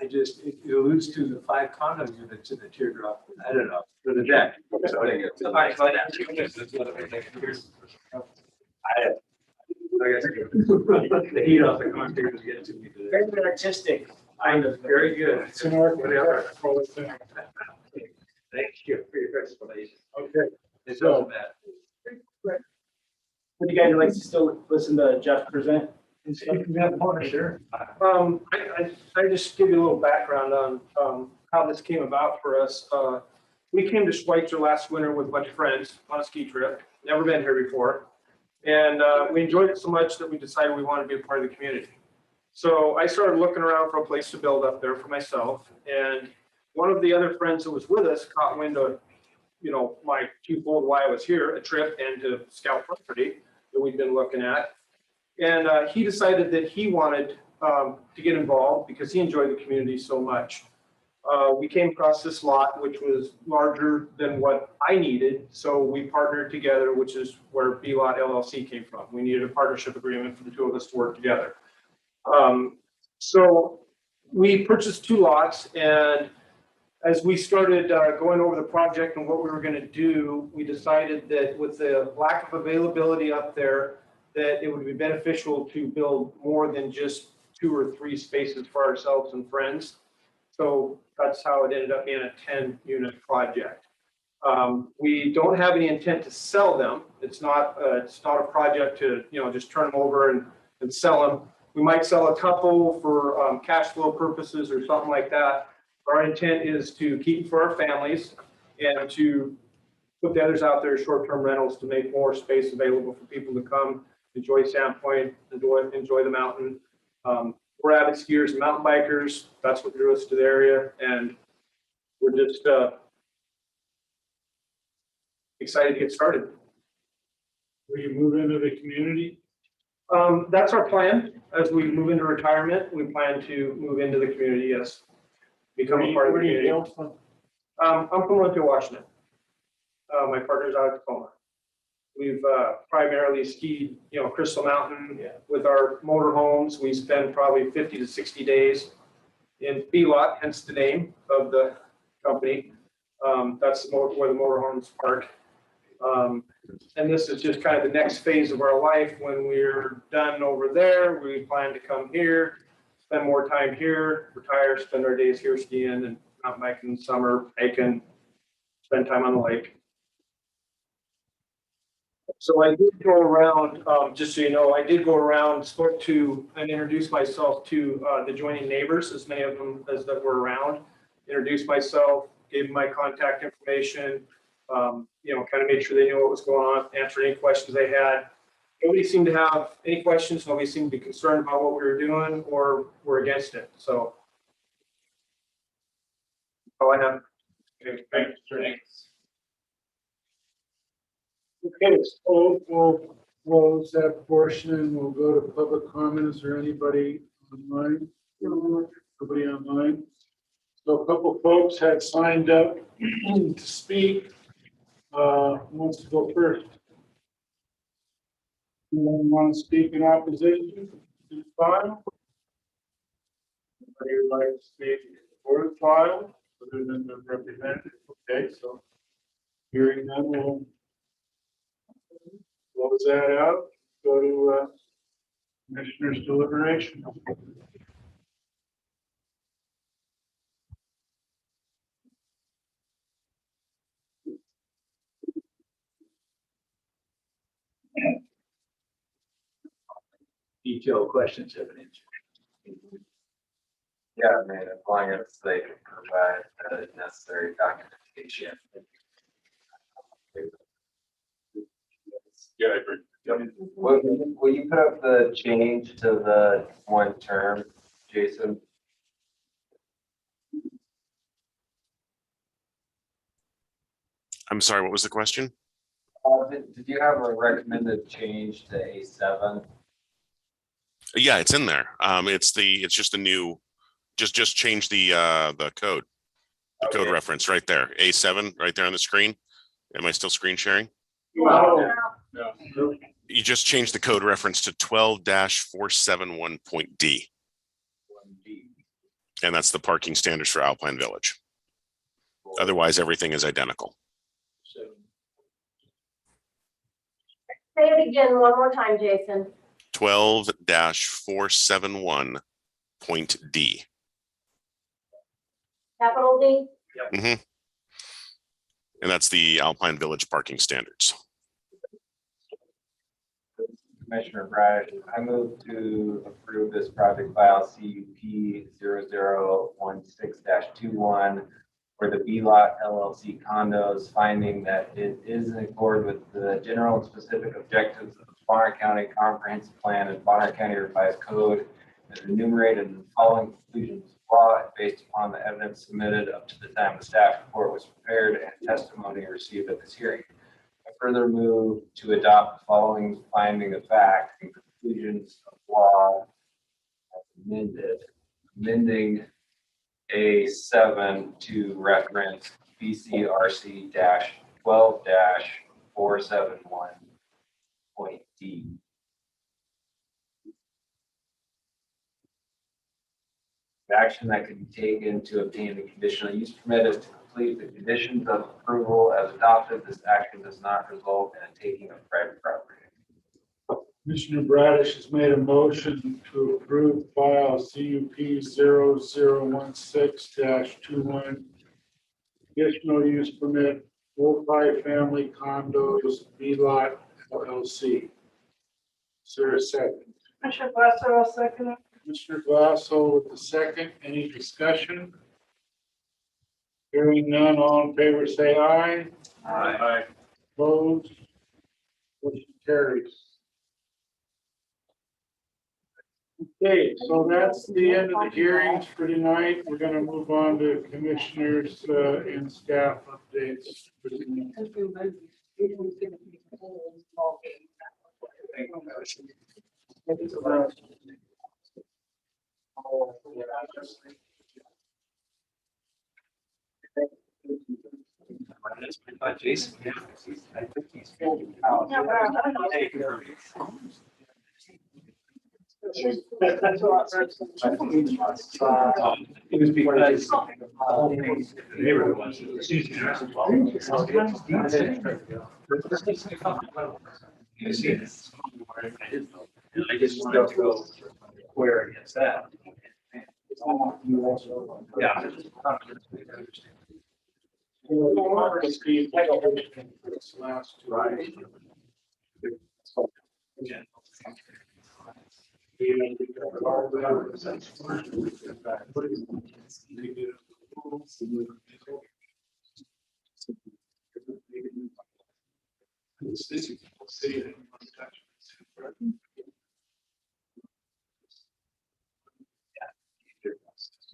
S5: It alludes to the 5 condo units in the teardrop. I don't know, for the deck.
S3: I think it's-
S5: All right, so I'd ask you this, that's what I think. The heat off the concrete is getting to me today.
S10: Very artistic.
S5: Kind of, very good.
S1: It's an architect, whole thing.
S5: Thank you for your explanation.
S1: Okay,
S5: It doesn't matter.
S4: Would you guys like to still listen to Jeff present?
S5: Sure.
S10: I just give you a little background on how this came about for us. We came to Schweitzer last winter with a bunch of friends on a ski trip, never been here before. And we enjoyed it so much that we decided we wanted to be a part of the community. So I started looking around for a place to build up there for myself. And one of the other friends that was with us caught wind of, you know, my twofold why I was here, a trip and to scout property that we'd been looking at. And he decided that he wanted to get involved because he enjoyed the community so much. We came across this lot, which was larger than what I needed. So we partnered together, which is where B-Lot LLC came from. We needed a partnership agreement for the two of us to work together. So we purchased 2 lots, and as we started going over the project and what we were going to do, we decided that with the lack of availability up there, that it would be beneficial to build more than just 2 or 3 spaces for ourselves and friends. So that's how it ended up being a 10-unit project. We don't have any intent to sell them. It's not a project to, you know, just turn them over and sell them. We might sell a couple for cash flow purposes or something like that. Our intent is to keep them for our families and to put the others out there as short-term rentals to make more space available for people to come enjoy Sandpoint, enjoy the mountain. We're avid skiers and mountain bikers. That's what drew us to the area, and we're just excited to get started.
S1: will you move into the community?
S10: That's our plan. As we move into retirement, we plan to move into the community, yes. Become a part of the community. I'm from Olympia, Washington. My partner's out of Tacoma. We've primarily skied, you know, Crystal Mountain with our motorhomes. We spend probably 50 to 60 days in B-Lot, hence the name of the company. That's where the motorhomes park. And this is just kind of the next phase of our life. When we're done over there, we plan to come here, spend more time here, retire, spend our days here skiing and mountain biking in summer, hiking, spend time on the lake. So I did go around, just so you know, I did go around, spoke to and introduced myself to the joining neighbors, as many of them as that were around. Introduced myself, gave them my contact information, you know, kind of made sure they knew what was going on, answered any questions they had. Nobody seemed to have any questions. Nobody seemed to be concerned about what we were doing or were against it. So. All I have. Okay, thanks.
S1: Okay, so we'll close that portion and we'll go to public comment. Is there anybody online? Nobody online? So a couple folks had signed up to speak. Who wants to go first? Anyone want to speak in opposition to the file? Anybody would like to speak for the file other than the representative? Okay, so hearing none, we'll close that out. Go to Commissioner's deliberation.
S5: Detailed questions have been answered.
S3: Yeah, I mean, as long as they can provide the necessary documentation.
S6: Yeah, I agree.
S3: Will you put up the change to the 1 term, Jason?
S15: I'm sorry, what was the question?
S3: Did you have a recommended change to A7?
S15: Yeah, it's in there. It's just a new, just change the code. The code
S3: Okay.
S15: reference right there, A7, right there on the screen. Am I still screen sharing?
S6: No.
S15: You just changed the code reference to 12-471.D. And that's the parking standards for Alpine Village. Otherwise, everything is identical.
S2: Say it again one more time, Jason.
S15: 12-471.D.
S2: Capital D?
S15: And that's the Alpine Village parking standards.
S3: Commissioner Bradish, I move to approve this project file CUP 0016-21 for the B-Lot LLC condos, finding that it is in accord with the general and specific objectives of the Bonner County Comprehensive Plan and Bonner County Revised Code, as enumerated in the following conclusions of law based upon the evidence submitted up to the time the staff report was prepared and testimony received at this hearing. I further move to adopt the following finding of fact and conclusions of law as amending A7 to reference BCRC-12-471.D. The action that can be taken to obtain the conditional use permit is to complete the conditions of approval as adopted. This action does not result in a taking of private property.
S1: Commissioner Bradish has made a motion to approve file CUP 0016-21 conditional use permit, 4-5 family condos, B-Lot LLC. Is there a second?
S9: Commissioner Glassar, I'll second it.
S1: Commissioner Glassell with the second. Any discussion? Hearing none, all in favor say aye.
S6: Aye.
S1: Opposed? Motion carries. Okay, so that's the end of the hearings for tonight. We're going to move on to commissioners and staff updates. for tonight.
S5: Jason, I think he's building It was because the whole thing, the neighborhood was. You see this? I just wanted to go square against that. Yeah.
S1: Last two.
S5: Right.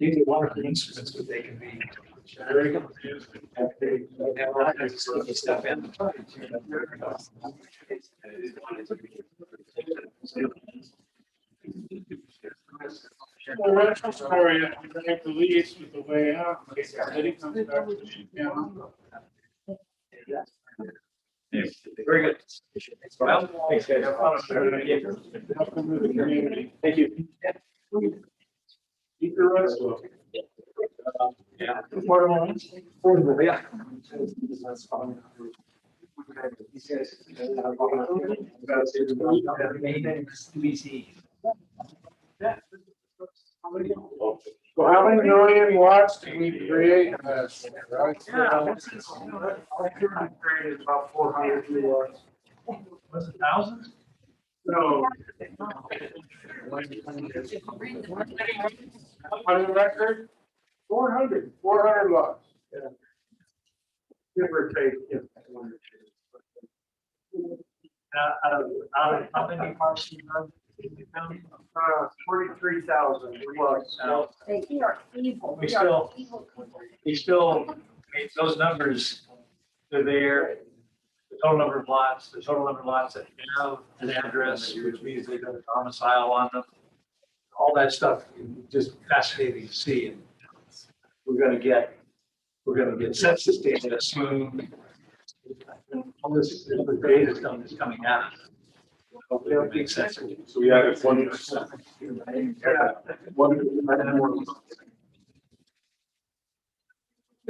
S5: These are wonderful instruments, but they can be very confused. Stuff in.
S1: Well, retro story, I think the lease with the way out. Then he comes back to the camera.
S5: Very good. Well, thanks, guys.
S1: Welcome to the community.
S5: Thank you.
S1: Keep your rest well.
S5: Yeah.
S4: Yeah.
S1: So how many million watts do we create? Right?
S10: Created about 400 kilowatts.
S5: Was it thousands?
S1: No. On the record, 400 watts.
S10: Yeah. Give or take, yeah.
S5: Out of how many parks you have?
S10: 43,000 plus.
S2: They are evil.
S5: We
S2: They are
S5: still-
S2: evil people.
S5: You still, I mean, those numbers, they're there. total number of lots, the total number of lots that have an address, which means they've got a domicile on them. All that stuff is just fascinating to see. And we're gonna get census data soon. All this data is coming out. Hopefully it'll make sense.
S6: So we added 1%.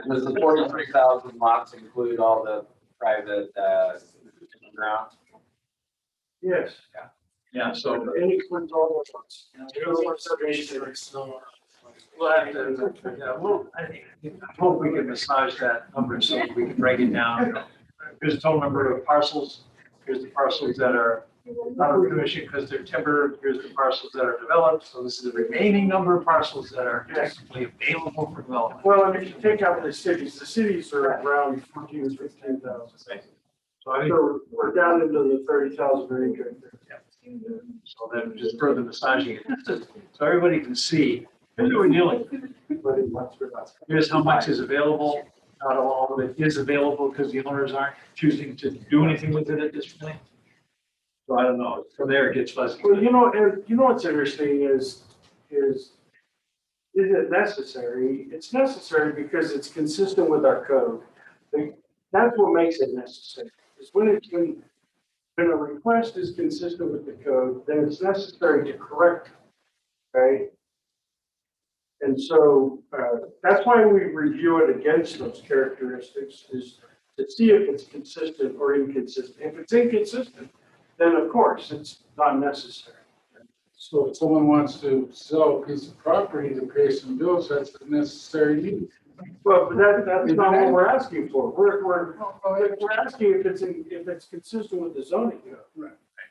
S3: Does the 43,000 lots include all the private, ground?
S10: Yes.
S5: Yeah, so
S10: Any includes all those ones.
S5: we'll have to, I hope we can massage that number so we can break it down. Here's the total number of parcels. Here's the parcels that are not under commission because they're timber. Here's the parcels that are developed. So this is the remaining number of parcels that are technically available for development.
S10: Well, and if you take out the cities are around 14 or 15,000.
S5: So I think,
S10: So we're down into the 30,000 range right there.
S5: so then just further massaging it, so everybody can see what we're dealing with. Here's how much is available. Not all of it is available because the owners aren't choosing to do anything with it at this point. So I don't know, from there it gets fuzzy.
S10: Well, and you know what's interesting is it necessary? It's necessary because it's consistent with our code. That's what makes it necessary. Is when a request is consistent with the code, then it's necessary to correct it, right? And so that's why we review it against those characteristics, is to see if it's consistent or inconsistent. If it's inconsistent, then of course it's not necessary.
S1: So if someone wants to sell a piece of property to pay some bills, that's a necessary need.
S10: Well, but that's not what we're asking for. We're asking if it's consistent with the zoning code.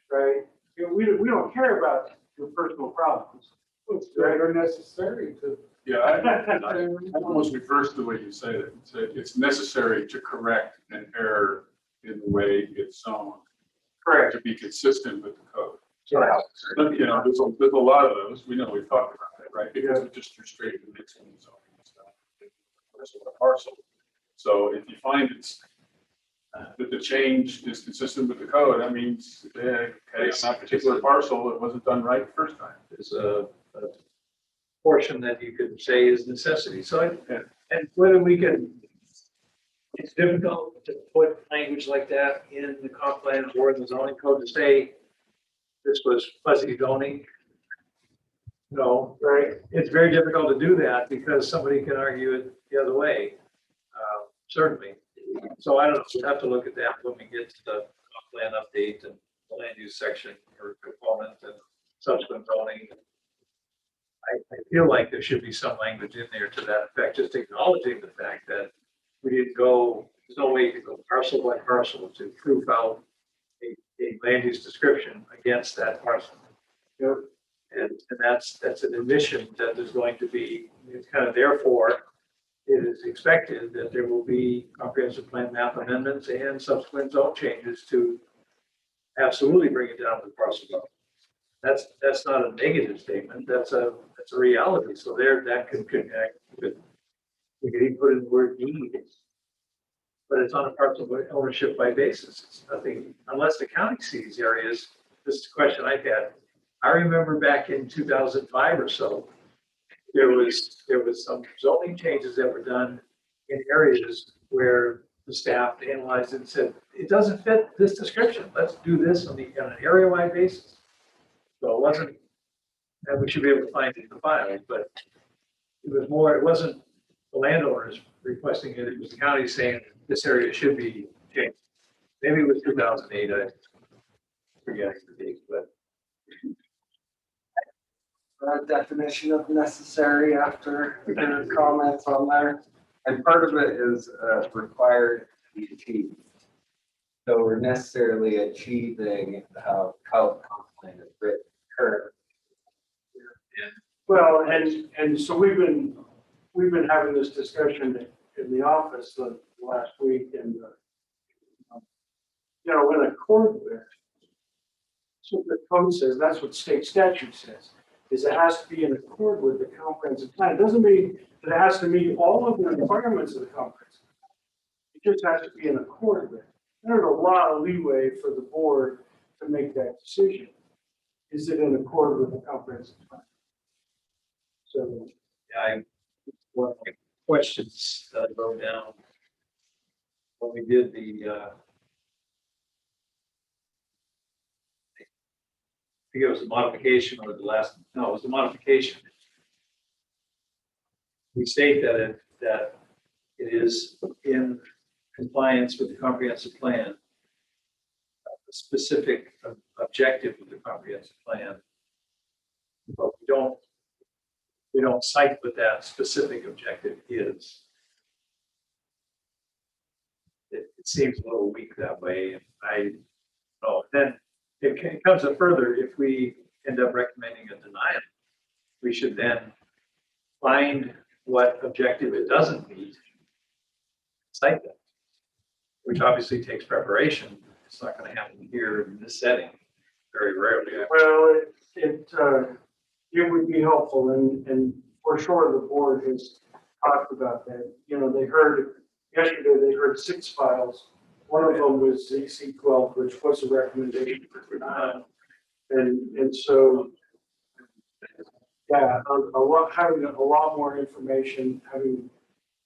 S10: Right? We don't care about your personal problems.
S1: It's very necessary to.
S6: Yeah, I almost reverse the way you say it. It's necessary to correct an error in the way it's zoned.
S10: Correct.
S6: To be consistent with the code.
S10: Right.
S6: But, there's a lot of those. We know we've talked about that, right? Because it's just restricted to mixing and zoning and stuff. Parcel. So if you find that the change is consistent with the code, that means, okay, on that particular parcel, it wasn't done right the first time.
S5: There's a portion that you could say is necessity. So, and whether we can, it's difficult to put language like that in the comp plan or in the zoning code to say this was fuzzy zoning. No, right? It's very difficult to do that because somebody can argue it the other way, certainly. So I don't know, we'll have to look at that when we get to the comp plan update and the land use section or component and subsequent zoning. I feel like there should be some language in there to that effect, just acknowledging the fact that we didn't go, there's no way to go parcel by parcel to prove out a land use description against that parcel.
S10: Yep.
S5: And that's an admission that there's going to be, it's kind of therefore, it is expected that there will be comprehensive plan map amendments and subsequent zone changes to absolutely bring it down to the parcel level. That's not a negative statement, that's a reality. So there, that could connect with, we could even put in the word need. But it's on a parcel ownership by basis. It's nothing, unless the county sees areas, this is a question I had. I remember back in 2005 or so, there was some zoning changes that were done in areas where the staff analyzed it and said, it doesn't fit this description. Let's do this on an area-wide basis. So it wasn't, and we should be able to find it in the file, but it wasn't the landowners requesting it. It was the county saying this area should be changed. Maybe it was 2008, I forget the date, but.
S16: Definition of necessary after the comments on there.
S3: And part of it is required to be achieved. So we're necessarily achieving how comp plan is written currently.
S10: Well, and so we've been having this discussion in the office the last week, and in accord with, so the code says, that's what state statute says, is it has to be in accord with the comprehensive plan. It doesn't mean that it has to meet all of the requirements of the comprehensive plan. It just has to be in accord with. there's a lot of leeway for the board to make that decision. Is it in accord with the comprehensive plan? So,
S5: I, one of my questions that I wrote down when we did the, I think it was the modification or the last, no, it was the modification. We state that it is in compliance with the comprehensive plan, the specific objective of the comprehensive plan. But we don't cite what that specific objective is. It seems a little weak that way, and I, oh, then it comes up further, if we end up recommending a denial, we should then find what objective it doesn't meet, cite that, which obviously takes preparation. It's not going to happen here in this setting, very rarely.
S10: well, it would be helpful, and for sure the board has talked about that. You know, yesterday they heard 6 files. One of them was ZC 12, which was a recommendation for denial. And so, yeah, having a lot more information, having,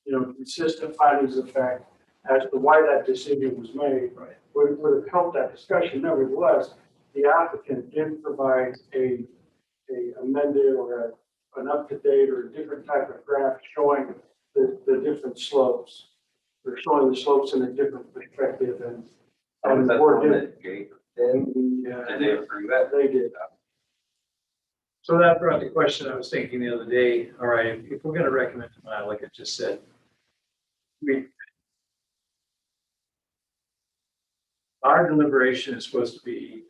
S10: you know, consistent findings of fact as to why that decision was made would have helped that discussion. Nevertheless, the applicant did provide a amended or an up-to-date or a different type of graph showing the different slopes. They're showing the slopes in a different perspective, and the board did.
S3: Did they approve that?
S10: They did.
S5: So that brought the question I was thinking the other day. All right, if we're going to recommend denial, like I just said, our deliberation is supposed to be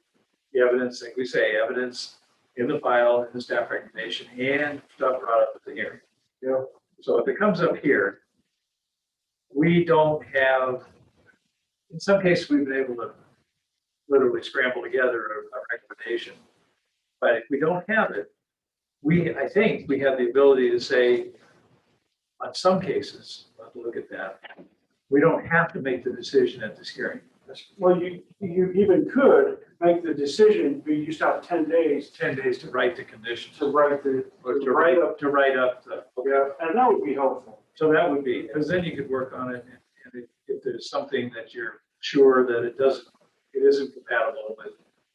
S5: the evidence, like we say, evidence in the file, in the staff recommendation, and stuff brought up at the hearing.
S10: Yeah.
S5: So if it comes up here, we don't have, in some cases, we've been able to literally scramble together a recommendation. But if we don't have it, I think we have the ability to say, on some cases, we'll have to look at that, we don't have to make the decision at this hearing.
S10: Well, you even could make the decision, but you just have 10 days.
S5: 10 days to write the conditions.
S10: To write the,
S5: To write up the.
S10: yeah, and that would be helpful.
S5: So that would be, because then you could work on it, and if there's something that you're sure that it isn't compatible with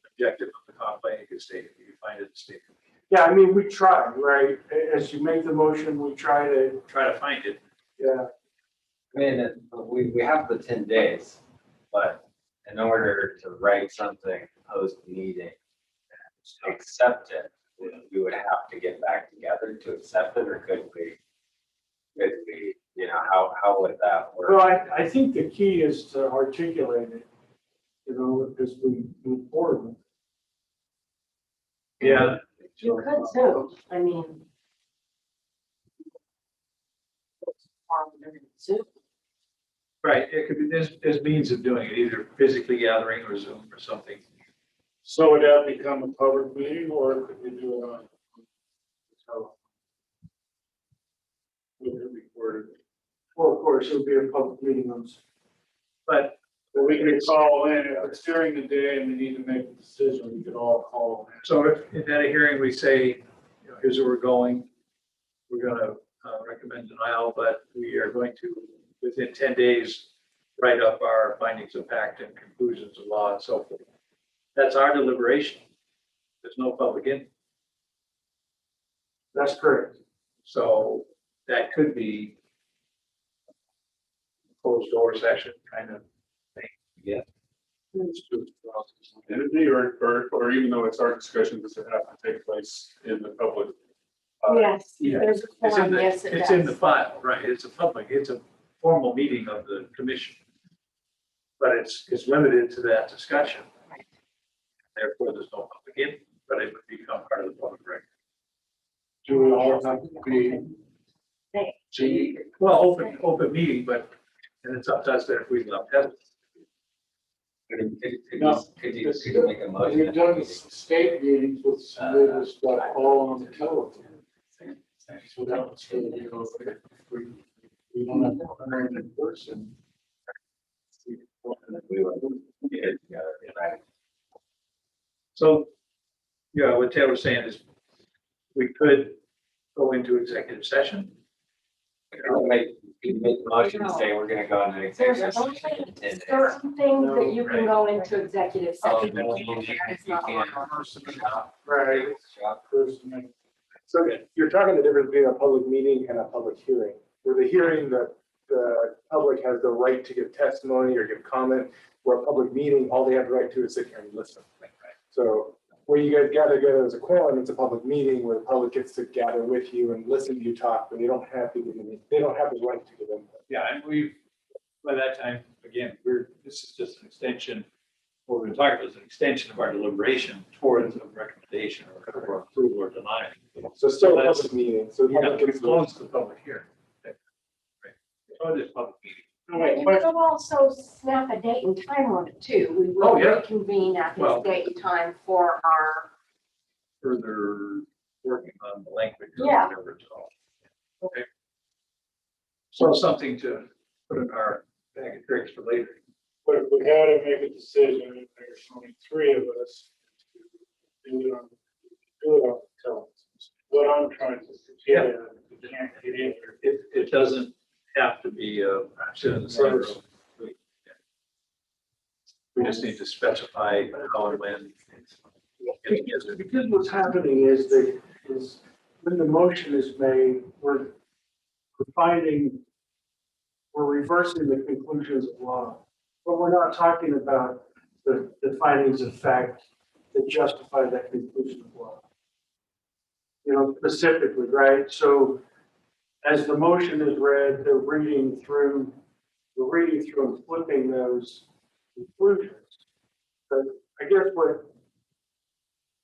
S5: the objective of the comp plan, you could state it, you could find it, state it.
S10: Yeah, I mean, we try, right? As you make the motion, we try to
S5: find it.
S10: Yeah.
S3: I mean, we have the 10 days, but in order to write something post meeting and accept it, we would have to get back together to accept it, or could we, you know, how would that work?
S10: Well, I think the key is to articulate it, you know, as we move forward.
S5: Yeah.
S2: You could too, I mean. Zoom.
S5: Right, it could be, there's means of doing it, either physically gathering or Zoom or something.
S1: So would that become a public meeting, or could we do it on? Would it be recorded?
S10: Well, of course, it would be a public meeting on.
S5: But
S1: we could call in, if it's during the day and we need to make a decision, we could all call in.
S5: So if at a hearing we say, you know, here's where we're going, we're going to recommend denial, but we are going to, within 10 days, write up our findings of fact and conclusions of law and so forth. That's our deliberation. There's no public input.
S10: That's correct.
S5: So that could be a closed door session kind of thing. Yeah.
S6: Or even though it's our discussion, does it have to take place in the public?
S2: Yes,
S5: Yeah.
S2: there's a
S5: It's in
S2: form,
S5: the,
S2: yes, it
S5: it's in the
S2: does.
S5: file, right? It's a formal meeting of the commission. But it's limited to that discussion. Therefore, there's no public input, but it would become part of the public record.
S1: Do we all have to be?
S5: Well, open meeting, but, and it's up to us that if we love that.
S3: Could you make a motion?
S1: We've done state meetings with some of this stuff all on the telephone. So that was good, you know, if we don't have to come in person.
S3: We would get it together, right?
S5: So, yeah, what Taylor's saying is we could go into executive session.
S3: You can make the motion and say we're gonna go into
S2: There's
S3: executive
S2: only
S3: session in 10 days.
S2: certain things that you can go into executive
S3: Oh,
S2: session.
S3: no,
S2: It's not
S3: you
S2: one
S3: can't.
S2: of them.
S10: Right.
S3: Shop.
S10: So you're talking the difference between a public meeting and a public hearing. Where the hearing, the public has the right to give testimony or give comment, where a public meeting, all they have the right to is sit here and listen. So where you guys gather together as a quorum, it's a public meeting where the public gets to gather with you and listen to you talk, but they don't have to, they don't have the right to give input.
S5: Yeah, and by that time, again, this is just an extension, what we're talking about is an extension of our deliberation towards a recommendation or approval or denial.
S10: So still a
S5: That's-
S10: public meeting, so. the
S5: Yeah,
S10: public
S5: we
S10: gets to-
S5: closed the public hearing. Right. So it is public meeting.
S2: You could also snap a date and time on it too. We
S5: Oh,
S2: will
S5: yeah.
S2: reconvene at
S5: Well-
S2: this date and time for our,
S5: Further working on the language. or
S2: Yeah.
S5: whatever it's called. Okay. So something to put in our bag of tricks for later.
S1: But if we had to make a decision, and there's only three of us to do it on television. What I'm trying to get at, we can't get in here.
S5: It doesn't have to be sit in the same room. We just need to specify how and when.
S10: Because what's happening is when the motion is made, we're reversing the conclusions of law. But we're not talking about the findings of fact that justify that conclusion of law. You know, specifically, right? So as the motion is read, they're reading through and flipping those conclusions. But I guess what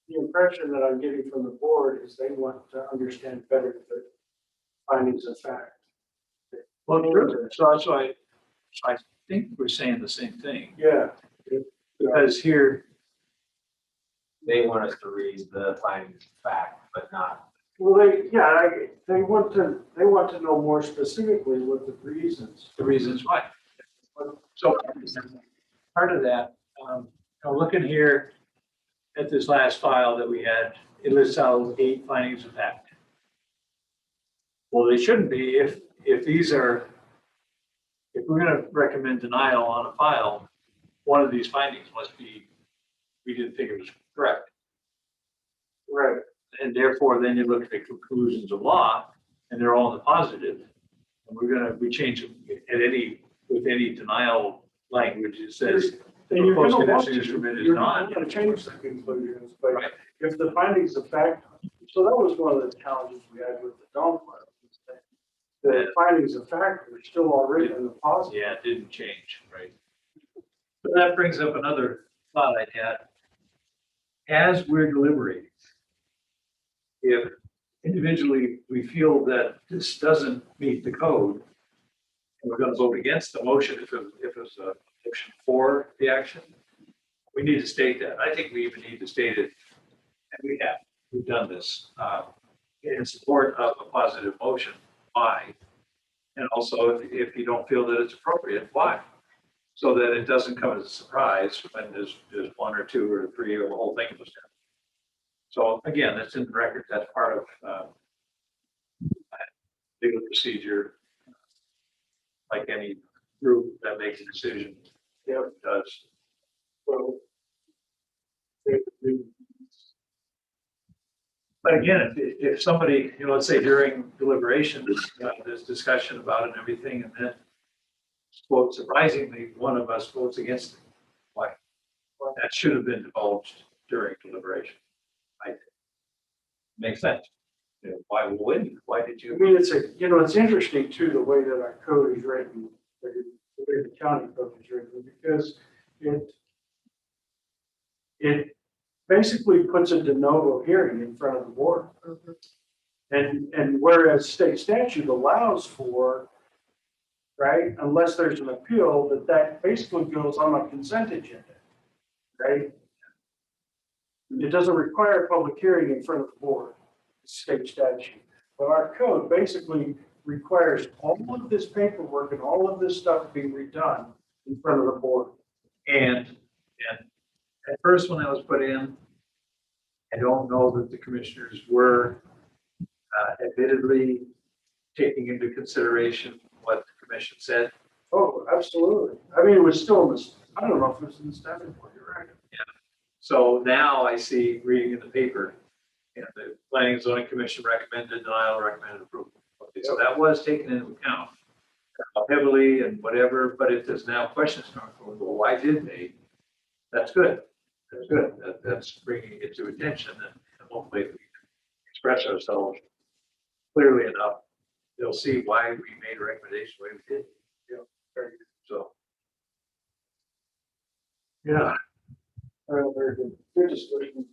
S10: the impression that I'm getting from the board is they want to understand better the findings of fact.
S5: Well, true. So I think we're saying the same thing,
S10: Yeah.
S5: because here,
S3: They want us to read the findings of fact, but not.
S10: Well, they want to know more specifically what the reasons.
S5: the reasons why. So part of that, looking here at this last file that we had, it lists out 8 findings of fact. Well, they shouldn't be if we're gonna recommend denial on a file, one of these findings must be, we didn't think it was correct.
S10: Right.
S5: And therefore, then you look at the conclusions of law, and they're all in the positive. And we change them with any denial language, it says the
S10: And you're
S5: proposed
S10: gonna want
S5: condition is
S10: to,
S5: permitted
S10: you're
S5: not.
S10: not gonna change the conclusions, but
S5: Right.
S10: if the findings of fact, so that was one of the challenges we had with the Dawn file. was that The findings of fact were still already in the positive.
S5: Yeah, it didn't change, right? But that brings up another thought I had. As we're deliberating, if individually we feel that this doesn't meet the code, and we're gonna vote against the motion if it's a motion for the action, we need to state that. I think we even need to state it, and we've done this, in support of a positive motion, why? And also, if you don't feel that it's appropriate, why? So that it doesn't come as a surprise when there's 1 or 2 or 3 or the whole thing was done. So again, that's in the record, that's part of legal procedure. Like any group that makes a decision, does.
S10: Well,
S5: But again, if somebody, let's say during deliberations, there's discussion about it and everything, and then quote, surprisingly, one of us votes against it. Why? Well, that should have been divulged during deliberation. I think. Makes sense. Why wouldn't you? Why did
S10: I
S5: you?
S10: mean, it's interesting too, the way that our code is written, the way the county code is written, because it basically puts a de novo hearing in front of the board. And whereas state statute allows for, right, unless there's an appeal, that basically goes on a consent agenda, right? It doesn't require a public hearing in front of the board, state statute. But our code basically requires all of this paperwork and all of this stuff being redone in front of the board.
S5: And at first, when that was put in, I don't know that the commissioners were admittedly taking into consideration what the commission said.
S10: Oh, absolutely. I mean, it was still in this, I don't know if it was in the staff report, you're right.
S5: So now I see reading in the paper, and the planning and zoning commission recommended denial, recommended approval. Okay, so that was taken into account heavily and whatever, but if there's now questions coming forward, well, why did they? That's good. That's good. That's bringing it to attention, and hopefully if we can express ourselves clearly enough, they'll see why we made a recommendation the way we did. Very good. So.
S10: Yeah. Very good. Good discussion.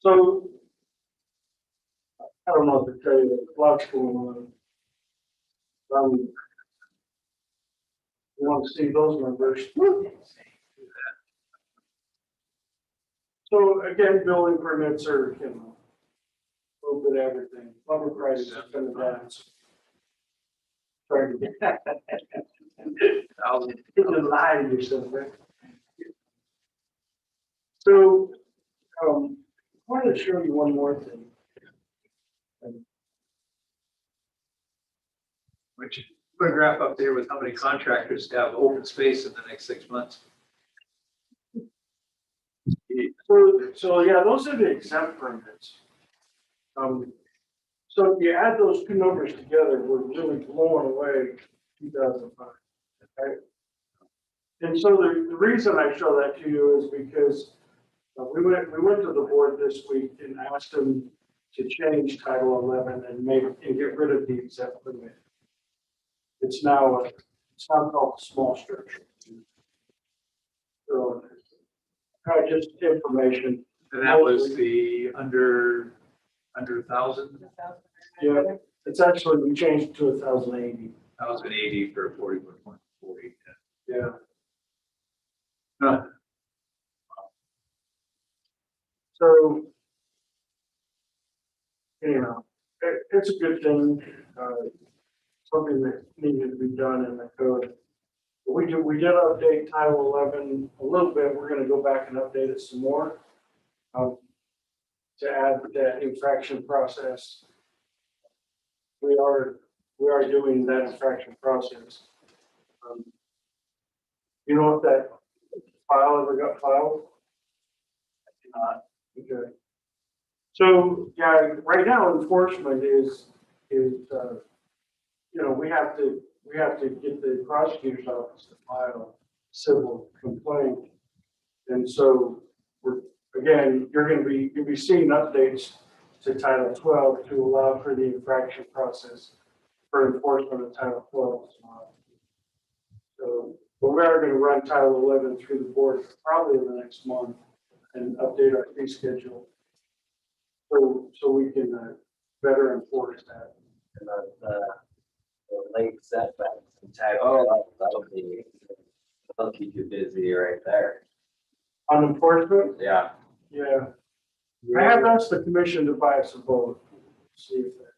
S10: So, I don't know if to tell you, there's lots going on. You want to see those numbers? So again, building permits are, you know, a little bit of everything. Lumber prices have been down. Trying to get that. You're lying to yourself, right? So, I wanted to show you one more thing.
S5: Which put a graph up there with how many contractors have open space in the next 6 months.
S10: So yeah, those are the exempt permits. So if you add those two numbers together, we're really blowing away 2005. Okay. And so the reason I show that to you is because we went to the board this week and asked them to change Title 11 and get rid of the exempt permit. It's now called a small structure. So, just information.
S5: And that was the under 1,000?
S10: Yeah, it's actually, we changed it to 1,080.
S5: 1,080 for 40.40.
S10: Yeah.
S5: Huh.
S10: So, anyhow, it's a good thing, something that needed to be done in the code. We did update Title 11 a little bit. We're going to go back and update it some more to add that infraction process. We are doing that infraction process. You know if that file ever got filed? Okay. So yeah, right now enforcement is you know, we have to get the prosecutor's office to file civil complaint. And so you'll be seeing updates to Title 12 to allow for the infraction process for enforcement of Title 12. So, but we are going to run Title 11 through the board probably in the next month and update our fee schedule. So we can better enforce that.
S3: The lake setbacks and that'll keep you busy right there.
S10: On enforcement?
S3: Yeah.
S10: Yeah. I have asked the commission to buy us a boat. See if that.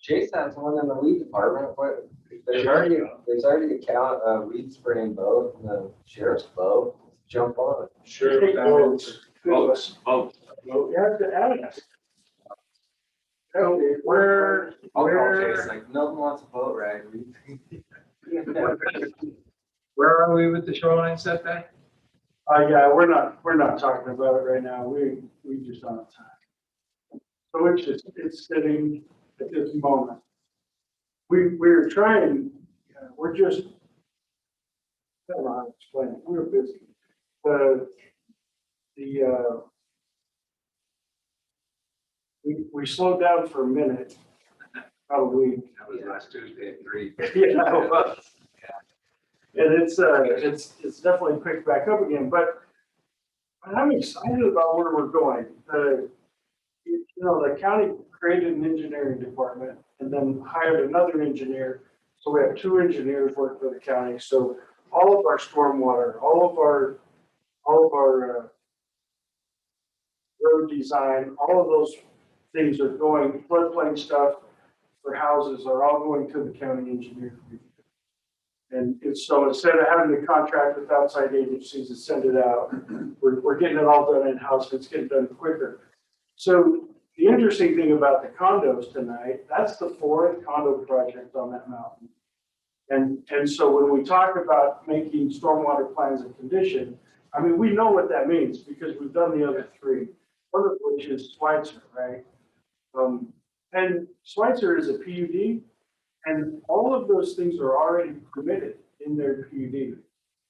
S3: Chase has one in the weed department. There's already a count of weed spraying boat in the sheriff's boat. Jump on it.
S10: Sure.
S3: Boats.
S10: You have to ask.
S3: I'll call Chase, like, Milton wants a boat ride.
S5: Where are we with the shoreline setback?
S10: Yeah, we're not talking about it right now. We just don't have time. So it's sitting at this moment. We're trying, we're just, I don't know how to explain it. We're busy. We slowed down for a minute, probably.
S3: That was last Tuesday at 3.
S10: Yeah, it was. And it's definitely picked back up again, but I'm excited about where we're going. The county created an engineering department and then hired another engineer. So we have 2 engineers working for the county. So all of our stormwater, all of our road design, all of those things are going, floodplain stuff for houses are all going to the county engineer. And so instead of having to contract with outside agencies to send it out, we're getting it all done in-house. It's getting done quicker. So the interesting thing about the condos tonight, that's the fourth condo project on that mountain. And so when we talk about making stormwater plans a condition, I mean, we know what that means because we've done the other three, one of which is Schweitzer, right? And Schweitzer is a PUD, and all of those things are already permitted in their PUD.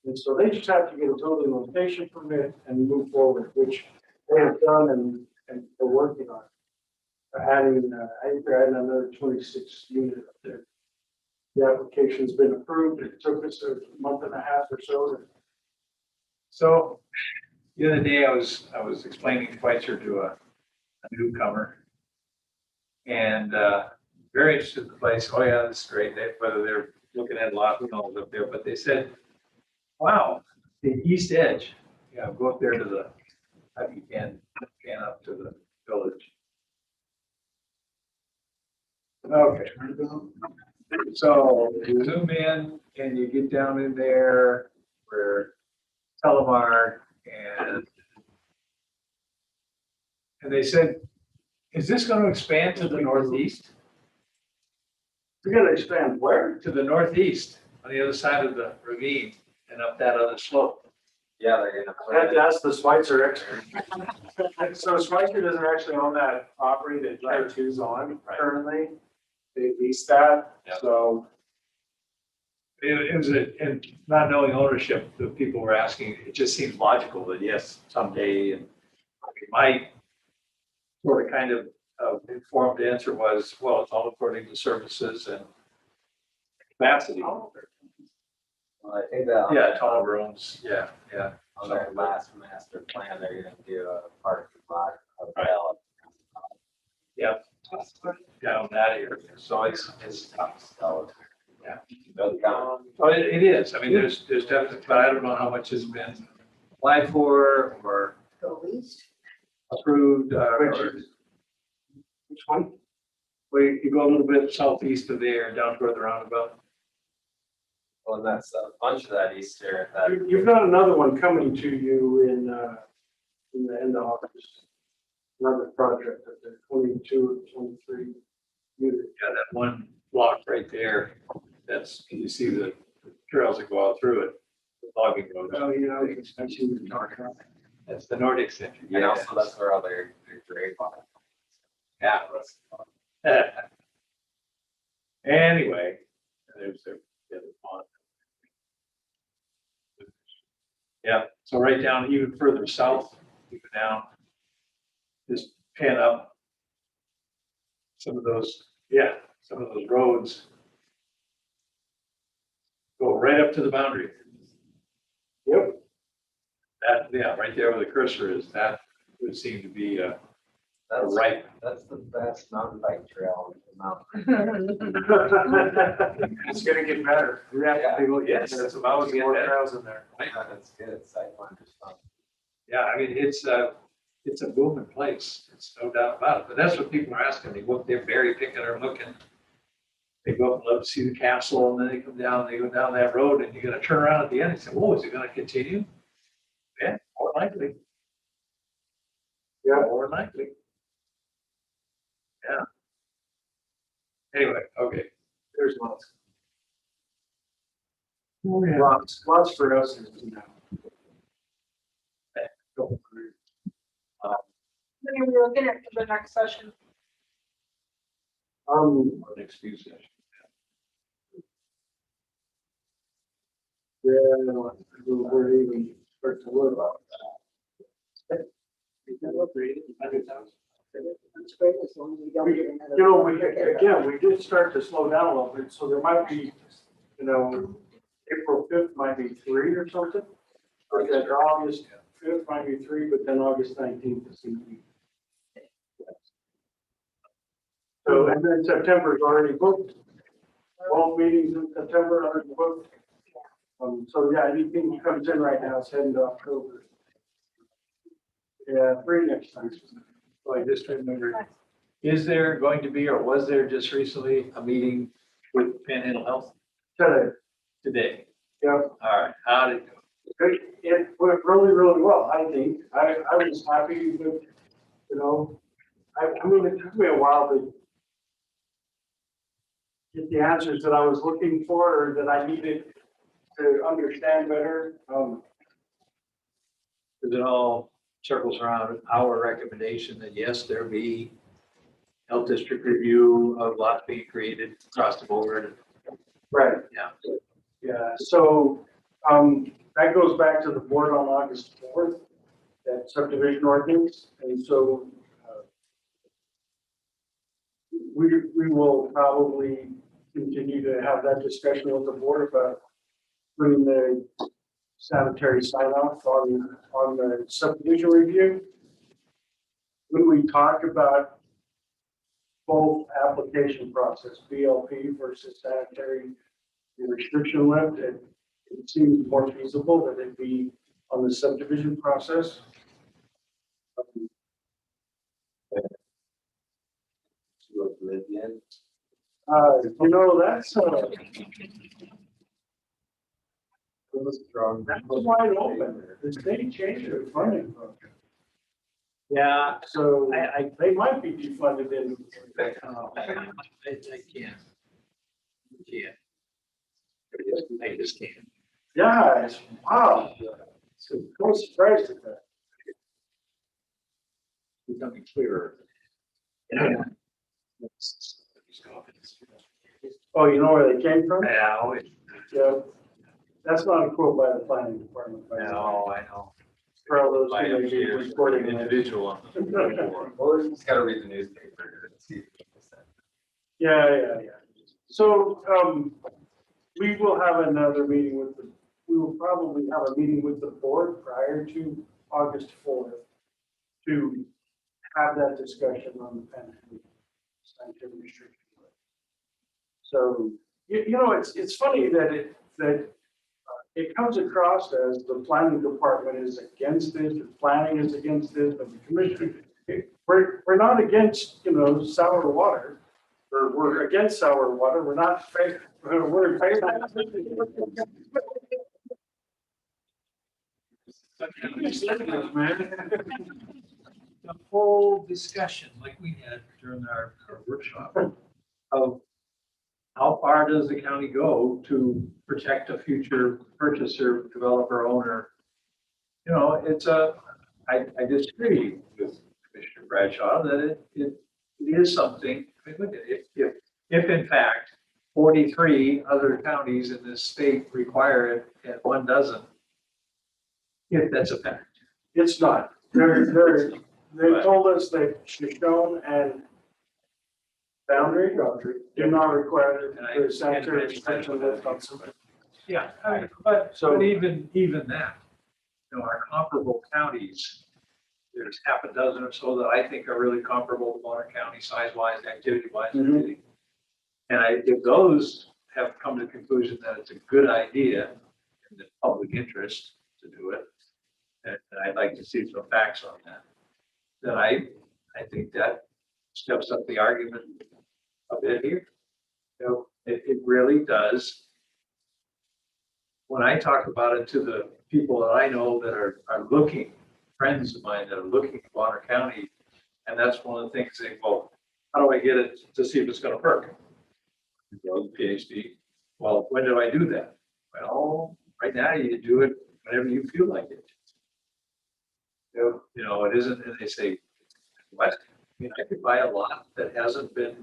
S10: And so they just have to get a building location permit and move forward, which they have done and they're working on. They're adding, I think they're adding another 26 units up there. The application's been approved. It took us a month and a half or so.
S5: So the other day I was explaining Schweitzer to a newcomer. And very interested in the place. Oh yeah, this is great. Whether they're looking at lot homes up there, but they said, wow, the east edge, go up there to the, how you can up to the village. Okay. So you zoom in and you get down in there where Telemark and they said, is this going to expand to the northeast?
S10: We're going to expand where?
S5: To the northeast, on the other side of the ravine and up that other slope.
S3: Yeah, they're gonna.
S10: I had to ask the Schweitzer expert. So Schweitzer doesn't actually own that property that Drive 2's on currently. They lease that, so.
S5: It was and not knowing ownership, the people were asking, it just seems logical that yes, someday, and my sort of kind of informed answer was, well, it's all according to services and capacity.
S3: Well, I think that.
S5: Yeah, it's all rooms, yeah.
S3: On their last master plan, they're gonna do a parking lot hotel.
S5: Yeah. Down that area, so it's
S3: tough. So,
S5: yeah.
S3: Oh,
S5: It is, I mean, there's definitely, but I don't know how much has been applied for or
S8: Go east.
S5: approved.
S10: Which one?
S5: Well, you go a little bit southeast of there, down toward the roundabout.
S3: Well, and that's a bunch of that Easter,
S10: You've got another one coming to you in the end of August. Another project at the 22 or 23 unit.
S5: Yeah, that one block right there, that's, you see the trails that go out through it, the logging road.
S10: Oh, yeah, I see what you're talking about.
S5: That's the Nordic Center.
S3: and also that's where all their grade on. Yeah, that's.
S5: Anyway, there's the other pond. Yeah, so right down even further south, you go down, just pan up. Some of those roads go right up to the boundary.
S10: Yep.
S5: That, yeah, right there where the cursor is, that would seem to be
S3: That's
S5: right.
S3: That's the best mountain bike trail in the mountain.
S10: It's gonna get better.
S5: Yes, that's about to get
S10: more
S5: better.
S10: trails in there.
S3: That's good, sideline is fun.
S5: Yeah, I mean, it's a booming place. It's no doubt about it. But that's what people are asking. They go up there berry picking or looking. They go up and love to see the castle and then they come down, they go down that road and you're gonna turn around at the end and say, whoa, is it gonna continue? Yeah, more likely.
S10: Yeah.
S5: More likely. Yeah. Anyway, okay.
S10: There's lots.
S5: Oh, yeah.
S10: Lots for us to do now.
S9: Then we're looking at the next session.
S5: Our next few sessions.
S10: Yeah, we're even start to worry about that.
S8: It's great as long as we don't get another.
S10: You know, we did start to slow down a little bit, so there might be, April 5th might be 3 or something. Or that August 5th might be 3, but then August 19th is going to be. So, and then September is already booked. All meetings in September are already booked. So yeah, anything that comes in right now is heading to October. Yeah, 3 next time.
S5: So I just remembered, is there going to be, or was there just recently a meeting with Panhandle Health?
S10: Today.
S5: today.
S10: Yeah,
S5: All right, how did it go?
S10: it went really, really well, I think. I was happy with, you know, I mean, it took me a while to get the answers that I was looking for or that I needed to understand better.
S5: Because it all circles around our recommendation that yes, there be health district review of lots being created across the board.
S10: Right.
S5: Yeah.
S10: Yeah, so, that goes back to the board on August 4th, that subdivision ordinance, and so, we will probably continue to have that discussion with the board about putting the sanitary sign off on the subdivision review. When we talk about both application process, BLP versus sanitary restriction lift, it seems more feasible that it be on the subdivision process. You know, that's wide open. The state changed their funding program.
S5: Yeah,
S10: So
S5: I
S10: they might be defunded in.
S5: can't. I just can't.
S10: Yeah, it's, wow. So I was surprised at that.
S5: Becoming clearer.
S10: Oh, you know where they came from?
S5: Now,
S10: Yeah. That's not a quote by the planning department. by the way.
S5: no, I know.
S10: For all those
S5: By
S10: who may be
S5: an
S10: recording.
S5: individual.
S3: Well, you just gotta read the newspaper and see.
S10: Yeah. So, we will have another meeting with we will probably have a meeting with the board prior to August 4th to have that discussion on the scientific restriction. So, you know, it's funny that it comes across as the planning department is against it, the planning is against it, but the commission, we're not against, you know, sour water. Or we're against sour water, we're not, we're in favor.
S5: The whole discussion, like we had during our workshop, of how far does the county go to protect a future purchaser, developer, owner? You know, I disagree with Commissioner Bradshaw that it is something. I mean, look at it, if in fact 43 other counties in this state require it and one doesn't, if that's a fact.
S10: It's not. They told us that Shoshone and Boundary do not require the sanitary extension lift on some.
S5: Yeah, but even that, you know, our comparable counties, there's half a dozen or so that I think are really comparable to Bonner County size-wise, activity-wise, and everything. And if those have come to the conclusion that it's a good idea in the public interest to do it, and I'd like to see some facts on that, then I think that steps up the argument a bit here. You know, it really does. When I talk about it to the people that I know that are looking, friends of mine that are looking at Bonner County, and that's one of the things they, well, how do I get it to see if it's gonna work? Well, PhD. Well, when do I do that? Well, right now you do it whenever you feel like it. You know, it isn't, and they say, what? I mean, I could buy a lot that hasn't been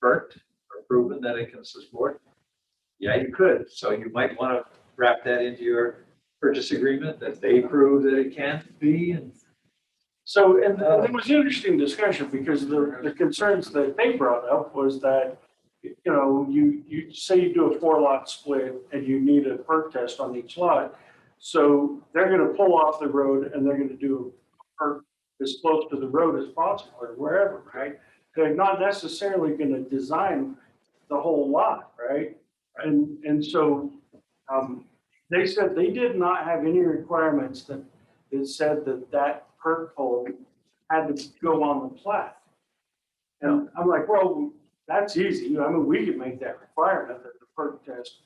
S5: burnt or proven that it can support. Yeah, you could. So you might want to wrap that into your purchase agreement that they prove that it can be. And
S10: so, and it was an interesting discussion because the concerns that they brought up was that, you know, you say you do a 4-lot split and you need a perk test on each lot. So they're going to pull off the road and they're going to do a perk as close to the road as possible or wherever, right? They're not necessarily going to design the whole lot, right? And so they said they did not have any requirements that said that perk pole had to go on the plat. And I'm like, well, that's easy. I mean, we could make that requirement that the perk test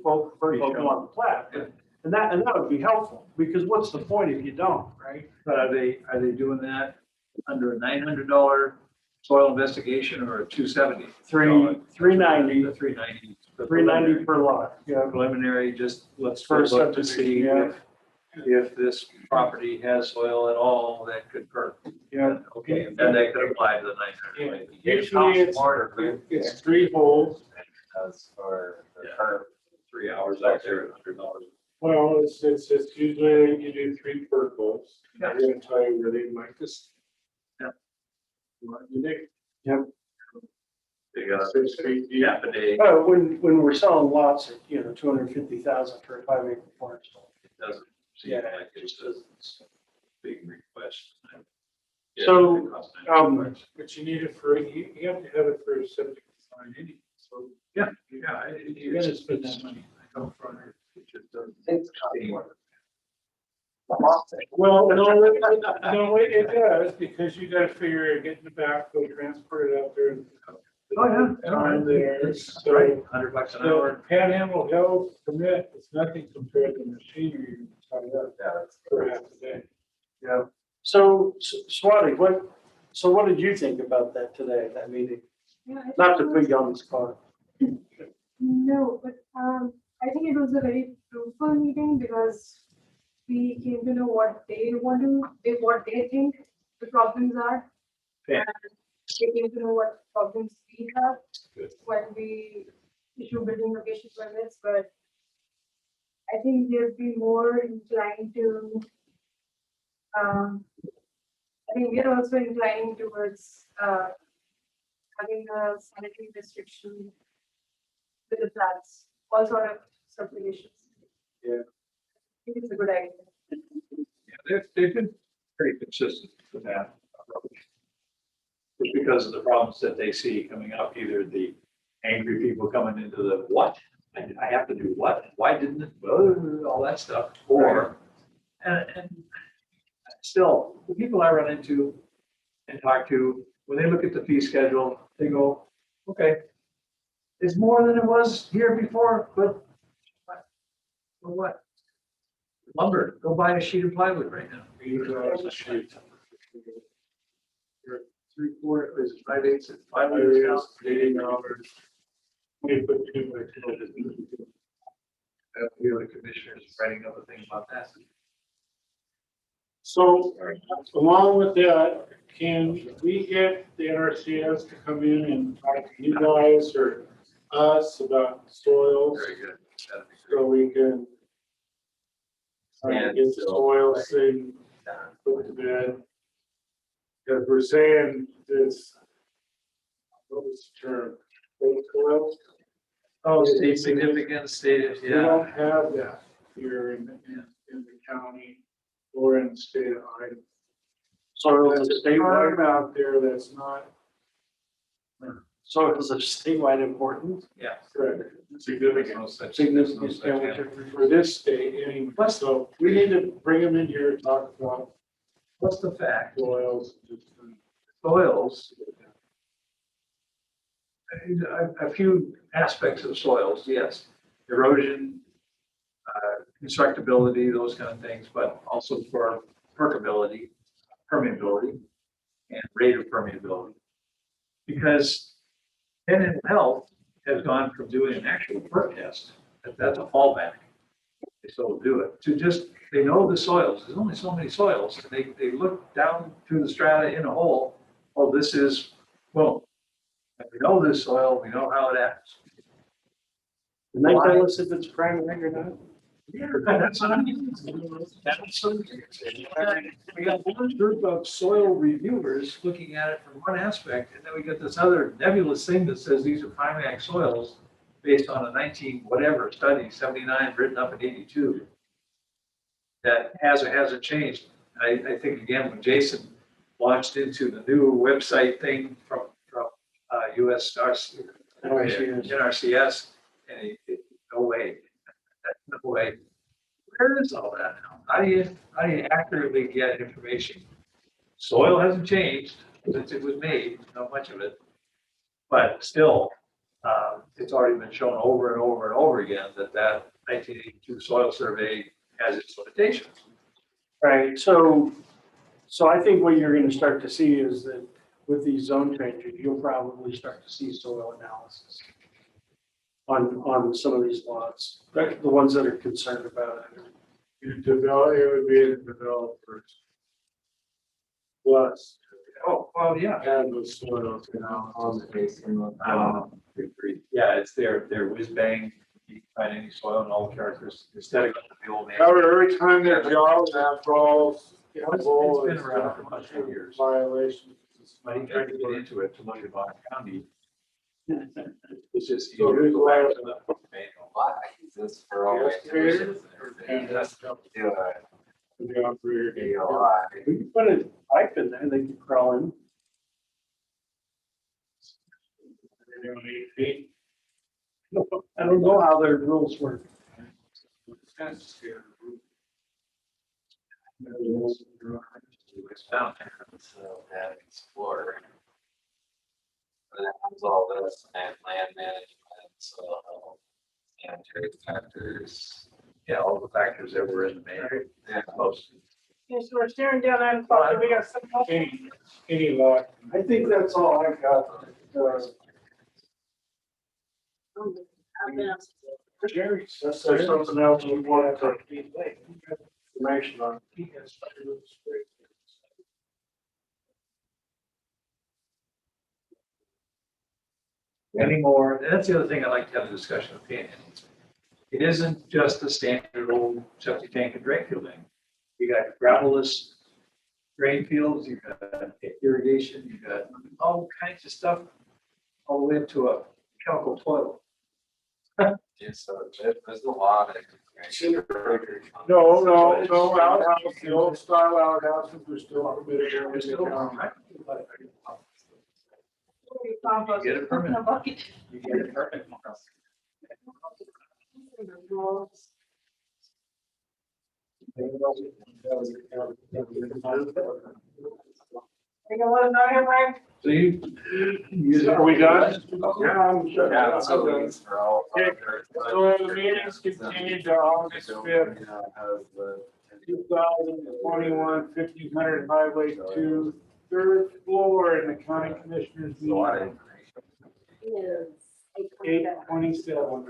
S10: Both go on the plat. And that would be helpful, because what's the point if you don't, right?
S5: But are they doing that under a $900 soil investigation or a $270?
S10: $390.
S5: The $390.
S10: $390 per lot, yeah.
S5: Preliminary, just let's
S10: For
S5: first look to see
S10: subdivision,
S5: if this property has soil at all that could perk.
S10: Yeah.
S5: Okay, and then they could apply to the $900.
S1: Usually it's 3 holes.
S3: As for the
S5: Yeah.
S3: perp,
S5: 3 hours out there at $100.
S1: Well, it's usually you do 3 per holes.
S5: Yeah.
S1: I'm gonna tell you where they might just.
S5: Yeah.
S1: You dig
S5: They got
S1: 6 feet deep.
S5: half a day.
S10: Well, when we're selling lots at, 250,000 for a 5-acre forest.
S5: It doesn't seem like it's a big request.
S10: So,
S1: But you need it for, you have to have it for a septic design anyway, so.
S5: Yeah.
S1: You're gonna spend that money.
S5: Come from her. It just doesn't.
S1: Well, no, it does, because you gotta figure it, get in the back, go transport it out there. And
S5: Oh,
S1: time there, so.
S5: Right, $100 an hour.
S1: The Panhandle Health permit is nothing compared to machinery you're talking about for half a day.
S10: Yeah. So, Swati, what did you think about that today, that meeting?
S13: Yeah, I
S10: Not to
S13: think it
S10: put
S13: was-
S10: you on the spot.
S13: No, but I think it was a very fruitful meeting because we came to know what they want to, what they think the problems are.
S5: Yeah.
S13: And we came to know what problems we have
S5: Good.
S13: when we issue building location permits, but I think they'll be more inclined to, I think we're also inclining towards having a sanitary restriction with the flats, all sort of subdivisions.
S10: Yeah.
S13: I think it's a good idea.
S5: Yeah, they've been pretty consistent with that approach. Just because of the problems that they see coming up, either the angry people coming into the what? I have to do what? Why didn't it? Well, all that stuff. Or, and still, the people I run into and talk to, when they look at the fee schedule, they go, okay, it's more than it was here before, but what? For what? Lumber, go buy a sheet of plywood right now.
S1: $80 a sheet.
S5: 3/4 is 5/8, 5/8
S1: $80. We put 2 by 2.
S5: The other commissioners writing up a thing about that.
S1: So along with that, can we get the NRCS to come in and talk to you guys or us about soils?
S5: Very good. That'd be
S1: So we can get the soil thing put to bed. Because we're saying this, what was the term? Fake soil?
S5: Oh, state significance, stated,
S1: We
S5: yeah.
S1: don't have that here in the county or in the state of Idaho.
S10: So
S1: There's
S10: it's
S1: a
S10: a
S1: farm
S10: statewide,
S1: out there that's not
S10: so it was a statewide importance.
S5: Yeah.
S1: correct.
S5: No such-
S10: Significant,
S5: no such
S10: yeah,
S5: animal.
S10: whichever.
S1: For this state anyway. So we need to bring them in here and talk about
S5: What's the fact?
S1: soils.
S5: Soils. A few aspects of soils, yes. Erosion, constructability, those kind of things, but also for permeability, and rate of permeability. Because Panhandle Health has gone from doing an actual perk test, that's a fallback. They still do it, to just, they know the soils, there's only so many soils, and they look down through the strata in a hole, oh, this is, well, we know this soil, we know how it acts.
S10: And they tell us if it's primary or not.
S5: That's what I mean. We got one group of soil reviewers looking at it from one aspect, and then we get this other nebulous thing that says these are primac soils based on a 19 whatever study, 79, written up in 82. That has or hasn't changed. I think again, when Jason launched into the new website thing from NRCS, and no way. No way. Where is all that now? How do you accurately get information? Soil hasn't changed since it was made, not much of it. But still, it's already been shown over and over and over again that that 1982 soil survey has its limitations.
S10: Right, so I think what you're gonna start to see is that with these zone changes, you'll probably start to see soil analysis on some of these lots, the ones that are concerned about it.
S14: It would be the developers. Plus.
S5: Oh, well, yeah.
S14: And the soils, on the case.
S5: Yeah, it's their whiz bang, you can find any soil and all the characteristics, instead of the old man.
S14: However, every time their job that falls.
S5: It's been around for much more years.
S14: Violation.
S5: But he tried to get into it to look at Bonner County. It's just.
S14: So who's the last
S3: Why is this for all my divisions and everything? Just do
S14: The operator.
S3: a DOI.
S10: We can put a pipe in there, they can crawl in.
S1: They're doing 8 feet.
S10: I don't know how their rules work.
S3: It's down there, so that explore. But it has all this and land management, soil health, sanitary factors.
S5: Yeah, all the factors that were in the mayor.
S3: Yeah.
S5: Most.
S4: Yes, we're staring down that spot, we got some.
S1: Any lot.
S10: I think that's all I got. Jerry, unless there's something else you want to information on.
S5: Anymore, and that's the other thing I'd like to have a discussion of opinions. It isn't just a standard old septic tank and drain field thing. You got gravelless drain fields, you got irrigation, you got all kinds of stuff, all the way up to a chemical toilet.
S3: Yeah, so there's a lot of.
S14: No, outhouse, the old style outhouses are still permitted here.
S5: There's still all right. You get a permit. You get a permit. So you.
S1: Are we done?
S14: Yeah, I'm sure.
S3: Yeah, so it's for all.
S1: Okay, so the meeting's continued to August 5th, 2021, 1500 Highway 2, 3rd floor in the County Commissioners meeting. 8:27.